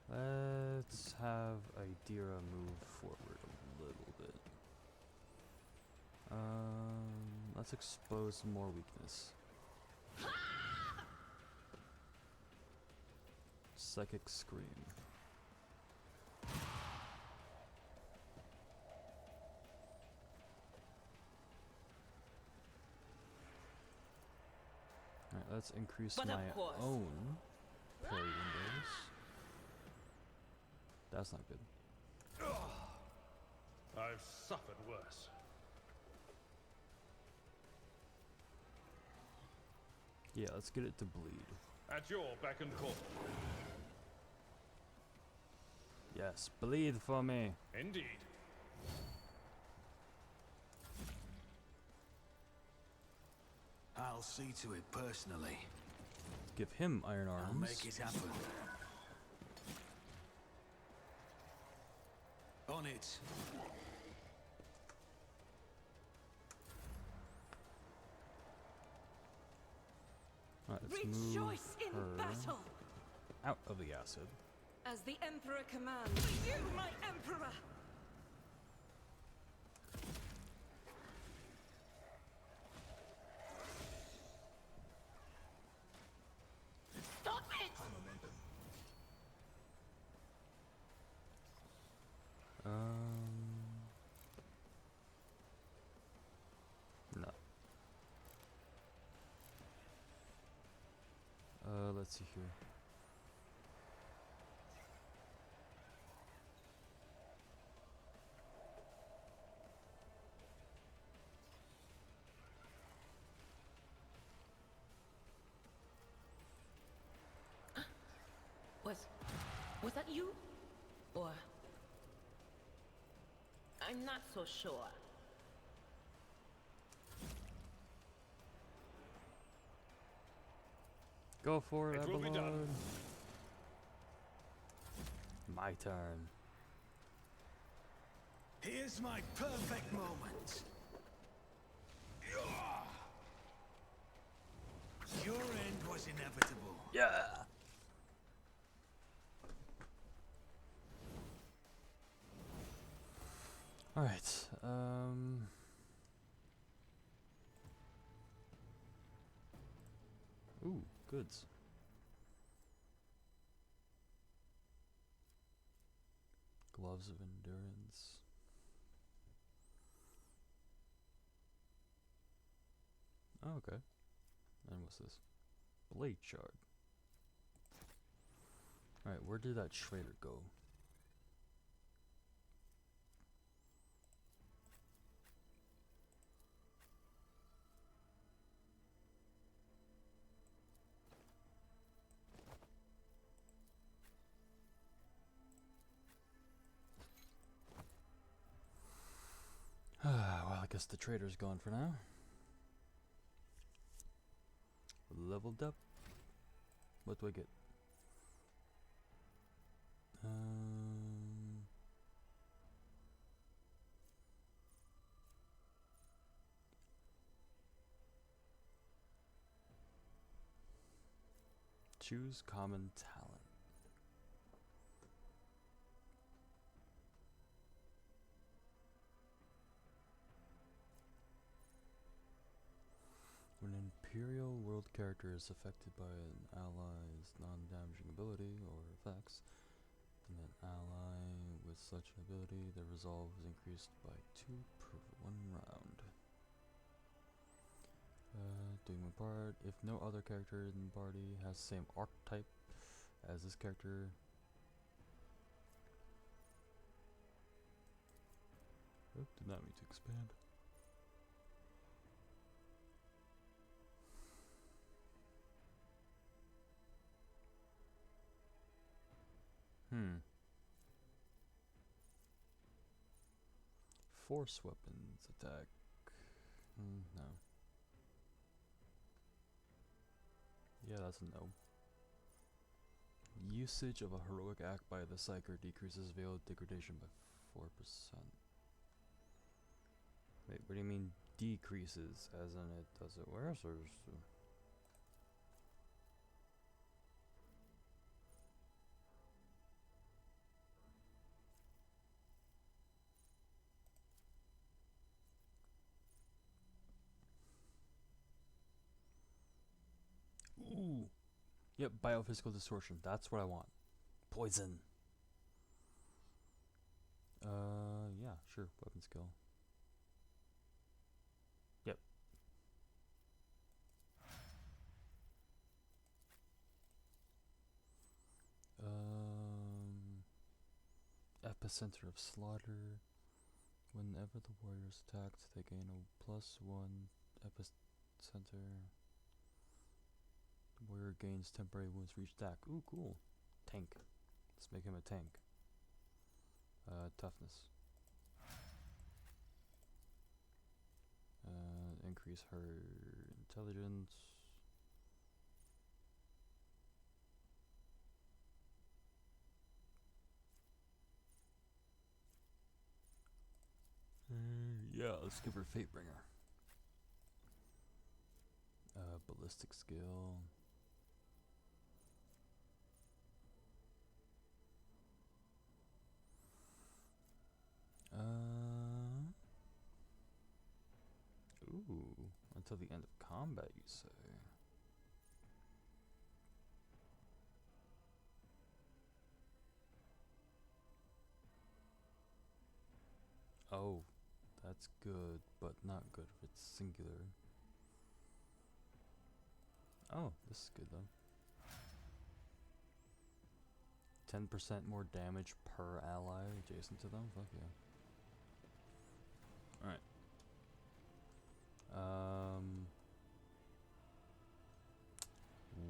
Let's have Idira move forward a little bit. Let's expose more weakness. Psychic Scream. Alright, let's increase But of my course. own parry windows. That's not good. I've suffered worse. Yeah, let's get it to bleed. At your beck and call. Yes, bleed for me. Indeed. I'll see to it personally. Give him iron arms. I'll make it happen. On it. Alright, let's move Rejoice in her battle! out of the acid. As the Emperor commands. For you, my Emperor! Stop it! No. Let's see here. Was that you? Or... I'm not so sure. Go for it, It will be done. Abalone. My turn. Here's my perfect moment. Your end was inevitable. Yeah. All right. Ooh, goods. Gloves of endurance. Oh, okay. And what's this? Blade shard. Alright, where did that trader go? guess the trader's gone for now. Leveled up. What do I get? Choose common talent. When an Imperial world character is affected by an ally's non-damaging ability or effects, then an ally with such an ability, their resolve is increased by 2 per 1 round. Doing my part. If no other character in the party has the same archetype as this character, did not mean to expand. Force weapons attack. No. Yeah, that's a no. Usage of a heroic act by the psyker decreases veiled degradation by 4%. Wait, what do you mean decreases? As in it does it worse or? Ooh. Yep, biophysical distortion. That's what I want. Poison. Yeah, sure. Weapon skill. Yep. Epicenter of slaughter. Whenever the warrior is attacked, they gain a +1 epicenter. The warrior gains temporary wounds for each attack. Ooh, cool. Tank. Let's make him a tank. Toughness. Increase her intelligence. Yeah, let's give her Fatebringer. Ballistic skill. Ooh, until the end of combat, you say? Oh, that's good, but not good if it's singular. Oh, this is good though. 10% more damage per ally adjacent to them? Fuck yeah. Alright.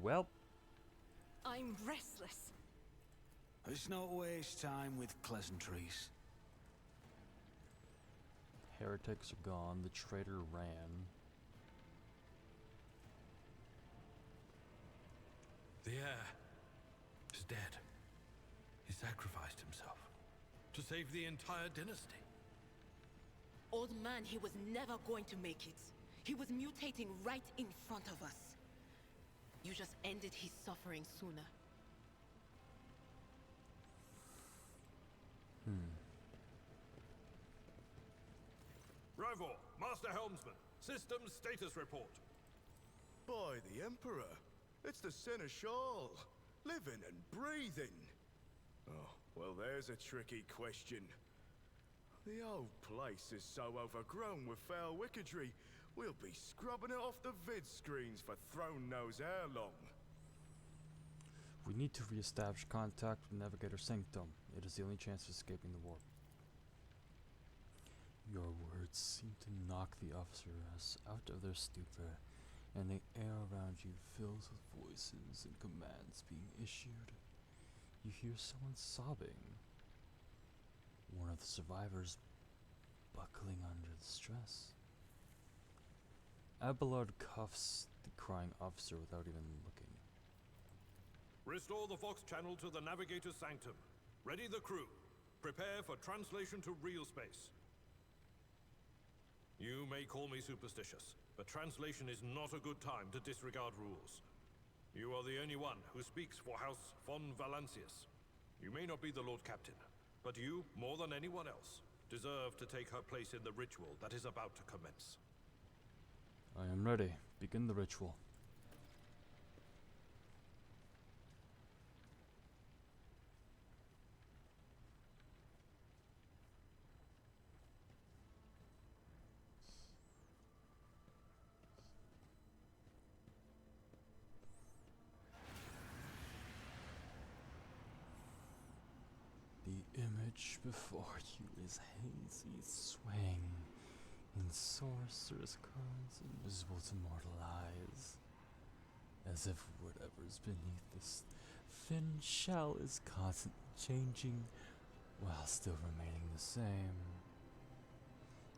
Well. I'm restless. Let's not waste time with pleasantries. Heretics are gone. The traitor ran. The heir is dead. He sacrificed himself to save the entire dynasty. Old man, he was never going to make it. He was mutating right in front of us. You just ended his suffering sooner. Rivor, Master Helmsman, systems status report. By the Emperor, it's the Seneschal, living and breathing. Oh, well, there's a tricky question. The old place is so overgrown with foul wickedry, we'll be scrubbing it off the vid screens for throne knows how long. We need to re-establish contact with Navigator Sanctum. It is the only chance of escaping the warp. Your words seem to knock the officers out of their stupor, and the air around you fills with voices and commands being issued. You hear someone sobbing. One of the survivors buckling under the stress. Abelard cuffs the crying officer without even looking. Restore the Vox channel to the Navigator's Sanctum. Ready the crew. Prepare for translation to real space. You may call me superstitious, but translation is not a good time to disregard rules. You are the only one who speaks for House von Valancius. You may not be the Lord Captain, but you, more than anyone else, deserve to take her place in the ritual that is about to commence. I am ready. Begin the ritual. The image before you is hazy, swaying in sorcerous currents invisible to mortal eyes, as if whatever's beneath this thin shell is constantly changing while still remaining the same.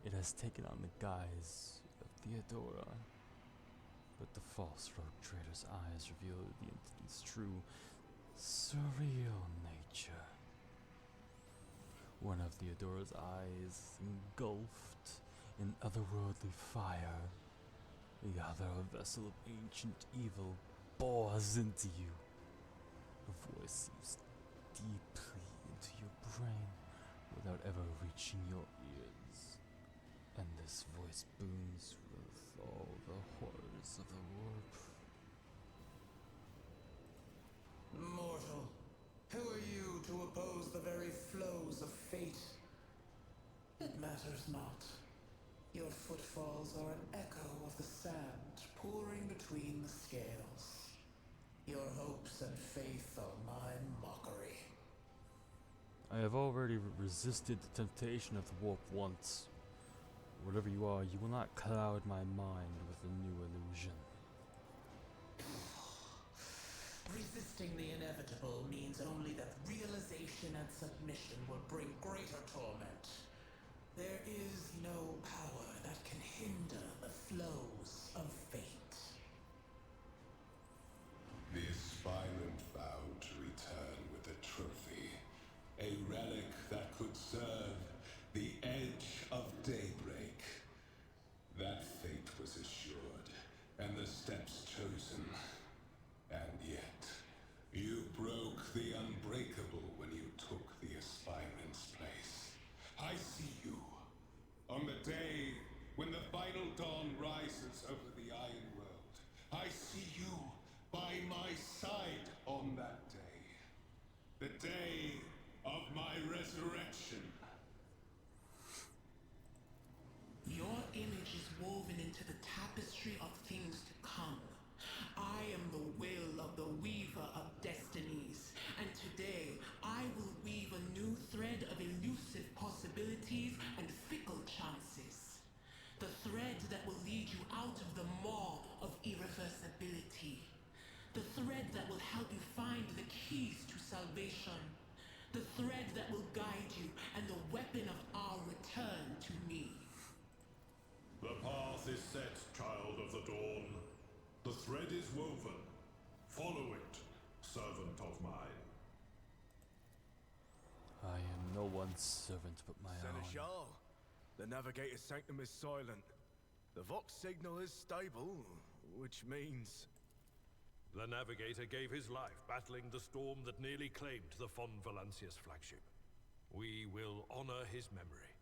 It has taken on the guise of Theodora, but the false rogue trader's eyes reveal the entity's true, surreal nature. One of Theodora's eyes engulfed in otherworldly fire, the other a vessel of ancient evil bores into you. A voice seeps deeply into your brain without ever reaching your ears, and this voice booms with all the horrors of the warp. Mortal, who are you to oppose the very flows of fate? It matters not. Your footfalls are an echo of the sand pouring between the scales. Your hopes and faith are my mockery. I have already resisted the temptation of the warp once. Whatever you are, you will not cloud my mind with a new illusion. Resisting the inevitable means only that realization and submission will bring greater torment. There is no power that can hinder the flows of fate. The aspirant vowed to return with a trophy, a relic that could serve the edge of daybreak. That fate was assured, and the steps chosen. And yet, you broke the unbreakable when you took the aspirant's place. I see you. On the day when the final dawn rises over the Iron World, I see you by my side on that day. The day of my resurrection. Your image is woven into the tapestry of things to come. I am the will of the weaver of destinies, and today I will weave a new thread of elusive possibilities and fickle chances. The thread that will lead you out of the maw of irreversibility. The thread that will help you find the keys to salvation. The thread that will guide you and the weapon of our return to me. The path is set, child of the dawn. The thread is woven. Follow it, servant of mine. I am no one's servant but my own. Seneschal, the Navigator's Sanctum is silent. The Vox signal is stable, which means... The Navigator gave his life battling the storm that nearly claimed the von Valancius flagship. We will honor his memory,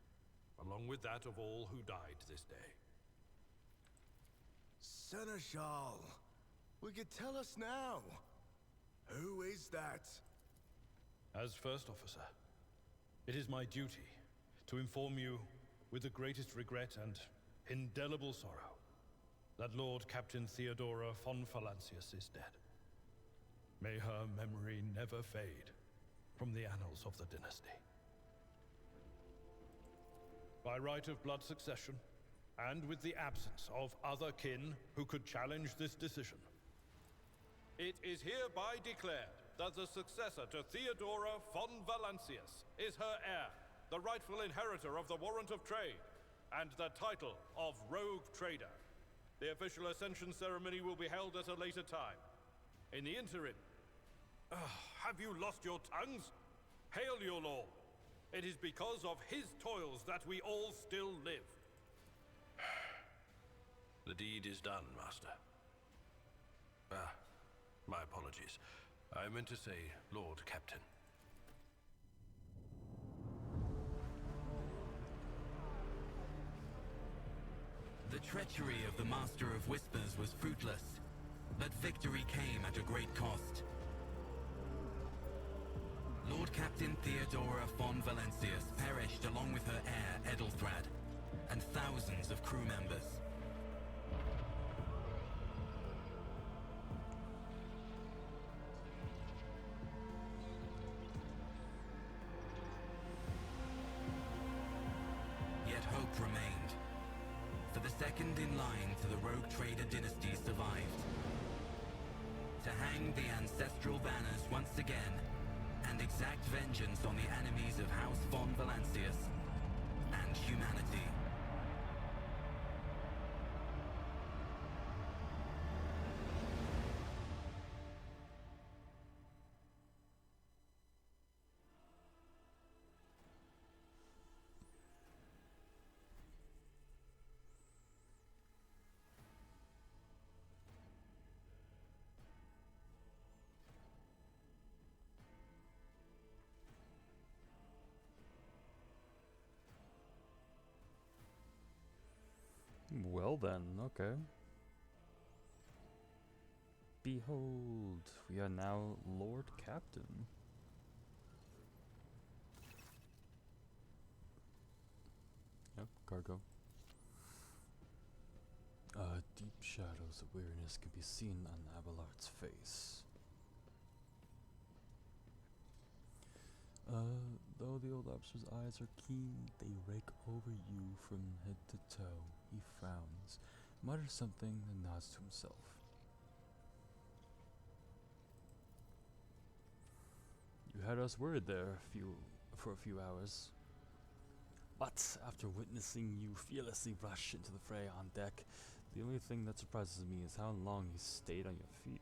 along with that of all who died this day. Seneschal, will you tell us now? Who is that? As First Officer, it is my duty to inform you with the greatest regret and indelible sorrow that Lord Captain Theodora von Valancius is dead. May her memory never fade from the annals of the dynasty. By right of blood succession, and with the absence of other kin who could challenge this decision, It is hereby declared that the successor to Theodora von Valancius is her heir, the rightful inheritor of the warrant of trade and the title of Rogue Trader. The official ascension ceremony will be held at a later time. In the interim, have you lost your tongues? Hail your lord. It is because of his toils that we all still live. The deed is done, Master. My apologies. I meant to say Lord Captain. The treachery of the Master of Whispers was fruitless, but victory came at a great cost. Lord Captain Theodora von Valancius perished along with her heir, Edelthrad, and thousands of crew members. Yet hope remained, for the second in line to the Rogue Trader dynasty survived. To hang the ancestral banners once again, and exact vengeance on the enemies of House von Valancius and humanity. Well then, okay. Behold, we are now Lord Captain. Yep, cargo. Deep shadows of weariness can be seen on Abelard's face. Though the old officer's eyes are keen, they rake over you from head to toe. He frowns, mutters something, and nods to himself. You had us worried there for a few hours. But after witnessing you fearlessly rush into the fray on deck, the only thing that surprises me is how long you stayed on your feet.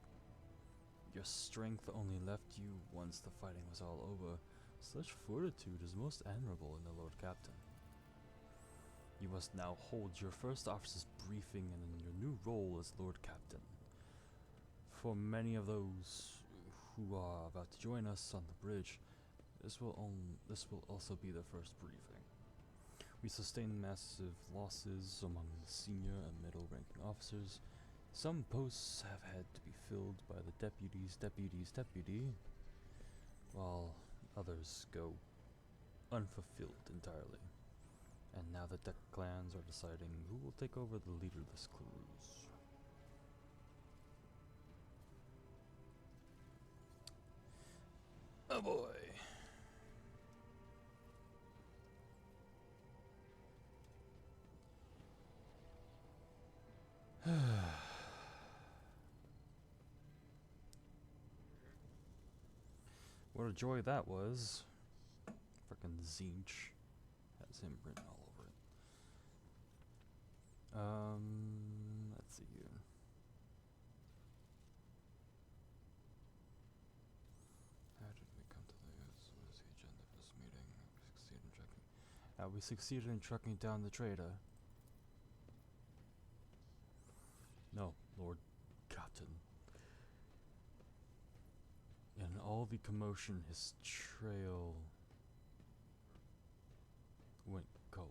Your strength only left you once the fighting was all over. Such fortitude is most admirable in the Lord Captain. You must now hold your first officer's briefing in your new role as Lord Captain. For many of those who are about to join us on the bridge, this will also be their first briefing. We sustained massive losses among the senior and middle-ranking officers. Some posts have had to be filled by the deputy, while others go unfulfilled entirely. And now the deck clans are deciding who will take over the leaderless cruise. Oh boy. What a joy that was. Frickin' Zinch has him written all over it. Let's see here. How did we come to this? What is the agenda for this meeting? We succeeded in tracking down the trader. No, Lord Captain. In all the commotion, his trail went cold.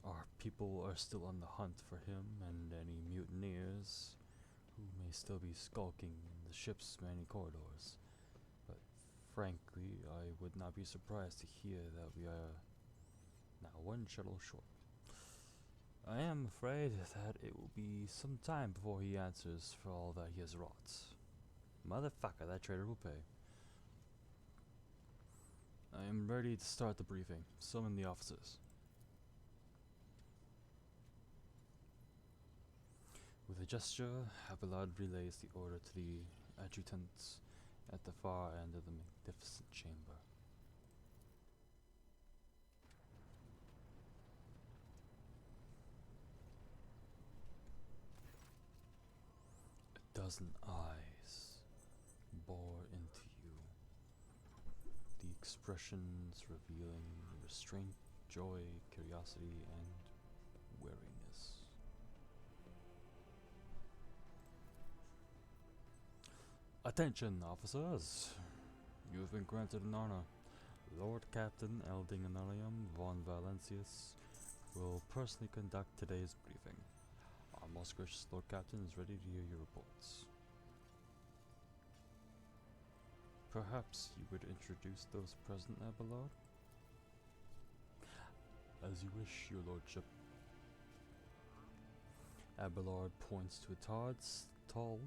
Our people are still on the hunt for him and any mutineers who may still be skulking in the ship's many corridors. But frankly, I would not be surprised to hear that we are now one shuttle short. I am afraid that it will be some time before he answers for all that he has wrought. Motherfucker, that trader will pay. I am ready to start the briefing. Summon the officers. With a gesture, Abelard relays the order to the adjutant at the far end of the magnificent chamber. dozen eyes bore into you, the expressions revealing restraint, joy, curiosity, and wariness. Attention, officers! You have been granted an honor. Lord Captain Elding Analium von Valencius will personally conduct today's briefing. Our most gracious Lord Captain is ready to hear your reports. Perhaps you would introduce those present, Abelard? As you wish, your lordship. Abelard points to a tall,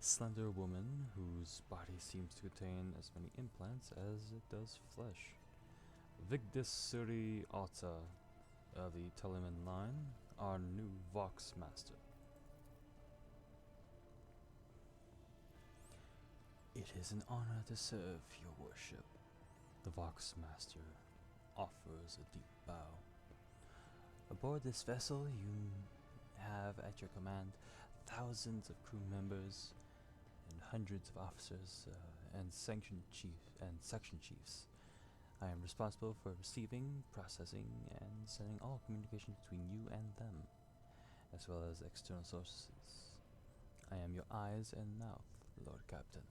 slender woman whose body seems to contain as many implants as it does flesh. Vigdis Suri Alta of the Telemann line, our new Vox Master. It is an honor to serve your worship. The Vox Master offers a deep bow. Aboard this vessel, you have at your command thousands of crew members and hundreds of officers and section chiefs. I am responsible for receiving, processing, and sending all communication between you and them, as well as external sources. I am your eyes and mouth, Lord Captain.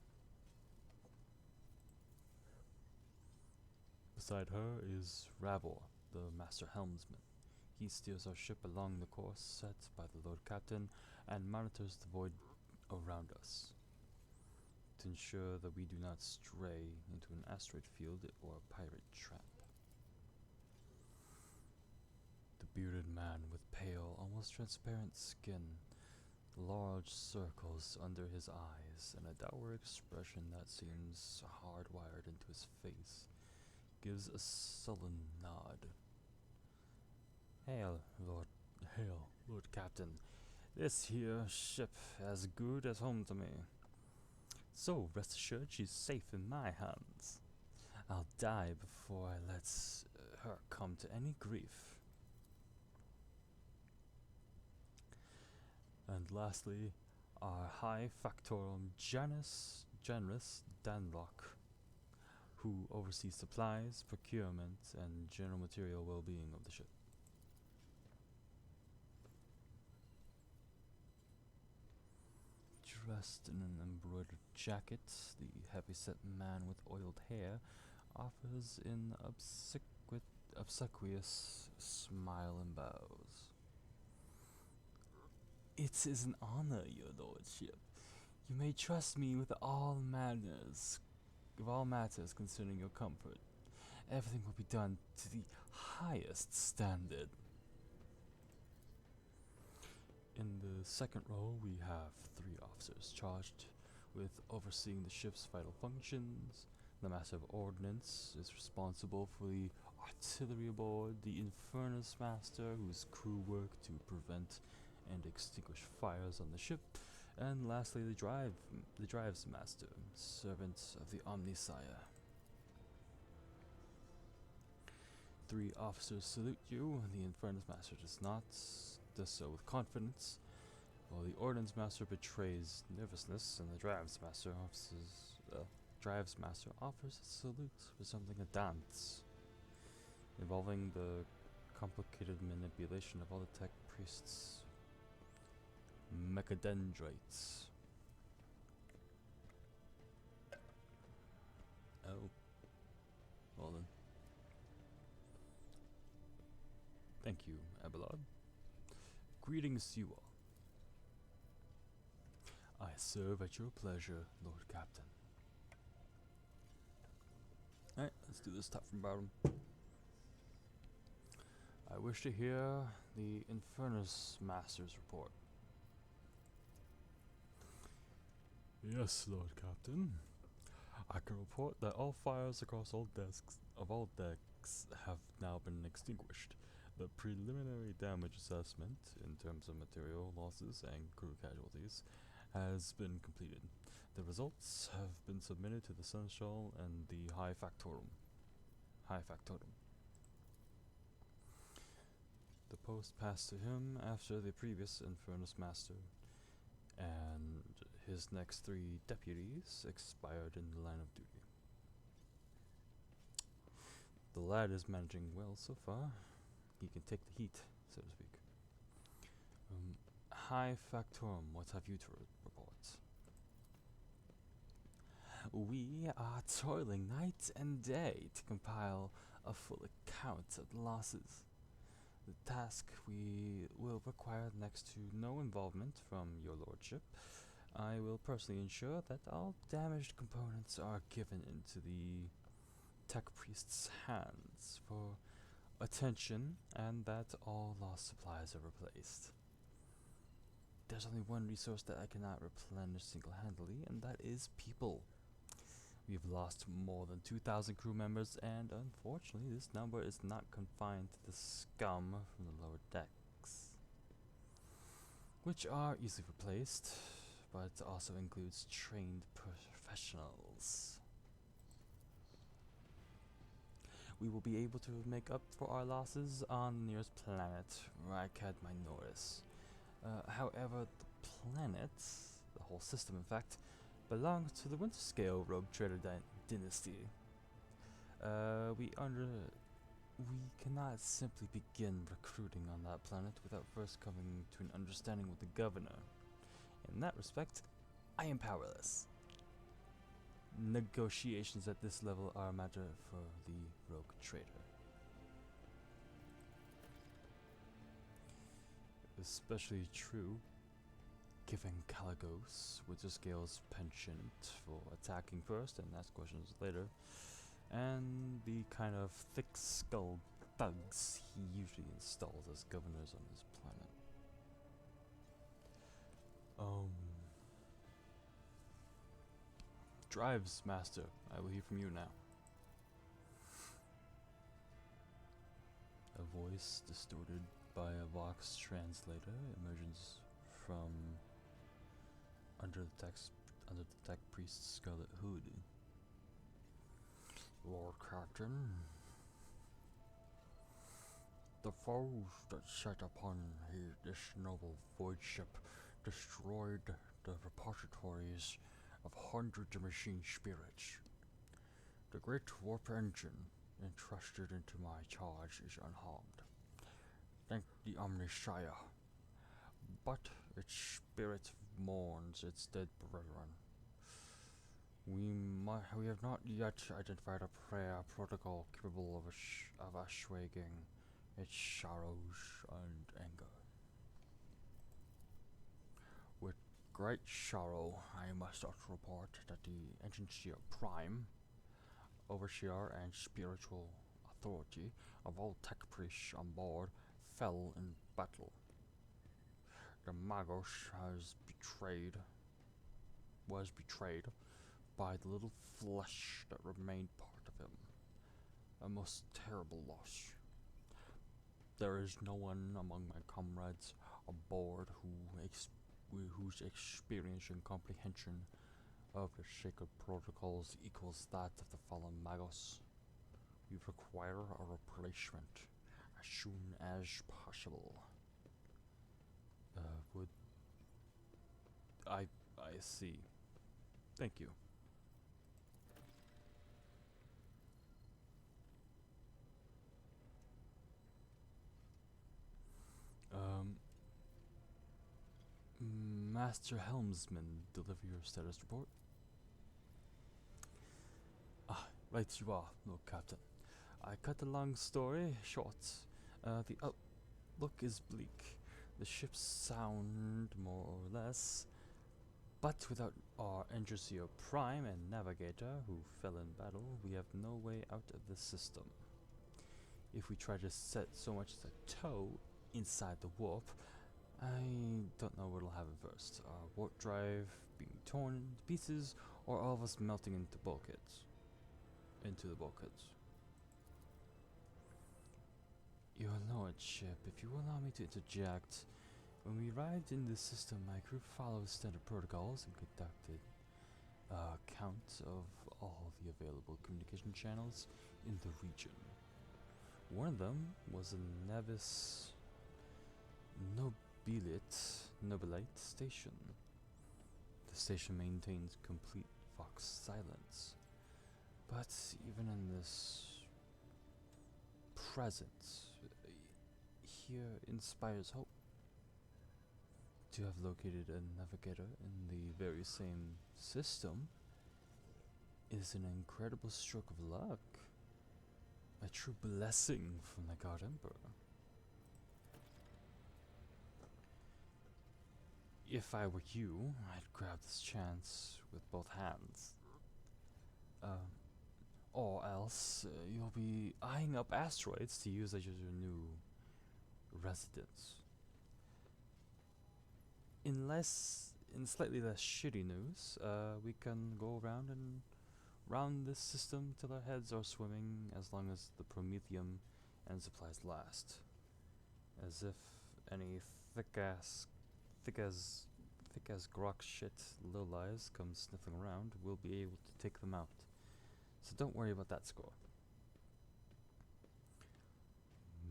Beside her is Rabor, the Master Helmsman. He steers our ship along the course set by the Lord Captain and monitors the void around us to ensure that we do not stray into an asteroid field or a pirate trap. The bearded man with pale, almost transparent skin, large circles under his eyes, and a dour expression that seems hardwired into his face, gives a sullen nod. Hail, Lord Captain. This here ship as good as home to me. So rest assured she's safe in my hands. I'll die before I let her come to any grief. And lastly, our High Factorum Janus Danlock, who oversees supplies, procurement, and general material well-being of the ship. Dressed in an embroidered jacket, the heavy-set man with oiled hair offers an obsequious smile and bows. It is an honor, your lordship. You may trust me with all matters concerning your comfort. Everything will be done to the highest standard. In the second row, we have 3 officers charged with overseeing the ship's vital functions. The Master of Ordnance is responsible for the artillery aboard, the Infernus Master, whose crew work to prevent and extinguish fires on the ship, and lastly the Drives Master, servant of the Omnisire. 3 officers salute you. The Infernus Master does so with confidence, while the Ordnance Master betrays nervousness, and the Drives Master offers a salute resembling a dance, involving the complicated manipulation of all the tech priests' mechadendrites. Oh. Well then. Thank you, Abelard. Greetings to you all. I serve at your pleasure, Lord Captain. Alright, let's do this top from bottom. I wish to hear the Infernus Master's report. Yes, Lord Captain. I can report that all fires across all decks have now been extinguished. The preliminary damage assessment, in terms of material losses and crew casualties, has been completed. The results have been submitted to the Seneschal and the High Factorum. The post passed to him after the previous Infernus Master and his next 3 deputies expired in the line of duty. The lad is managing well so far. He can take the heat, so to speak. High Factorum, what have you to report? We are toiling night and day to compile a full account of the losses. The task will require next to no involvement from your lordship. I will personally ensure that all damaged components are given into the tech priest's hands for attention, and that all lost supplies are replaced. There's only one resource that I cannot replenish single-handedly, and that is people. We've lost more than 2,000 crew members, and unfortunately this number is not confined to the scum from the lower decks, which are easily replaced, but also includes trained professionals. We will be able to make up for our losses on the nearest planet, Rykad Minoris. However, the planet, the whole system in fact, belongs to the Winterscale Rogue Trader dynasty. We cannot simply begin recruiting on that planet without first coming to an understanding with the governor. In that respect, I am powerless. Negotiations at this level are a matter for the Rogue Trader. Especially true, given Caligos Winterscale's penchant for attacking first and ask questions later, and the kind of thick-skulled thugs he usually installs as governors on his planet. Drives, Master. I will hear from you now. A voice distorted by a Vox translator emerges from under the tech priest's scarlet hood. Lord Captain, the foes that set upon this noble void ship destroyed the repositories of hundreds of machine spirits. The great warp engine entrusted into my charge is unharmed, thank the Omniscire, but its spirit mourns its dead brethren. We have not yet identified a prayer protocol capable of assuaging its sorrows and anger. With great sorrow, I must also report that the Agency Prime, overseer and spiritual authority of all tech priests on board, fell in battle. The Magos was betrayed by the little flesh that remained part of him. A most terrible loss. There is no one among my comrades aboard whose experience and comprehension of the sacred protocols equals that of the fallen Magos. We require a replacement as soon as possible. I see. Thank you. Master Helmsman, deliver your status report. Right you are, Lord Captain. I cut the long story short. The outlook is bleak. The ships sound more or less, but without our Engineer Prime and Navigator, who fell in battle, we have no way out of the system. If we try to set so much as a toe inside the warp, I don't know what'll happen first. Our warp drive being torn into pieces, or all of us melting into the bulkheads. Your Lordship, if you will allow me to interject, when we arrived in the system, my crew followed standard protocols and conducted a count of all the available communication channels in the region. One of them was a Nevis Nobilite station. station maintains complete vox silence. But even in this presence, here inspires hope. To have located a navigator in the very same system is an incredible stroke of luck. A true blessing from the God Emperor. If I were you, I'd grab this chance with both hands. Or else you'll be eyeing up asteroids to use as your new residence. In slightly less shitty news, we can go around and round this system till our heads are swimming, as long as the promethium and supplies last. As if any thick as grok shit lowlives come sniffing around, we'll be able to take them out. So don't worry about that score.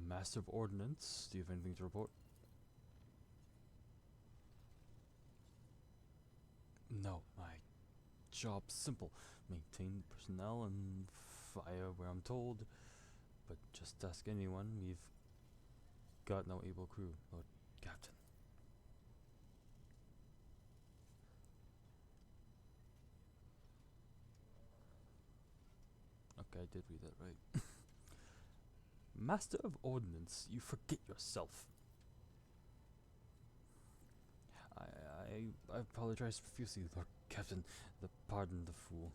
Master of Ordnance, do you have anything to report? No, my job's simple. Maintain personnel and fire where I'm told. But just ask anyone, we've got no able crew, Lord Captain. Okay, I did read that right. Master of Ordnance, you forget yourself. I apologize profusely, Lord Captain. Pardon the fool.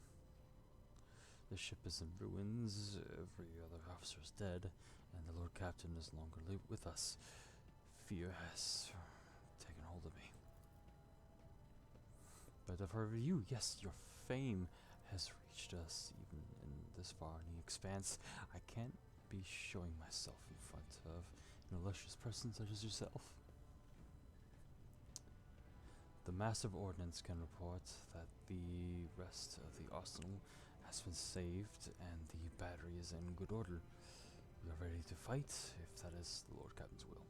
The ship is in ruins, every other officer is dead, and the Lord Captain is no longer with us. Fear has taken hold of me. But I've heard of you, yes, your fame has reached us, even in this far in the expanse. I can't be showing myself in front of an illustrious person such as yourself. The Master of Ordnance can report that the rest of the arsenal has been saved and the battery is in good order. We are ready to fight if that is the Lord Captain's will.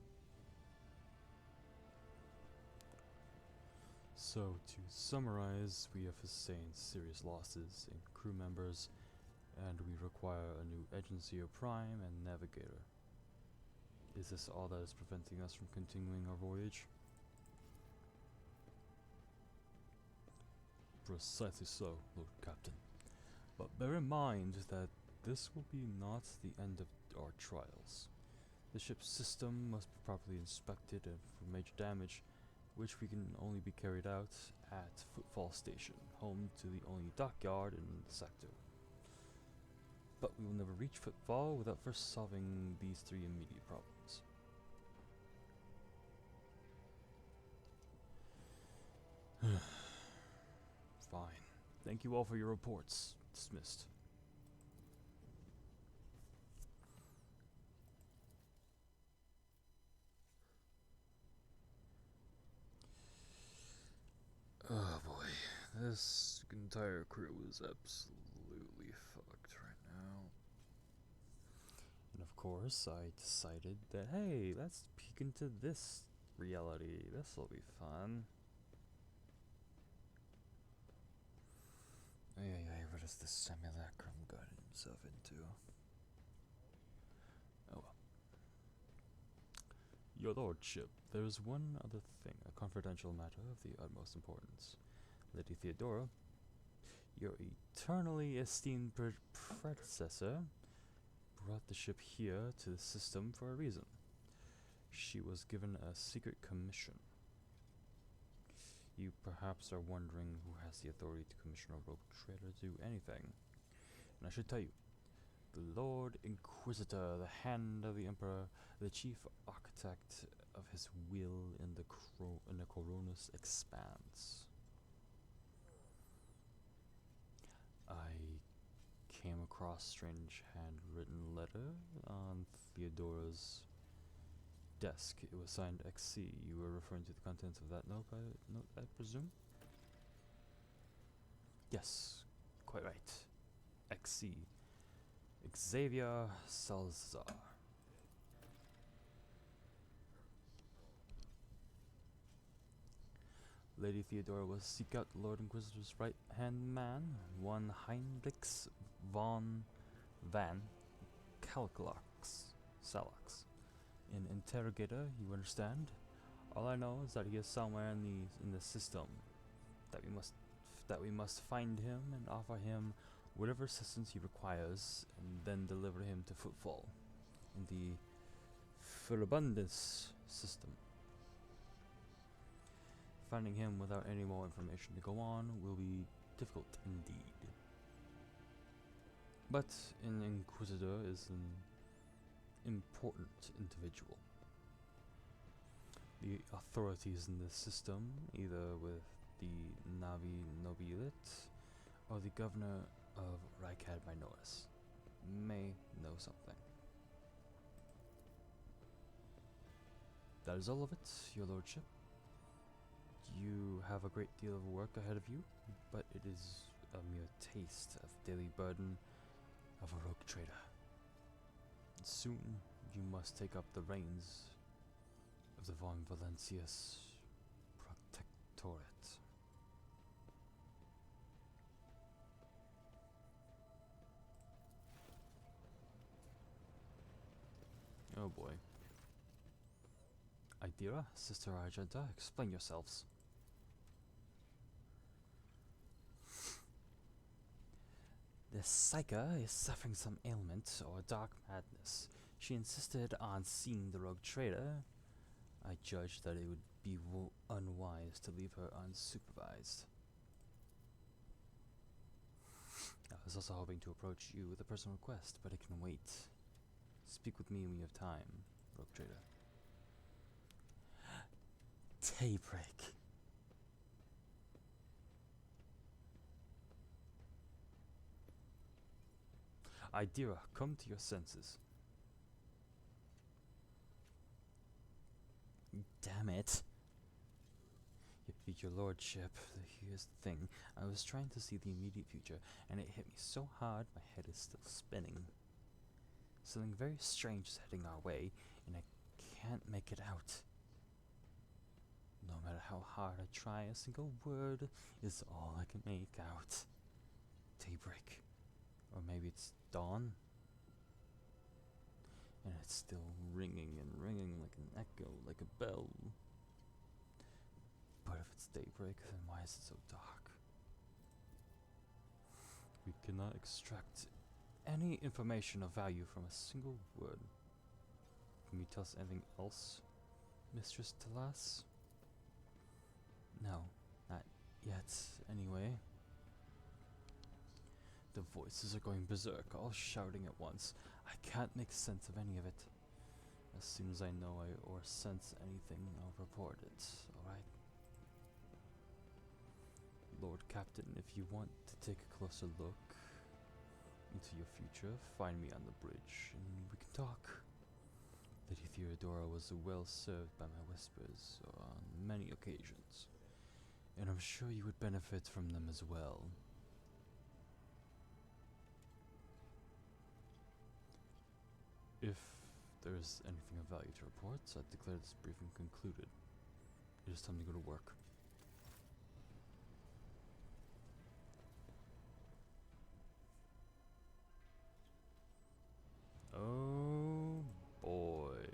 So, to summarize, we have sustained serious losses in crew members, and we require a new Agency Prime and Navigator. Is this all that is preventing us from continuing our voyage? Precisely so, Lord Captain. But bear in mind that this will be not the end of our trials. The ship's system must be properly inspected, and for major damage, which we can only be carried out at Footfall Station, home to the only dockyard in the sector. But we will never reach Footfall without first solving these three immediate problems. Fine. Thank you all for your reports. Dismissed. Oh boy, this entire crew is absolutely fucked right now. And of course, I decided that, hey, let's peek into this reality. This'll be fun. What is this simulacrum got himself into? Oh well. Your lordship, there is one other thing, a confidential matter of the utmost importance. Lady Theodora, your eternally esteemed predecessor, brought the ship here to the system for a reason. She was given a secret commission. You perhaps are wondering who has the authority to commission a rogue trader to do anything. And I should tell you, the Lord Inquisitor, the hand of the Emperor, the chief architect of his will in the Coronis expanse. I came across a strange handwritten letter on Theodora's desk. It was signed XC. You were referring to the contents of that note, I presume? Yes, quite right. XC. Xavier Salazar. Lady Theodora will seek out the Lord Inquisitor's right-hand man, one Heinrichs van Salax. An interrogator, you understand? All I know is that he is somewhere in the system. That we must find him and offer him whatever assistance he requires, and then deliver him to Footfall in the Furibundus system. Finding him without any more information to go on will be difficult indeed. But an Inquisitor is an important individual. The authorities in the system, either with the Navi Nobilit or the governor of Rykad Minoris, may know something. That is all of it, your lordship. You have a great deal of work ahead of you, but it is a mere taste of the daily burden of a rogue trader. Soon you must take up the reins of the Von Valencius Protectorate. Oh boy. Idira, Sister Argenta, explain yourselves. The Psycha is suffering some ailment or dark madness. She insisted on seeing the rogue trader. I judged that it would be unwise to leave her unsupervised. I was also hoping to approach you with a personal request, but it can wait. Speak with me when you have time, rogue trader. Daybreak. Idira, come to your senses. Damn it. Your lordship, here's the thing. I was trying to see the immediate future, and it hit me so hard my head is still spinning. Something very strange is heading our way, and I can't make it out. No matter how hard I try, a single word is all I can make out. Daybreak. Or maybe it's dawn. And it's still ringing and ringing like an echo, like a bell. But if it's daybreak, then why is it so dark? We cannot extract any information of value from a single word. Can you tell us anything else, Mistress Talas? No, not yet, anyway. The voices are going berserk, all shouting at once. I can't make sense of any of it. As soon as I know or sense anything, I'll report it, alright? Lord Captain, if you want to take a closer look into your future, find me on the bridge, and we can talk. Lady Theodora was well served by my whispers on many occasions, and I'm sure you would benefit from them as well. If there's anything of value to report, I declare this briefing concluded. It is time to go to work. Oh boy.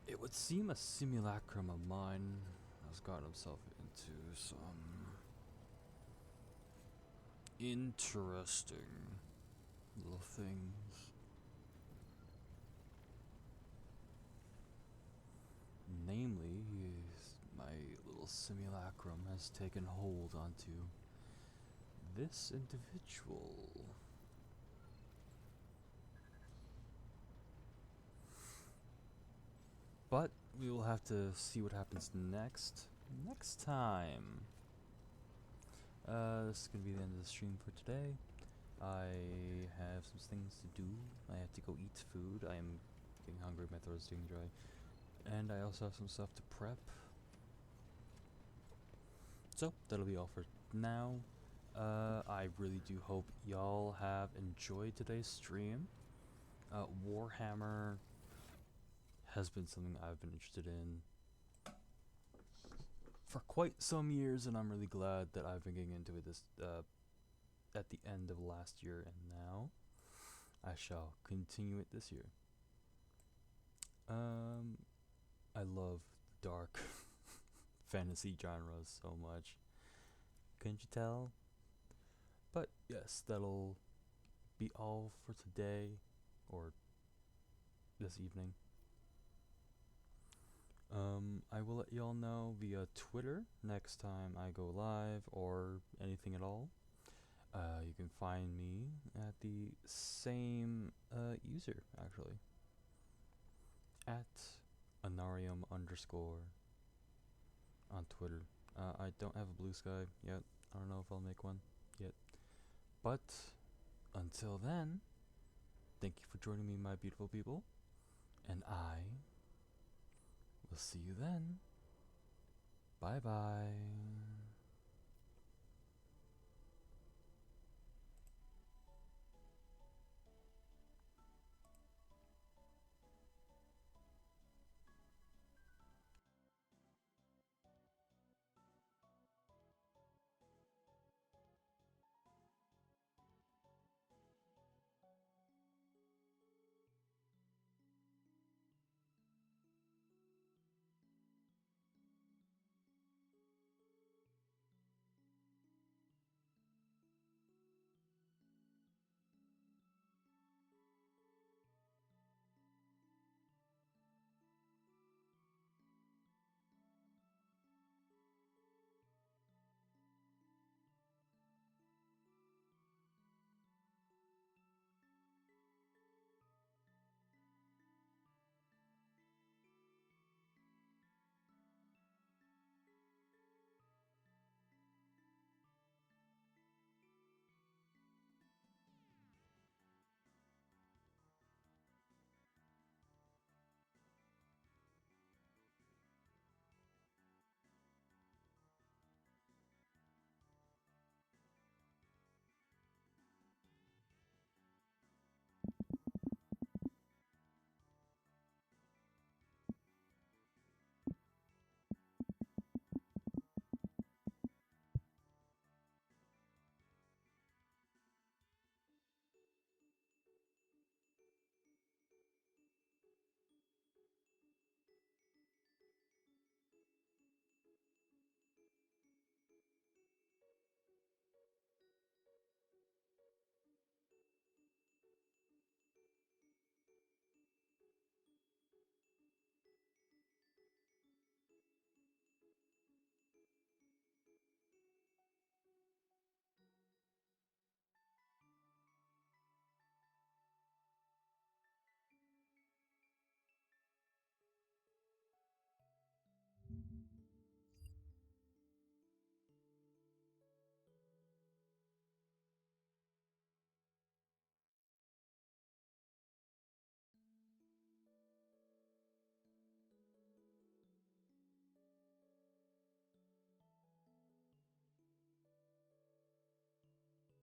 It would seem a simulacrum of mine has gotten himself into some interesting little things. Namely, my little simulacrum has taken hold onto this individual. But we will have to see what happens next time. This is going to be the end of the stream for today. I have some things to do. I have to go eat food. I am getting hungry, my throat is getting dry. And I also have some stuff to prep. So, that'll be all for now. I really do hope y'all have enjoyed today's stream. Warhammer has been something I've been interested in for quite some years, and I'm really glad that I've been getting into it this at the end of last year, and now I shall continue it this year. I love dark fantasy genres so much. Couldn't you tell? But yes, that'll be all for today, or this evening. I will let y'all know via Twitter next time I go live or anything at all. You can find me at the same user, actually, at Anarium_ on Twitter. I don't have a blue sky yet. I don't know if I'll make one yet. But until then, thank you for joining me, my beautiful people, and I will see you then. Bye bye.